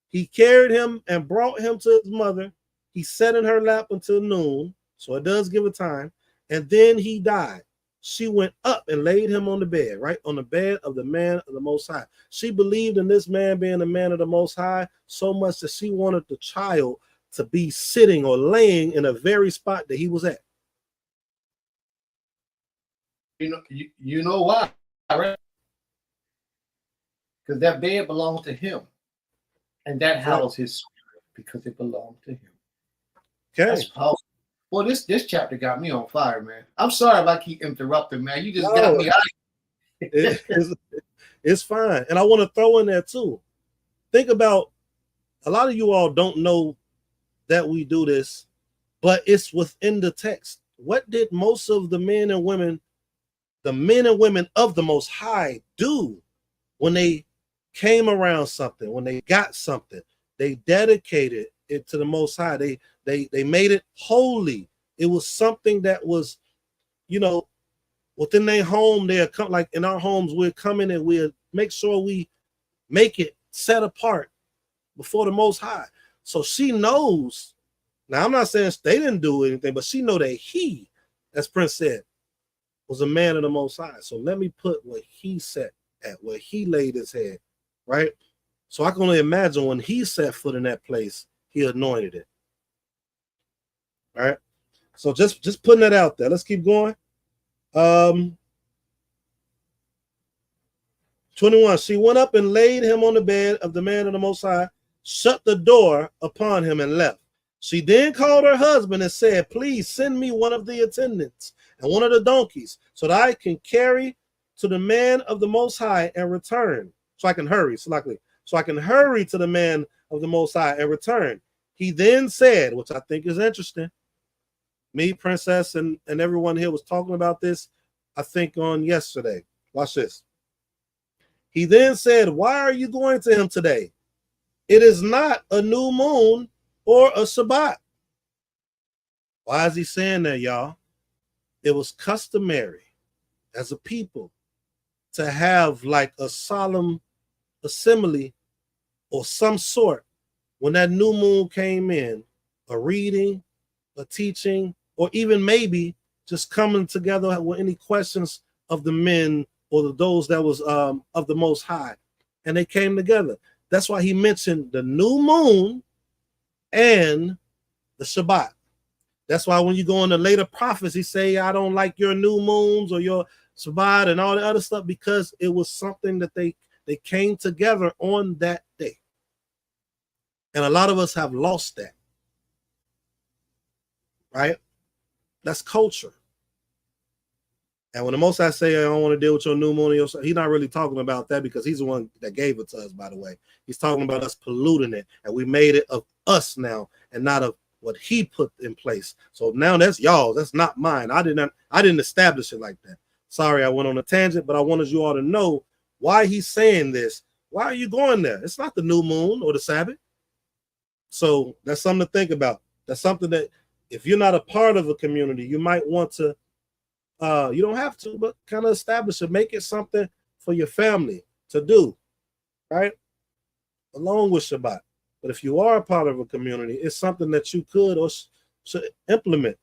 he carried him and brought him to his mother. He sat in her lap until noon. So it does give a time. And then he died. She went up and laid him on the bed, right? On the bed of the man of the Most High. She believed in this man being the man of the Most High so much that she wanted the child to be sitting or laying in a very spot that he was at.
You know why, right? Because that bed belonged to him. And that housed his spirit because it belonged to him.
Okay.
That's powerful. Well, this chapter got me on fire, man. I'm sorry if I keep interrupting, man. You just got me out.
It's fine. And I want to throw in there too. Think about, a lot of you all don't know that we do this, but it's within the text. What did most of the men and women of the Most High do when they came around something, when they got something? They dedicated it to the Most High. They made it holy. It was something that was, you know, within their home. They'll come, like in our homes, we'll come in and we'll make sure we make it set apart before the Most High. So she knows. Now, I'm not saying they didn't do anything, but she know that he, as Prince said, was a man of the Most High. So let me put what he said at, where he laid his head, right? So I can only imagine when he set foot in that place, he anointed it. All right. So just putting that out there. Let's keep going. 21. She went up and laid him on the bed of the man of the Most High, shut the door upon him, and left. She then called her husband and said, please send me one of the attendants and one of the donkeys so that I can carry to the man of the Most High and return. So I can hurry, so I can hurry to the man of the Most High and return. He then said, which I think is interesting. Me, Princess, and everyone here was talking about this, I think, on yesterday. Watch this. He then said, why are you going to him today? It is not a new moon or a Shabbat. Why is he saying that, y'all? It was customary as a people to have like a solemn assembly or some sort when that new moon came in, a reading, a teaching, or even maybe just coming together with any questions of the men or those that was of the Most High, and they came together. That's why he mentioned the new moon and the Shabbat. That's why when you go in the later prophets, he say, I don't like your new moons or your Shabbat and all the other stuff, because it was something that they came together on that day. And a lot of us have lost that. Right? That's culture. And when the Most High say, I don't want to deal with your new moon, he's not really talking about that, because he's the one that gave it to us, by the way. He's talking about us polluting it, and we made it of us now and not of what he put in place. So now that's y'all. That's not mine. I didn't establish it like that. Sorry, I went on a tangent, but I wanted you all to know why he's saying this. Why are you going there? It's not the new moon or the Sabbath. So that's something to think about. That's something that if you're not a part of a community, you might want to, you don't have to, but kind of establish it. Make it something for your family to do, right? Along with Shabbat. But if you are a part of a community, it's something that you could or should implement.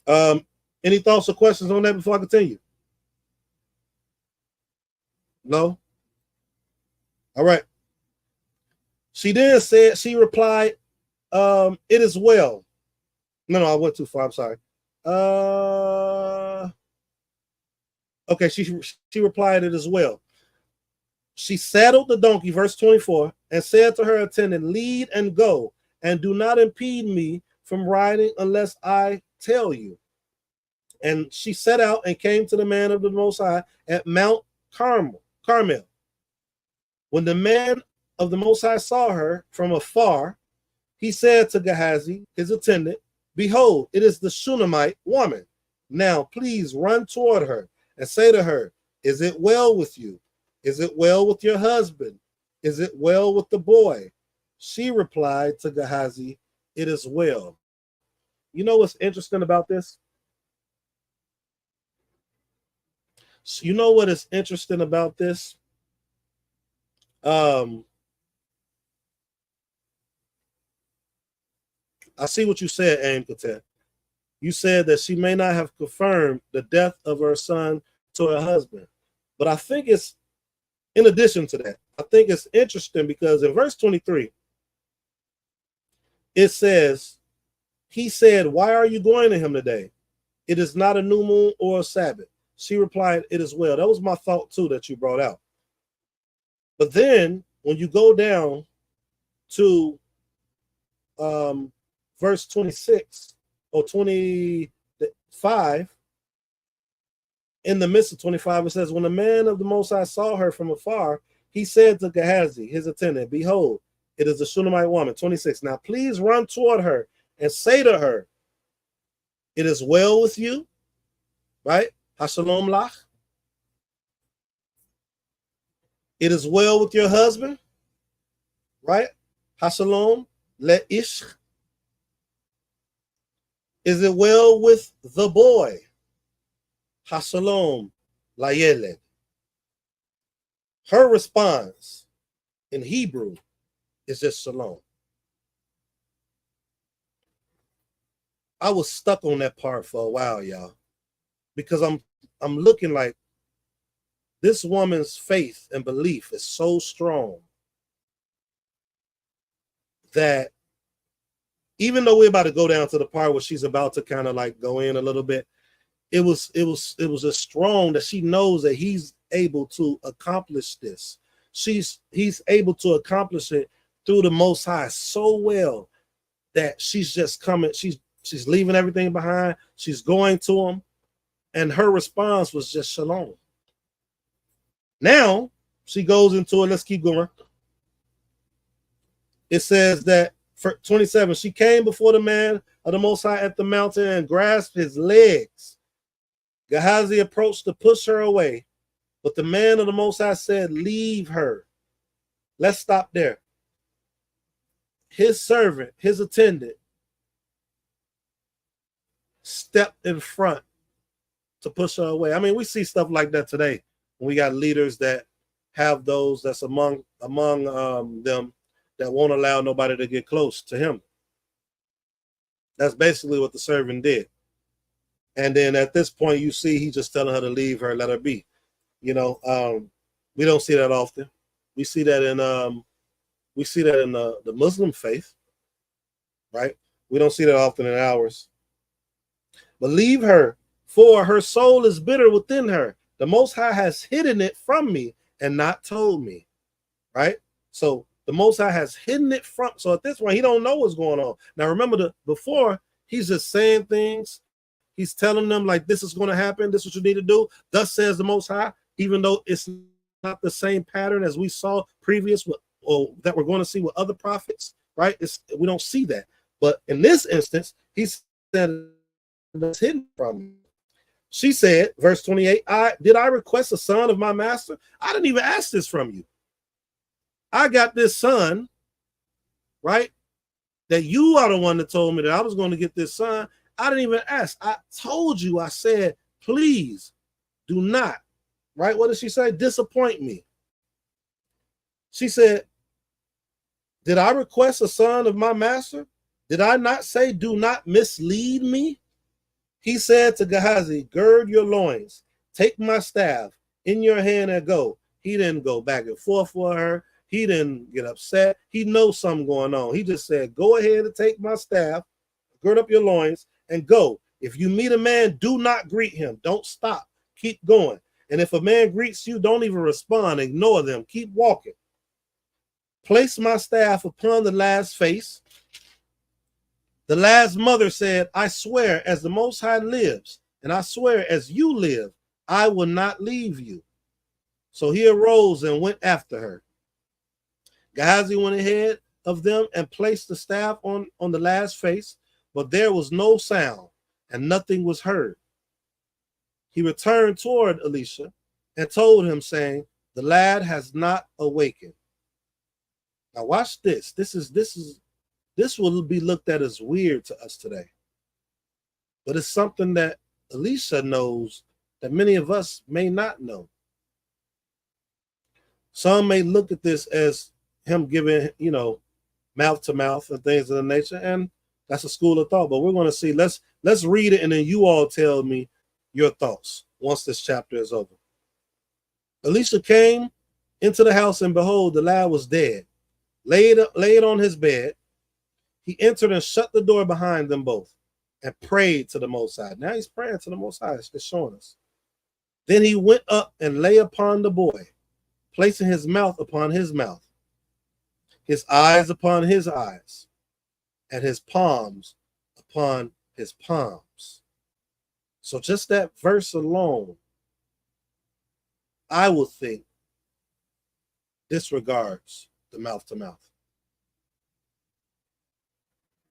Any thoughts or questions on that before I continue? No? All right. She then said, she replied, it is well. No, I went too far. I'm sorry. Okay, she replied, it is well. She saddled the donkey, verse 24, and said to her attendant, lead and go, and do not impede me from riding unless I tell you. And she set out and came to the man of the Most High at Mount Carmel. When the man of the Most High saw her from afar, he said to Gehazi, his attendant, behold, it is the Shunammite woman. Now, please run toward her and say to her, is it well with you? Is it well with your husband? Is it well with the boy? She replied to Gehazi, it is well. You know what's interesting about this? You know what is interesting about this? I see what you said, Aim Katet. You said that she may not have confirmed the death of her son to her husband. But I think it's, in addition to that, I think it's interesting because in verse 23, it says, he said, why are you going to him today? It is not a new moon or a Sabbath. She replied, it is well. That was my thought too that you brought out. But then when you go down to verse 26 or 25, in the midst of 25, it says, when the man of the Most High saw her from afar, he said to Gehazi, his attendant, behold, it is the Shunammite woman. 26. Now, please run toward her and say to her, it is well with you, right? Hashalom lach. It is well with your husband, right? Hashalom le'ish. Is it well with the boy? Hasalom layeled. Her response in Hebrew is just shalom. I was stuck on that part for a while, y'all, because I'm looking like this woman's faith and belief is so strong that even though we're about to go down to the part where she's about to kind of like go in a little bit, it was just strong that she knows that he's able to accomplish this. He's able to accomplish it through the Most High so well that she's just coming. She's leaving everything behind. She's going to him, and her response was just shalom. Now she goes into it. Let's keep going. It says that for 27, she came before the man of the Most High at the mountain and grasped his legs. Gehazi approached to push her away, but the man of the Most High said, leave her. Let's stop there. His servant, his attendant, stepped in front to push her away. I mean, we see stuff like that today. We got leaders that have those that's among them that won't allow nobody to get close to him. That's basically what the servant did. And then at this point, you see he's just telling her to leave her, let her be. You know, we don't see that often. We see that in the Muslim faith, right? We don't see that often in ours. But leave her, for her soul is bitter within her. The Most High has hidden it from me and not told me, right? So the Most High has hidden it from. So at this point, he don't know what's going on. Now remember, before he's just saying things. He's telling them like this is going to happen. This is what you need to do. Thus says the Most High, even though it's not the same pattern as we saw previous or that we're going to see with other prophets, right? We don't see that. But in this instance, he said it's hidden from me. She said, verse 28, did I request a son of my master? I didn't even ask this from you. I got this son, right? That you are the one that told me that I was going to get this son. I didn't even ask. I told you, I said, please do not, right? What did she say? Disappoint me. She said, did I request a son of my master? Did I not say, do not mislead me? He said to Gehazi, gird your loins, take my staff in your hand and go. He didn't go back and forth for her. He didn't get upset. He knows something going on. He just said, go ahead and take my staff, gird up your loins, and go. If you meet a man, do not greet him. Don't stop. Keep going. And if a man greets you, don't even respond. Ignore them. Keep walking. Place my staff upon the lad's face. The lad's mother said, I swear as the Most High lives, and I swear as you live, I will not leave you. So he arose and went after her. Gehazi went ahead of them and placed the staff on the lad's face, but there was no sound and nothing was heard. He returned toward Elisha and told him, saying, the lad has not awakened. Now watch this. This will be looked at as weird to us today. But it's something that Elisha knows that many of us may not know. Some may look at this as him giving, mouth to mouth and things of the nature, and that's a school of thought. But we're going to see. Let's read it, and then you all tell me your thoughts once this chapter is over. Elisha came into the house, and behold, the lad was dead, laid on his bed. He entered and shut the door behind them both and prayed to the Most High. Now he's praying to the Most High. It's showing us. Then he went up and lay upon the boy, placing his mouth upon his mouth, his eyes upon his eyes, and his palms upon his palms. So just that verse alone, I would think, disregards the mouth to mouth.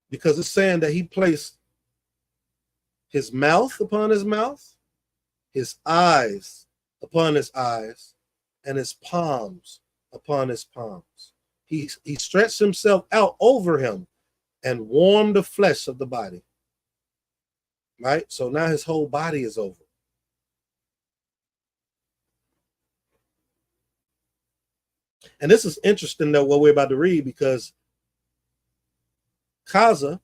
Because it's saying that he placed his mouth upon his mouth, his eyes upon his eyes, and his palms upon his palms. He stretched himself out over him and warm the flesh of the body. Right? So now his whole body is over. And this is interesting, though, what we're about to read, because Kaza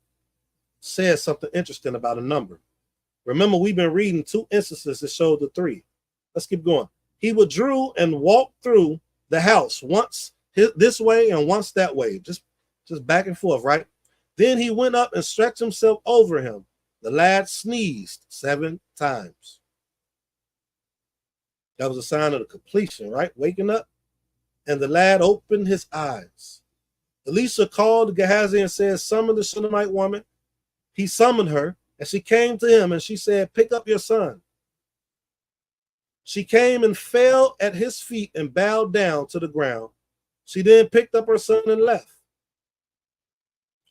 says something interesting about a number. Remember, we've been reading 2 instances that showed the 3. Let's keep going. He withdrew and walked through the house, once this way and once that way, just back and forth, right? Then he went up and stretched himself over him. The lad sneezed 7 times. That was a sign of the completion, right? Waking up. And the lad opened his eyes. Elisha called Gehazi and said, summon the Shunammite woman. He summoned her, and she came to him, and she said, pick up your son. She came and fell at his feet and bowed down to the ground. She then picked up her son and left.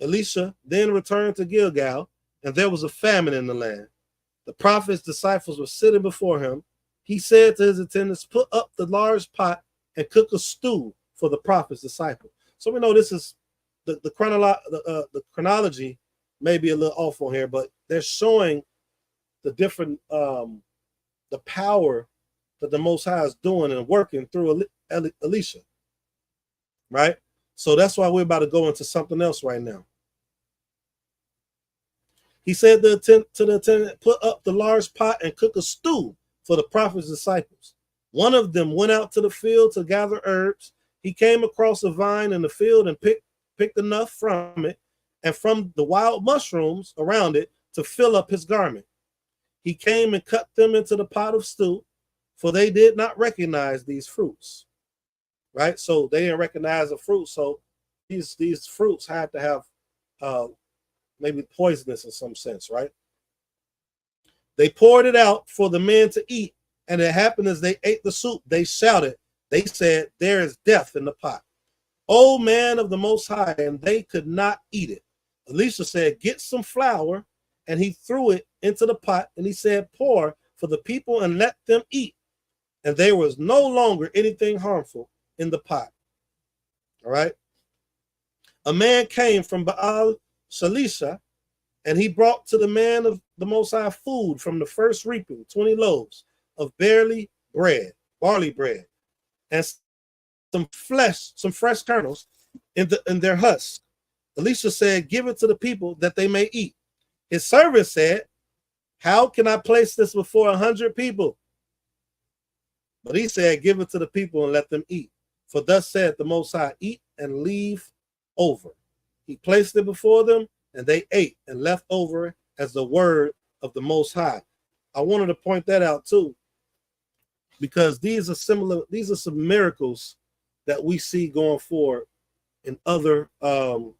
Elisha then returned to Gilgal, and there was a famine in the land. The prophet's disciples were sitting before him. He said to his attendants, put up the large pot and cook a stew for the prophet's disciple. So we know this is the chronology may be a little off on here, but they're showing the different the power that the Most High is doing and working through Elisha, right? So that's why we're about to go into something else right now. He said to the attendant, put up the large pot and cook a stew for the prophet's disciples. One of them went out to the field to gather herbs. He came across a vine in the field and picked enough from it and from the wild mushrooms around it to fill up his garment. He came and cut them into the pot of stew, for they did not recognize these fruits. Right? So they didn't recognize the fruit. So these fruits had to have maybe poisonous in some sense, right? They poured it out for the men to eat. And it happened as they ate the soup, they shouted. They said, there is death in the pot. O man of the Most High, and they could not eat it. Elisha said, get some flour, and he threw it into the pot, and he said, pour for the people and let them eat. And there was no longer anything harmful in the pot. All right. A man came from Baal Shalisha, and he brought to the man of the Most High food from the first reaping, 20 loaves of barley bread, and some fresh kernels in their husk. Elisha said, give it to the people that they may eat. His servant said, how can I place this before 100 people? But he said, give it to the people and let them eat. For thus said the Most High, eat and leave over. He placed it before them, and they ate and left over as the word of the Most High. I wanted to point that out too, because these are some miracles that we see going forward in other in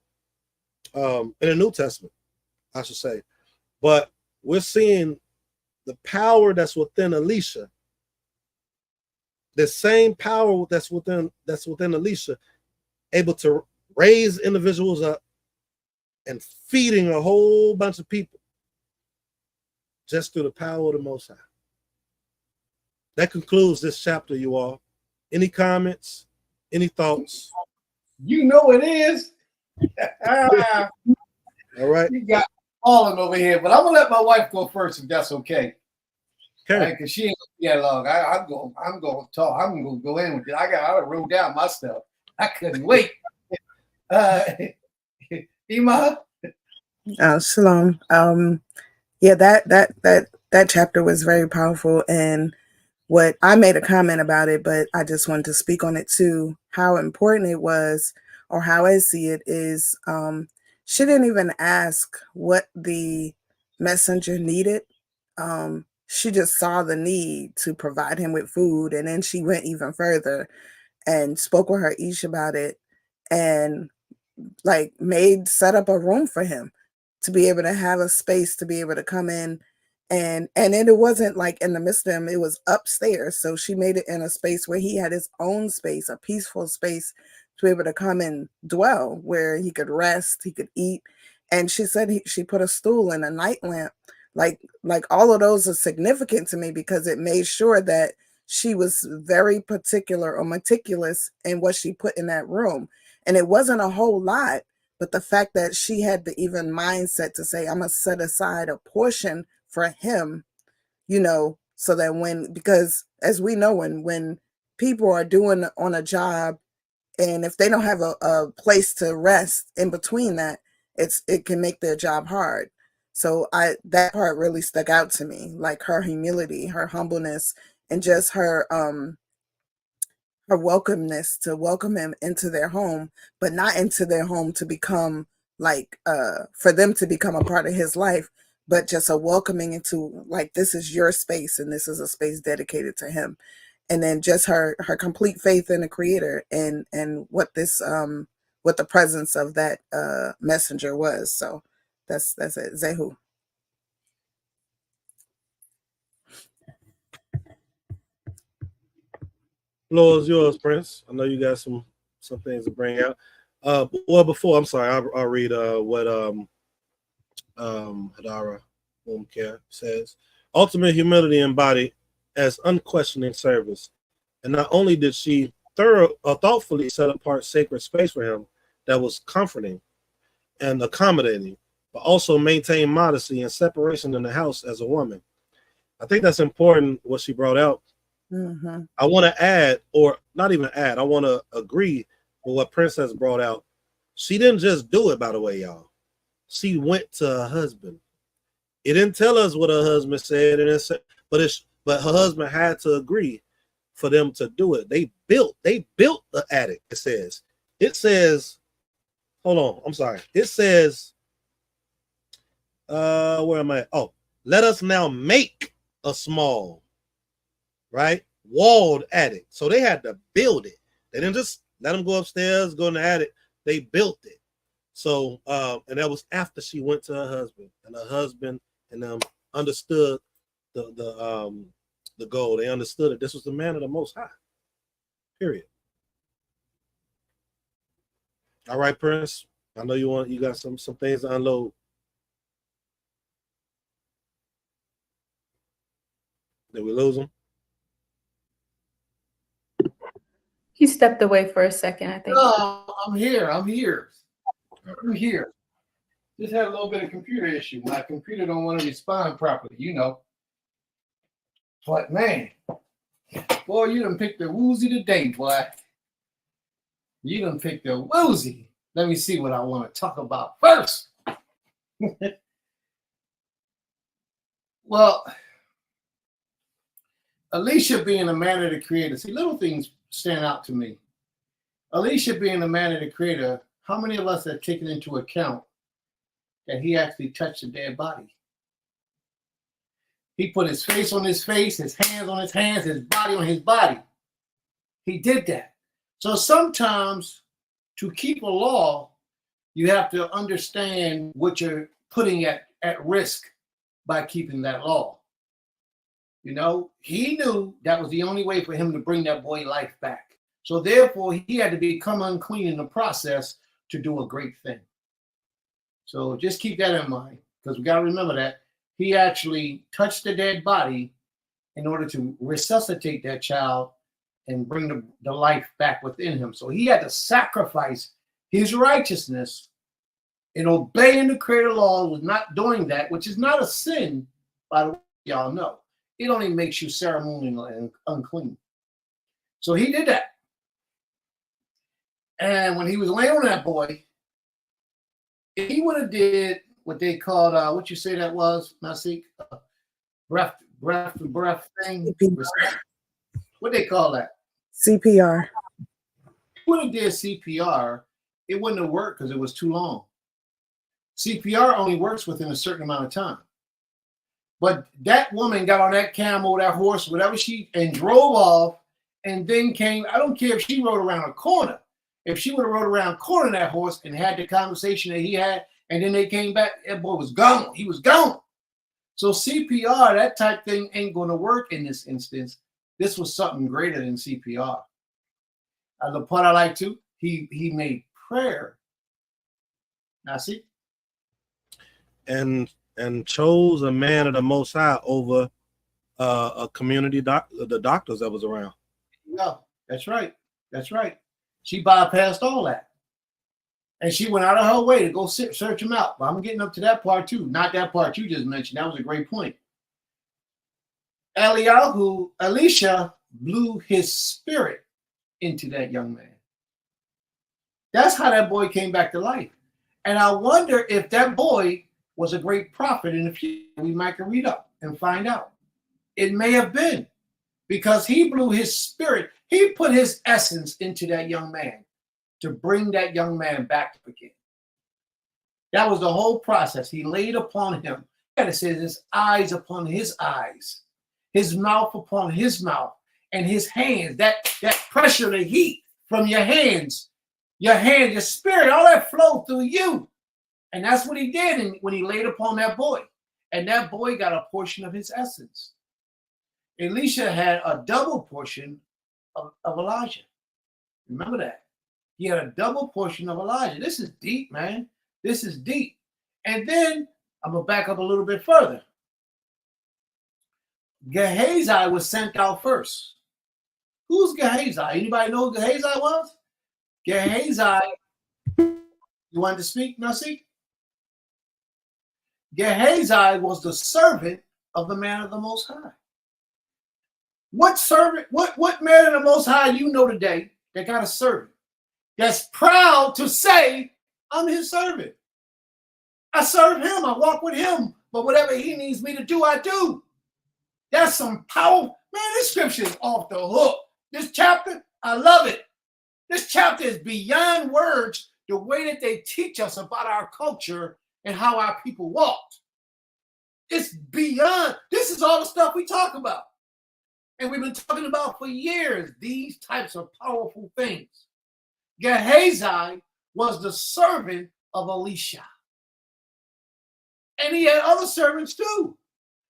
the New Testament, I should say. But we're seeing the power that's within Elisha, the same power that's within Elisha, able to raise individuals up and feeding a whole bunch of people just through the power of the Most High. That concludes this chapter, you all. Any comments? Any thoughts?
You know it is.
All right.
You got falling over here, but I'm gonna let my wife go first if that's okay.
Okay.
Because she ain't gonna be long. I'm gonna talk. I'm gonna go in with it. I wrote down my stuff. I couldn't wait. Ima.
Shalom. Yeah, that chapter was very powerful, and what I made a comment about it, but I just wanted to speak on it too. How important it was, or how I see it is, she didn't even ask what the messenger needed. She just saw the need to provide him with food, and then she went even further and spoke with her Ish about it, and like set up a room for him to be able to have a space to be able to come in, and it wasn't like in the midst of him, it was upstairs. So she made it in a space where he had his own space, a peaceful space to be able to come and dwell, where he could rest, he could eat. And she said she put a stool and a night lamp. Like all of those are significant to me, because it made sure that she was very particular or meticulous in what she put in that room. And it wasn't a whole lot, But the fact that she had the even mindset to say, I'm going to set aside a portion for him, you know, so that because as we know, when people are doing on a job, and if they don't have a place to rest in between that, it can make their job hard. So that part really stuck out to me, like her humility, her humbleness, and just her welcomeness to welcome him into their home, but not into their home to become like for them to become a part of his life, but just a welcoming into, like, this is your space and this is a space dedicated to him. And then just her complete faith in the Creator and what what the presence of that messenger was. So that's it. Zehu.
Floor is yours, Prince. I know you got some things to bring out. Well, before, I'm sorry, I'll read what Hadara Care says. Ultimate humility embodied as unquestioning service. And not only did she thoughtfully set apart sacred space for him that was comforting and accommodating, but also maintain modesty and separation in the house as a woman. I think that's important, what she brought out.
Mm-hmm.
I want to add, or not even add, I want to agree with what Princess brought out. She didn't just do it, by the way, y'all. She went to her husband. It didn't tell us what her husband said, but her husband had to agree for them to do it. They built the attic. It says, hold on, I'm sorry. It says, where am I? Oh, let us now make a small, right, walled attic. So they had to build it. They didn't just let them go upstairs, go in the attic. They built it. So, and that was after she went to her husband, and her husband and them understood the goal. They understood it. This was the man of the Most High. Period. All right, Prince. I know you got some things to unload. Did we lose him?
He stepped away for a second, I think.
No, I'm here. Just had a little bit of computer issue. My computer don't want to respond properly, you know. But man, boy, you done picked the woozy today, boy. You done picked the woozy. Let me see what I want to talk about first. Well, Alicia being a man of the Creator. See, little things stand out to me. Alicia being a man of the Creator, how many of us have taken into account that he actually touched a dead body? He put his face on his face, his hands on his hands, his body on his body. He did that. So sometimes to keep a law, you have to understand what you're putting at risk by keeping that law. You know, he knew that was the only way for him to bring that boy life back. So therefore, he had to become unclean in the process to do a great thing. So just keep that in mind, because we got to remember that he actually touched the dead body in order to resuscitate that child and bring the life back within him. So he had to sacrifice his righteousness in obeying the Creator law, was not doing that, which is not a sin, by the way, y'all know. It only makes you ceremonial and unclean. So he did that. And when he was laying on that boy, if he would have did what they called, what you say that was, Naseekh? Breath thing.
CPR.
What they call that?
CPR.
If he would have did CPR, it wouldn't have worked because it was too long. CPR only works within a certain amount of time. But that woman got on that camel, that horse, whatever and drove off, and then came. I don't care if she rode around a corner. If she would have rode around a corner that horse and had the conversation that he had, and then they came back, that boy was gone. He was gone. So CPR, that type thing ain't going to work in this instance. This was something greater than CPR. The part I like too, he made prayer. Now see?
And chose a man of the Most High over a community the doctors that was around.
No, that's right. That's right. She bypassed all that. And she went out of her way to go search him out. But I'm getting up to that part too. Not that part you just mentioned. That was a great point. Elisha blew his spirit into that young man. That's how that boy came back to life. And I wonder if that boy was a great prophet in the future. We might read up and find out. It may have been, because he blew his spirit. He put his essence into that young man to bring that young man back again. That was the whole process. He laid upon him. And it says his eyes upon his eyes, his mouth upon his mouth, and his hands. That pressure, the heat from your hands, your spirit, all that flowed through you. And that's what he did when he laid upon that boy. And that boy got a portion of his essence. Elisha had a double portion of Elijah. Remember that. He had a double portion of Elijah. This is deep, man. This is deep. And then I'm going to back up a little bit further. Gehazi was sent out first. Who's Gehazi? Anybody know who Gehazi was? Gehazi, you want to speak, Naseekh? Gehazi was the servant of the man of the Most High. What servant, what man of the Most High you know today that got a servant that's proud to say, I'm his servant? I serve him, I walk with him, but whatever he needs me to do, I do. That's some power. Man, this scripture is off the hook. This chapter, I love it. This chapter is beyond words, the way that they teach us about our culture and how our people walked. It's beyond. This is all the stuff we talk about. And we've been talking about for years, these types of powerful things. Gehazi was the servant of Elisha. And he had other servants too.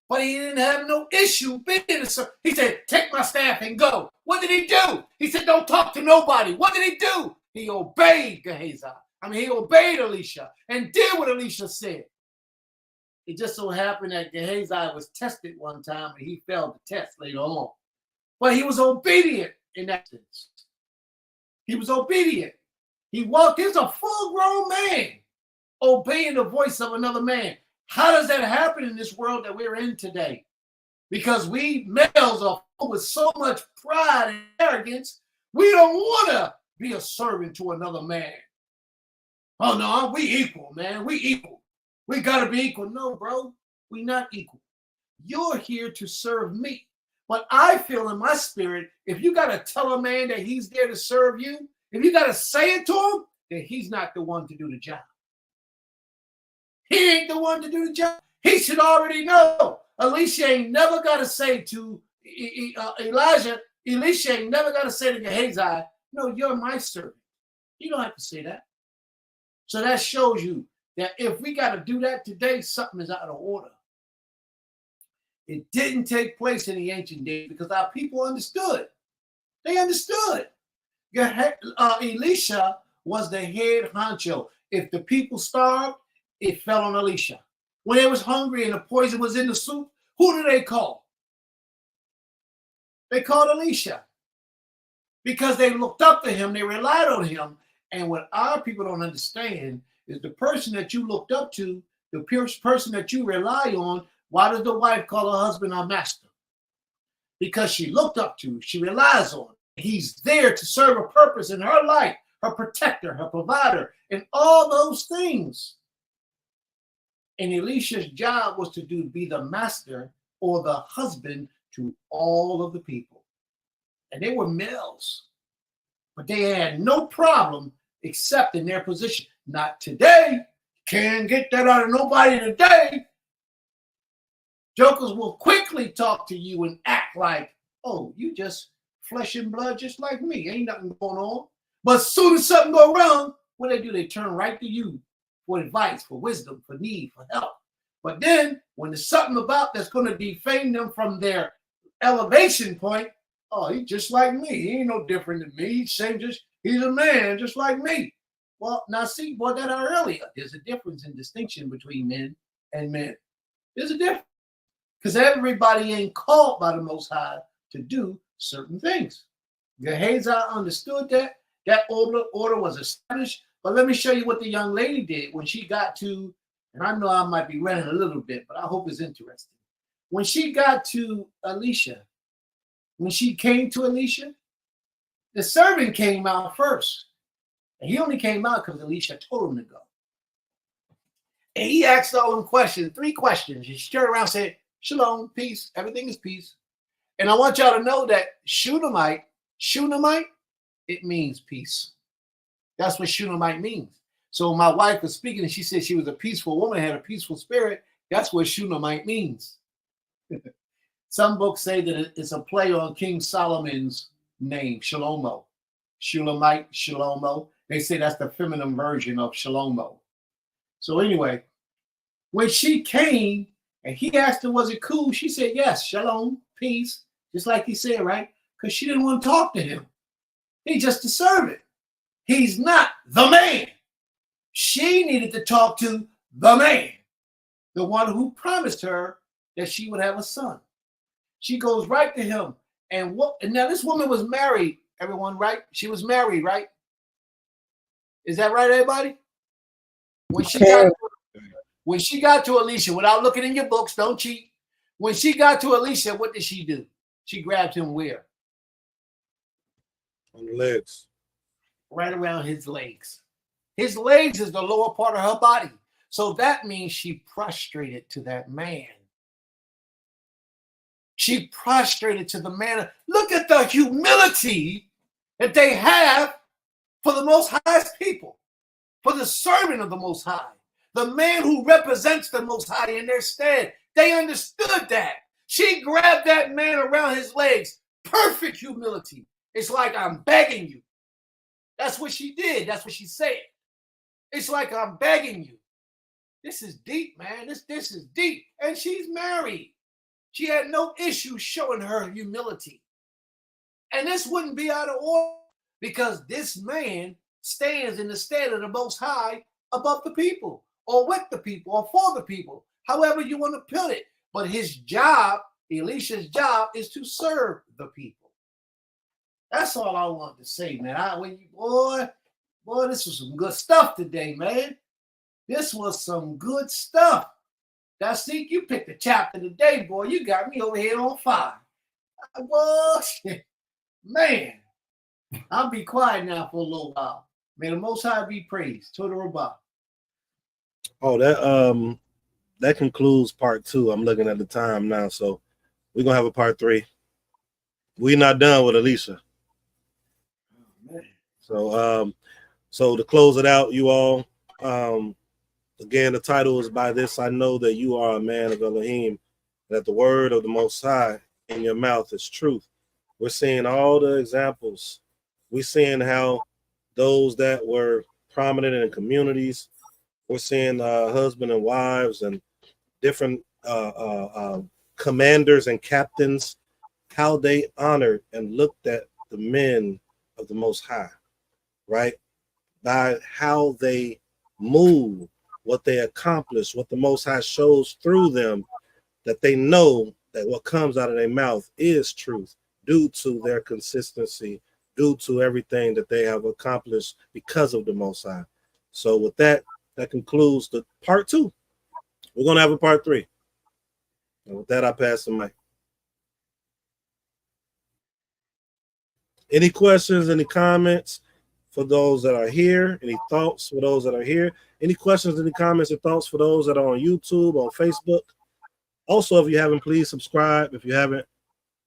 But he didn't have no issue being a servant. He said, take my staff and go. What did he do? He said, don't talk to nobody. What did he do? He obeyed Gehazi. He obeyed Elisha and did what Elisha said. It just so happened that Gehazi was tested one time and he failed the test later on. But he was obedient in that sense. He was obedient. He walked, he's a full-grown man obeying the voice of another man. How does that happen in this world that we're in today? Because we males are full with so much pride and arrogance, we don't want to be a servant to another man. Oh no, we equal, man. We equal. We got to be equal. No, bro, we not equal. You're here to serve me. But I feel in my spirit, if you got to tell a man that he's there to serve you, if you got to say it to him, then he's not the one to do the job. He ain't the one to do the job. He should already know. Elisha ain't never got to say to Elisha ain't never got to say to Gehazi, no, you're my servant. You don't have to say that. So that shows you that if we got to do that today, something is out of order. It didn't take place in the ancient days because our people understood. They understood. Elisha was the head honcho. If the people starved, it fell on Elisha. When they was hungry and the poison was in the soup, who did they call? They called Elisha. Because they looked up to him, they relied on him. And what our people don't understand is the person that you looked up to, the person that you rely on, why does the wife call her husband our master? Because she looked up to, she relies on. He's there to serve a purpose in her life, her protector, her provider, and all those things. And Elisha's job was to be the master or the husband to all of the people. And they were males, but they had no problem accepting their position. Not today. Can't get that out of nobody today. Jokers will quickly talk to you and act like, oh, you just flesh and blood just like me. Ain't nothing going on. But as soon as something go wrong, what do? They turn right to you for advice, for wisdom, for need, for help. But then when there's something about that's going to defame them from their elevation point, oh, he's just like me. He ain't no different than me. He's a man just like me. Well, Naseekh brought that out earlier. There's a difference in distinction between men and men. There's a difference. Because everybody ain't called by the Most High to do certain things. Gehazi understood that. That order was established But let me show you what the young lady did when she got to, and I know I might be running a little bit, but I hope it's interesting. When she got to Elisha, when she came to Elisha, the servant came out first. And he only came out because Elisha told him to go. And he asked all them questions, 3 questions. He turned around and said, Shalom, peace, everything is peace. And I want y'all to know that Shunammite, it means peace. That's what Shunammite means. So my wife was speaking and she said she was a peaceful woman, had a peaceful spirit. That's what Shunammite means. Some books say that it's a play on King Solomon's name, Shlomo. Shulamite, Shlomo. They say that's the feminine version of Shlomo. So anyway, when she came and he asked her, was it cool? She said, yes, shalom, peace. Just like he said, right? Because she didn't want to talk to him. He's just a servant. He's not the man. She needed to talk to the man, the one who promised her that she would have a son. She goes right to him. And now this woman was married, everyone, right? She was married, right? Is that right, everybody? When she got to Elisha, without looking in your books, don't cheat. When she got to Elisha, what did she do? She grabbed him where?
On the legs.
Right around his legs. His legs is the lower part of her body. So that means she prostrated to that man. She prostrated to the man. Look at the humility that they have for the Most High's people, for the servant of the Most High, the man who represents the Most High in their stead. They understood that. She grabbed that man around his legs. Perfect humility. It's like, I'm begging you. That's what she did. That's what she said. It's like, I'm begging you. This is deep, man. This is deep. And she's married. She had no issue showing her humility. And this wouldn't be out of order because this man stands in the stead of the Most High above the people, or with the people, or for the people, however you want to put it. But his job, Elisha's job, is to serve the people. That's all I wanted to say, man. Boy, this was some good stuff today, man. This was some good stuff. Naseekh, you picked the chapter today, boy. You got me over here on fire. Boy, man, I'll be quiet now for a little while. May the Most High be praised. Total Rabbah.
Oh, that concludes part 2. I'm looking at the time now, so we're gonna have a part 3. We're not done with Elisha. So to close it out, you all, again, the title is By This I Know That You Are a Man of Elohim, that the word of the Most High in your mouth is truth. We're seeing all the examples. We're seeing how those that were prominent in communities, we're seeing husband and wives and different commanders and captains, how they honored and looked at the men of the Most High, right? By how they move, what they accomplish, what the Most High shows through them, that they know that what comes out of their mouth is truth due to their consistency, due to everything that they have accomplished because of the Most High. So with that, that concludes the part 2. We're going to have a part 3. And with that, I pass the mic. Any questions, any comments for those that are here? Any thoughts for those that are here? Any questions, any comments or thoughts for those that are on YouTube, on Facebook? Also, if you haven't, please subscribe. If you haven't,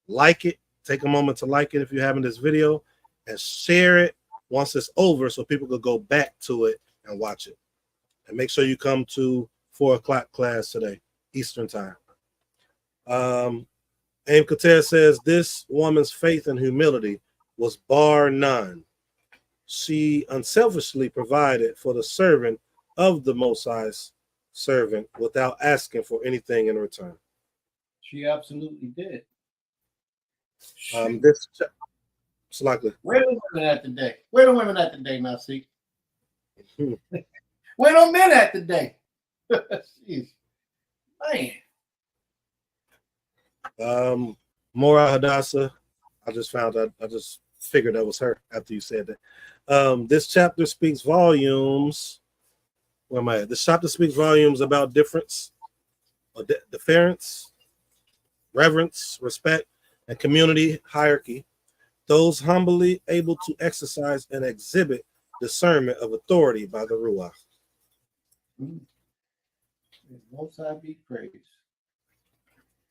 like it. Take a moment to like it if you haven't this video, and share it once it's over so people could go back to it and watch it. And make sure you come to 4 o'clock class today, Eastern time. Aim Kater says, this woman's faith and humility was bar none. She unselfishly provided for the servant of the Most High's servant without asking for anything in return.
She absolutely did.
It's likely.
Where the women at today? Where the women at today, Naseekh? Where the men at today? Jeez. Man.
Mora Hadassah. I just found out. I just figured that was her after you said that. This chapter speaks volumes. Where am I at? This chapter speaks volumes about difference, or deference, reverence, respect, and community hierarchy. Those humbly able to exercise and exhibit discernment of authority by the Ruach.
Most High be praised.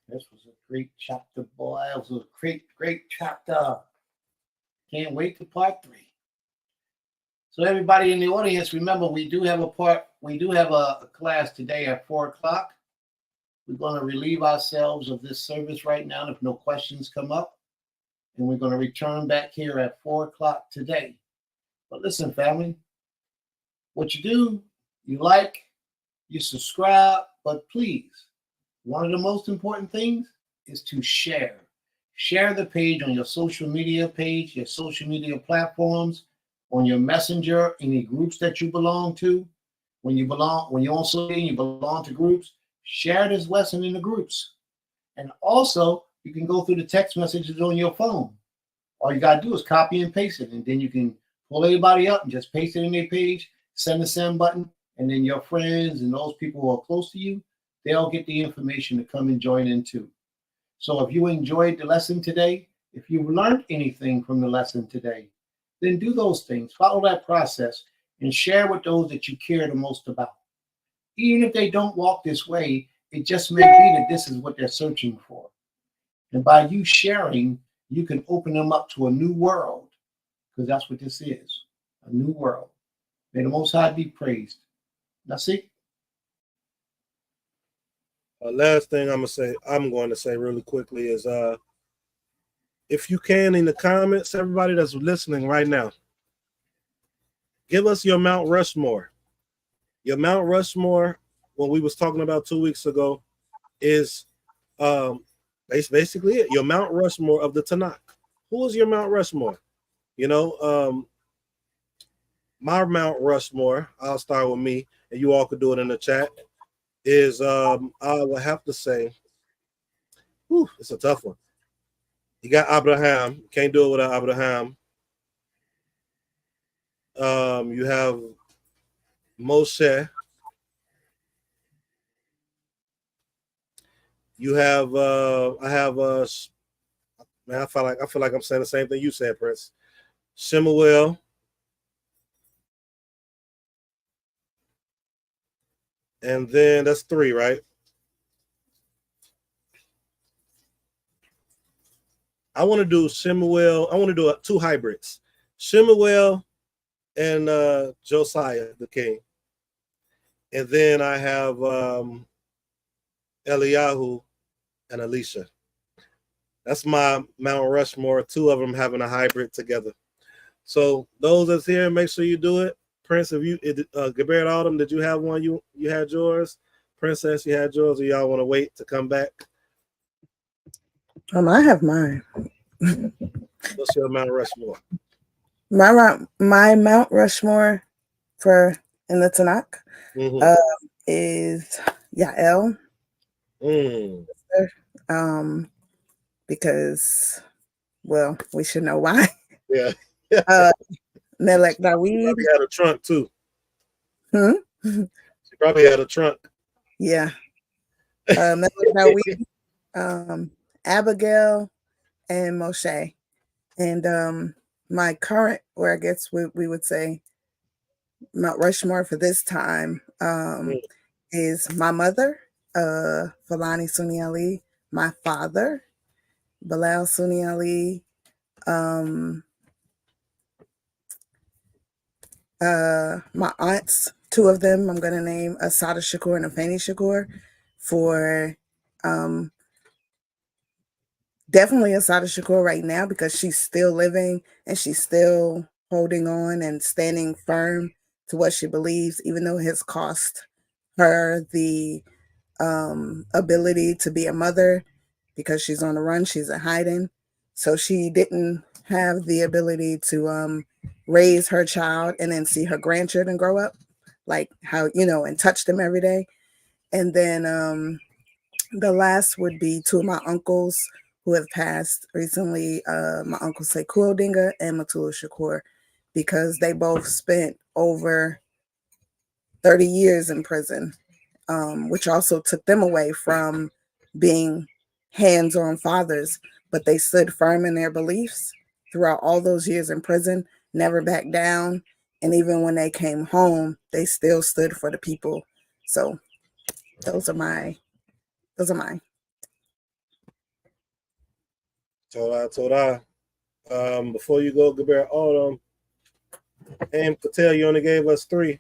This was a great chapter, boy. It was a great chapter. Can't wait to part 3. So everybody in the audience, remember we do have a class today at 4 o'clock. We're going to relieve ourselves of this service right now if no questions come up. And we're going to return back here at 4 o'clock today. But listen, family, what you do, you like, you subscribe, but please, one of the most important things is to share. Share the page on your social media page, your social media platforms, on your messenger, any groups that you belong to. When you're on social media, you belong to groups, share this lesson in the groups. And also, you can go through the text messages on your phone. All you got to do is copy and paste it, and then you can pull everybody up and just paste it in their page, send the send button, and then your friends and those people who are close to you, they'll get the information to come and join in too. So if you enjoyed the lesson today, if you've learned anything from the lesson today, then do those things, follow that process, and share with those that you care the most about. Even if they don't walk this way, it just may be that this is what they're searching for. And by you sharing, you can open them up to a new world, because that's what this is, a new world. May the Most High be praised. Naseekh?
Last thing I'm going to say really quickly is if you can, in the comments, everybody that's listening right now, give us your Mount Rushmore. Your Mount Rushmore, what we was talking about 2 weeks ago, is basically it. Your Mount Rushmore of the Tanakh. Who is your Mount Rushmore? You know, my Mount Rushmore, I'll start with me, and you all could do it in the chat, is I would have to say, it's a tough one. You got Abraham. Can't do it without Abraham. You have Moshe. You have man, I feel like I'm saying the same thing you said, Prince. Shemuel. And then that's 3, right? I want to do Shemuel. I want to do 2 hybrids. Shemuel and Josiah, the king. And then I have Eliyahu and Elisha. That's my Mount Rushmore. 2 of them having a hybrid together. So those that's here, make sure you do it. Prince, if you Gebert Autumn, did you have one? You had yours. Princess, you had yours, or y'all want to wait to come back?
I have mine.
What's your Mount Rushmore?
My Mount Rushmore for in the Tanakh is Yael. Because, well, we should know why.
Yeah.
Melech
She
Dawid.
probably had a trunk too.
She
probably had a trunk.
Yeah. Melech Dawid, Abigail, and Moshe. And my current, or I guess we would say Mount Rushmore for this time, is my mother, Falani Suni Ali, my father, Bilal Suni Ali, my aunts, 2 of them, I'm going to name Asada Shakur and Afeni Shakur for definitely Asada Shakur right now, because she's still living and she's still holding on and standing firm to what she believes, even though it has cost her the ability to be a mother, because she's on the run, she's in hiding. So she didn't have the ability to raise her child and then see her grandchildren grow up, like how, and touch them every day. And then the last would be 2 of my uncles who have passed recently, my uncle Sekou Odinga and Matula Shakur, because they both spent over 30 years in prison, which also took them away from being hands-on fathers, but they stood firm in their beliefs throughout all those years in prison, never backed down. And even when they came home, they still stood for the people. So those are mine.
Torah. Before you go, Gabriel Autumn, and Patel, you only gave us 3.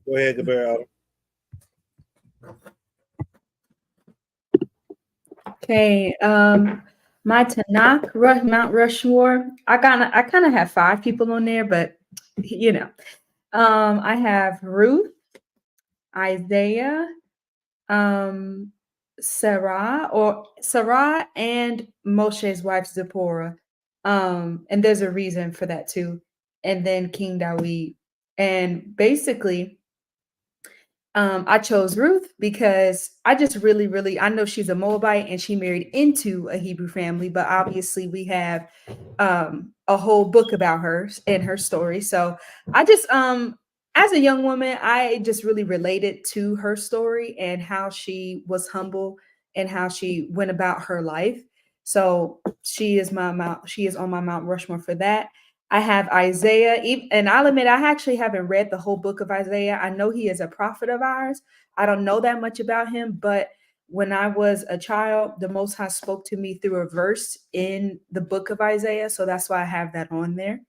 Go ahead, Gabriel Autumn.
Okay, my Tanakh, Mount Rushmore. I kind of have 5 people on there, but you know, I have Ruth, Isaiah, Sarah, and Moshe's wife Zipporah. And there's a reason for that too. And then King Dawid. And basically, I chose Ruth because I just really, I know she's a Moabite and she married into a Hebrew family, but obviously we have a whole book about her and her story. So I just, as a young woman, I just really related to her story and how she was humble and how she went about her life. So she is on my Mount Rushmore for that. I have Isaiah, and I'll admit I actually haven't read the whole book of Isaiah. I know he is a prophet of ours. I don't know that much about him, but when I was a child, the Most High spoke to me through a verse in the book of Isaiah, so that's why I have that on there.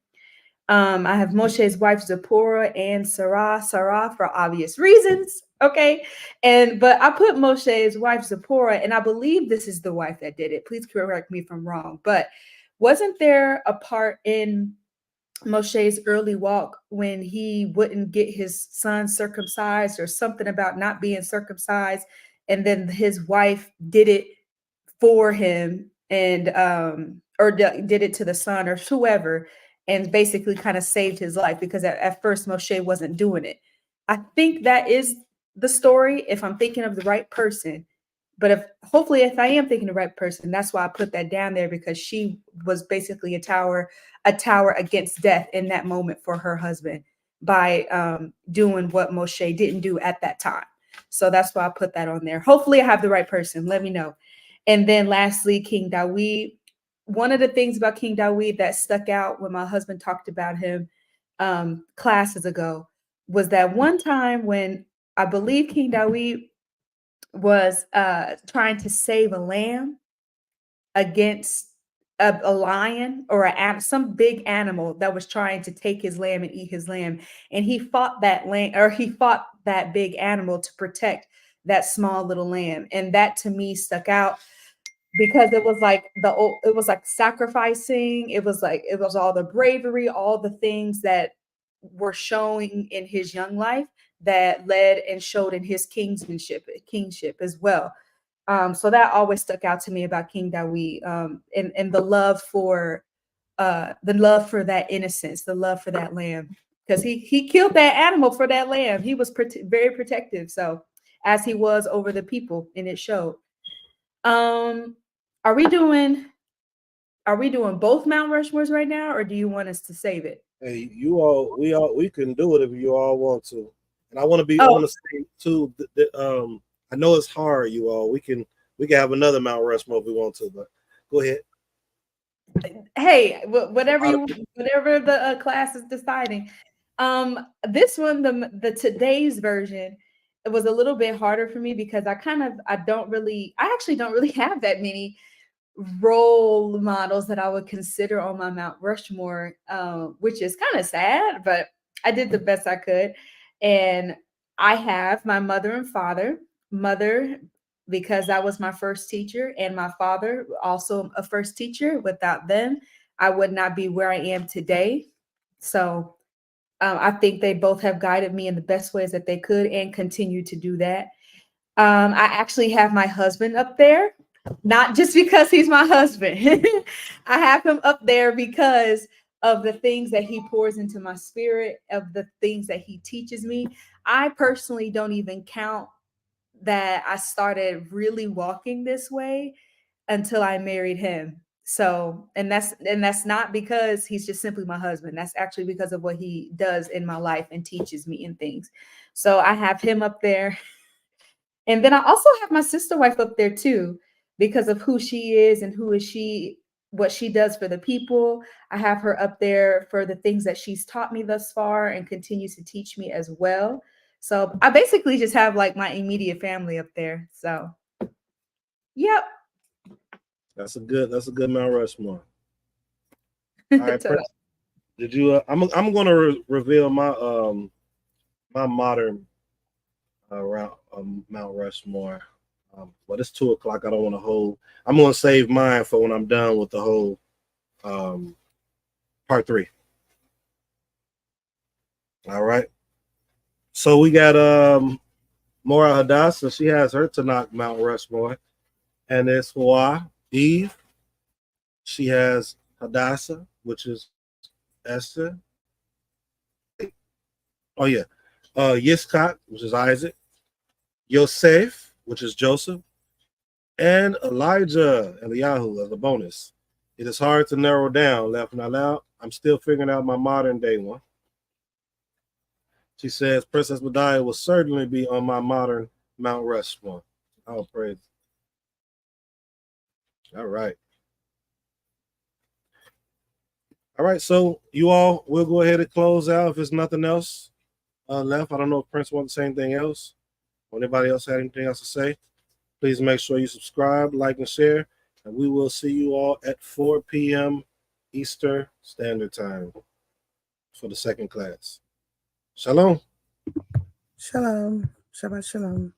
I have Moshe's wife Zipporah and Sarah for obvious reasons. Okay, but I put Moshe's wife Zipporah, and I believe this is the wife that did it. Please correct me if I'm wrong, but wasn't there a part in Moshe's early walk when he wouldn't get his son circumcised or something about not being circumcised, and then his wife did it for him and did it to the son or whoever, and basically kind of saved his life because at first Moshe wasn't doing it. I think that is the story if I'm thinking of the right person. But hopefully if I am thinking the right person, that's why I put that down there, because she was basically a tower against death in that moment for her husband by doing what Moshe didn't do at that time. So that's why I put that on there. Hopefully I have the right person. Let me know. And then lastly, King Dawid. One of the things about King Dawid that stuck out when my husband talked about him classes ago was that one time when I believe King Dawid was trying to save a lamb against a lion or some big animal that was trying to take his lamb and eat his lamb, and he fought that big animal to protect that small little lamb. And that to me stuck out because it was like sacrificing. It was all the bravery, all the things that were showing in his young life that led and showed in his kingship as well. So that always stuck out to me about King Dawid, and the love for that innocence, the love for that lamb, because he killed that animal for that lamb. He was very protective, so as he was over the people, and it showed. Are we doing both Mount Rushmores right now, or do you want us to save it?
Hey, we can do it if you all want to. And I want to be,
Oh.
I want to say too, I know it's hard, you all. We can have another Mount Rushmore if we want to, but go ahead.
Hey, whatever the class is deciding. This one, the today's version, it was a little bit harder for me because I actually don't really have that many role models that I would consider on my Mount Rushmore, which is kind of sad, but I did the best I could. And I have my mother and father. Mother, because that was my first teacher, and my father, also a first teacher. Without them, I would not be where I am today. So I think they both have guided me in the best ways that they could and continue to do that. I actually have my husband up there, not just because he's my husband. I have him up there because of the things that he pours into my spirit, of the things that he teaches me. I personally don't even count that I started really walking this way until I married him. So, and that's not because he's just simply my husband. That's actually because of what he does in my life and teaches me and things. So I have him up there. And then I also have my sister wife up there too, because of who she is and who is she, what she does for the people. I have her up there for the things that she's taught me thus far and continues to teach me as well. So I basically just have like my immediate family up there. So, yep.
That's a good Mount Rushmore. All right, Prince, did you? I'm going to reveal my my modern Mount Rushmore. But it's 2:00. I don't want to hold. I'm going to save mine for when I'm done with the whole part 3. All right. So we got Mora Hadassah. She has her Tanakh Mount Rushmore, and it's Yehwa, Eve. She has Hadassah, which is Esther. Oh yeah, Yitzchak, which is Isaac. Yosef, which is Joseph, and Elijah, Eliyahu, as a bonus. It is hard to narrow down, laughing out loud. I'm still figuring out my modern day one. She says Princess Medaya will certainly be on my modern Mount Rushmore. Oh, praise. All right. All right, so you all, we'll go ahead and close out if there's nothing else left. I don't know if Prince wants to say anything else. Or anybody else had anything else to say? Please make sure you subscribe, like, and share. And we will see you all at 4 p.m. Eastern Standard Time for the second class. Shalom.
Shalom. Shabbat shalom.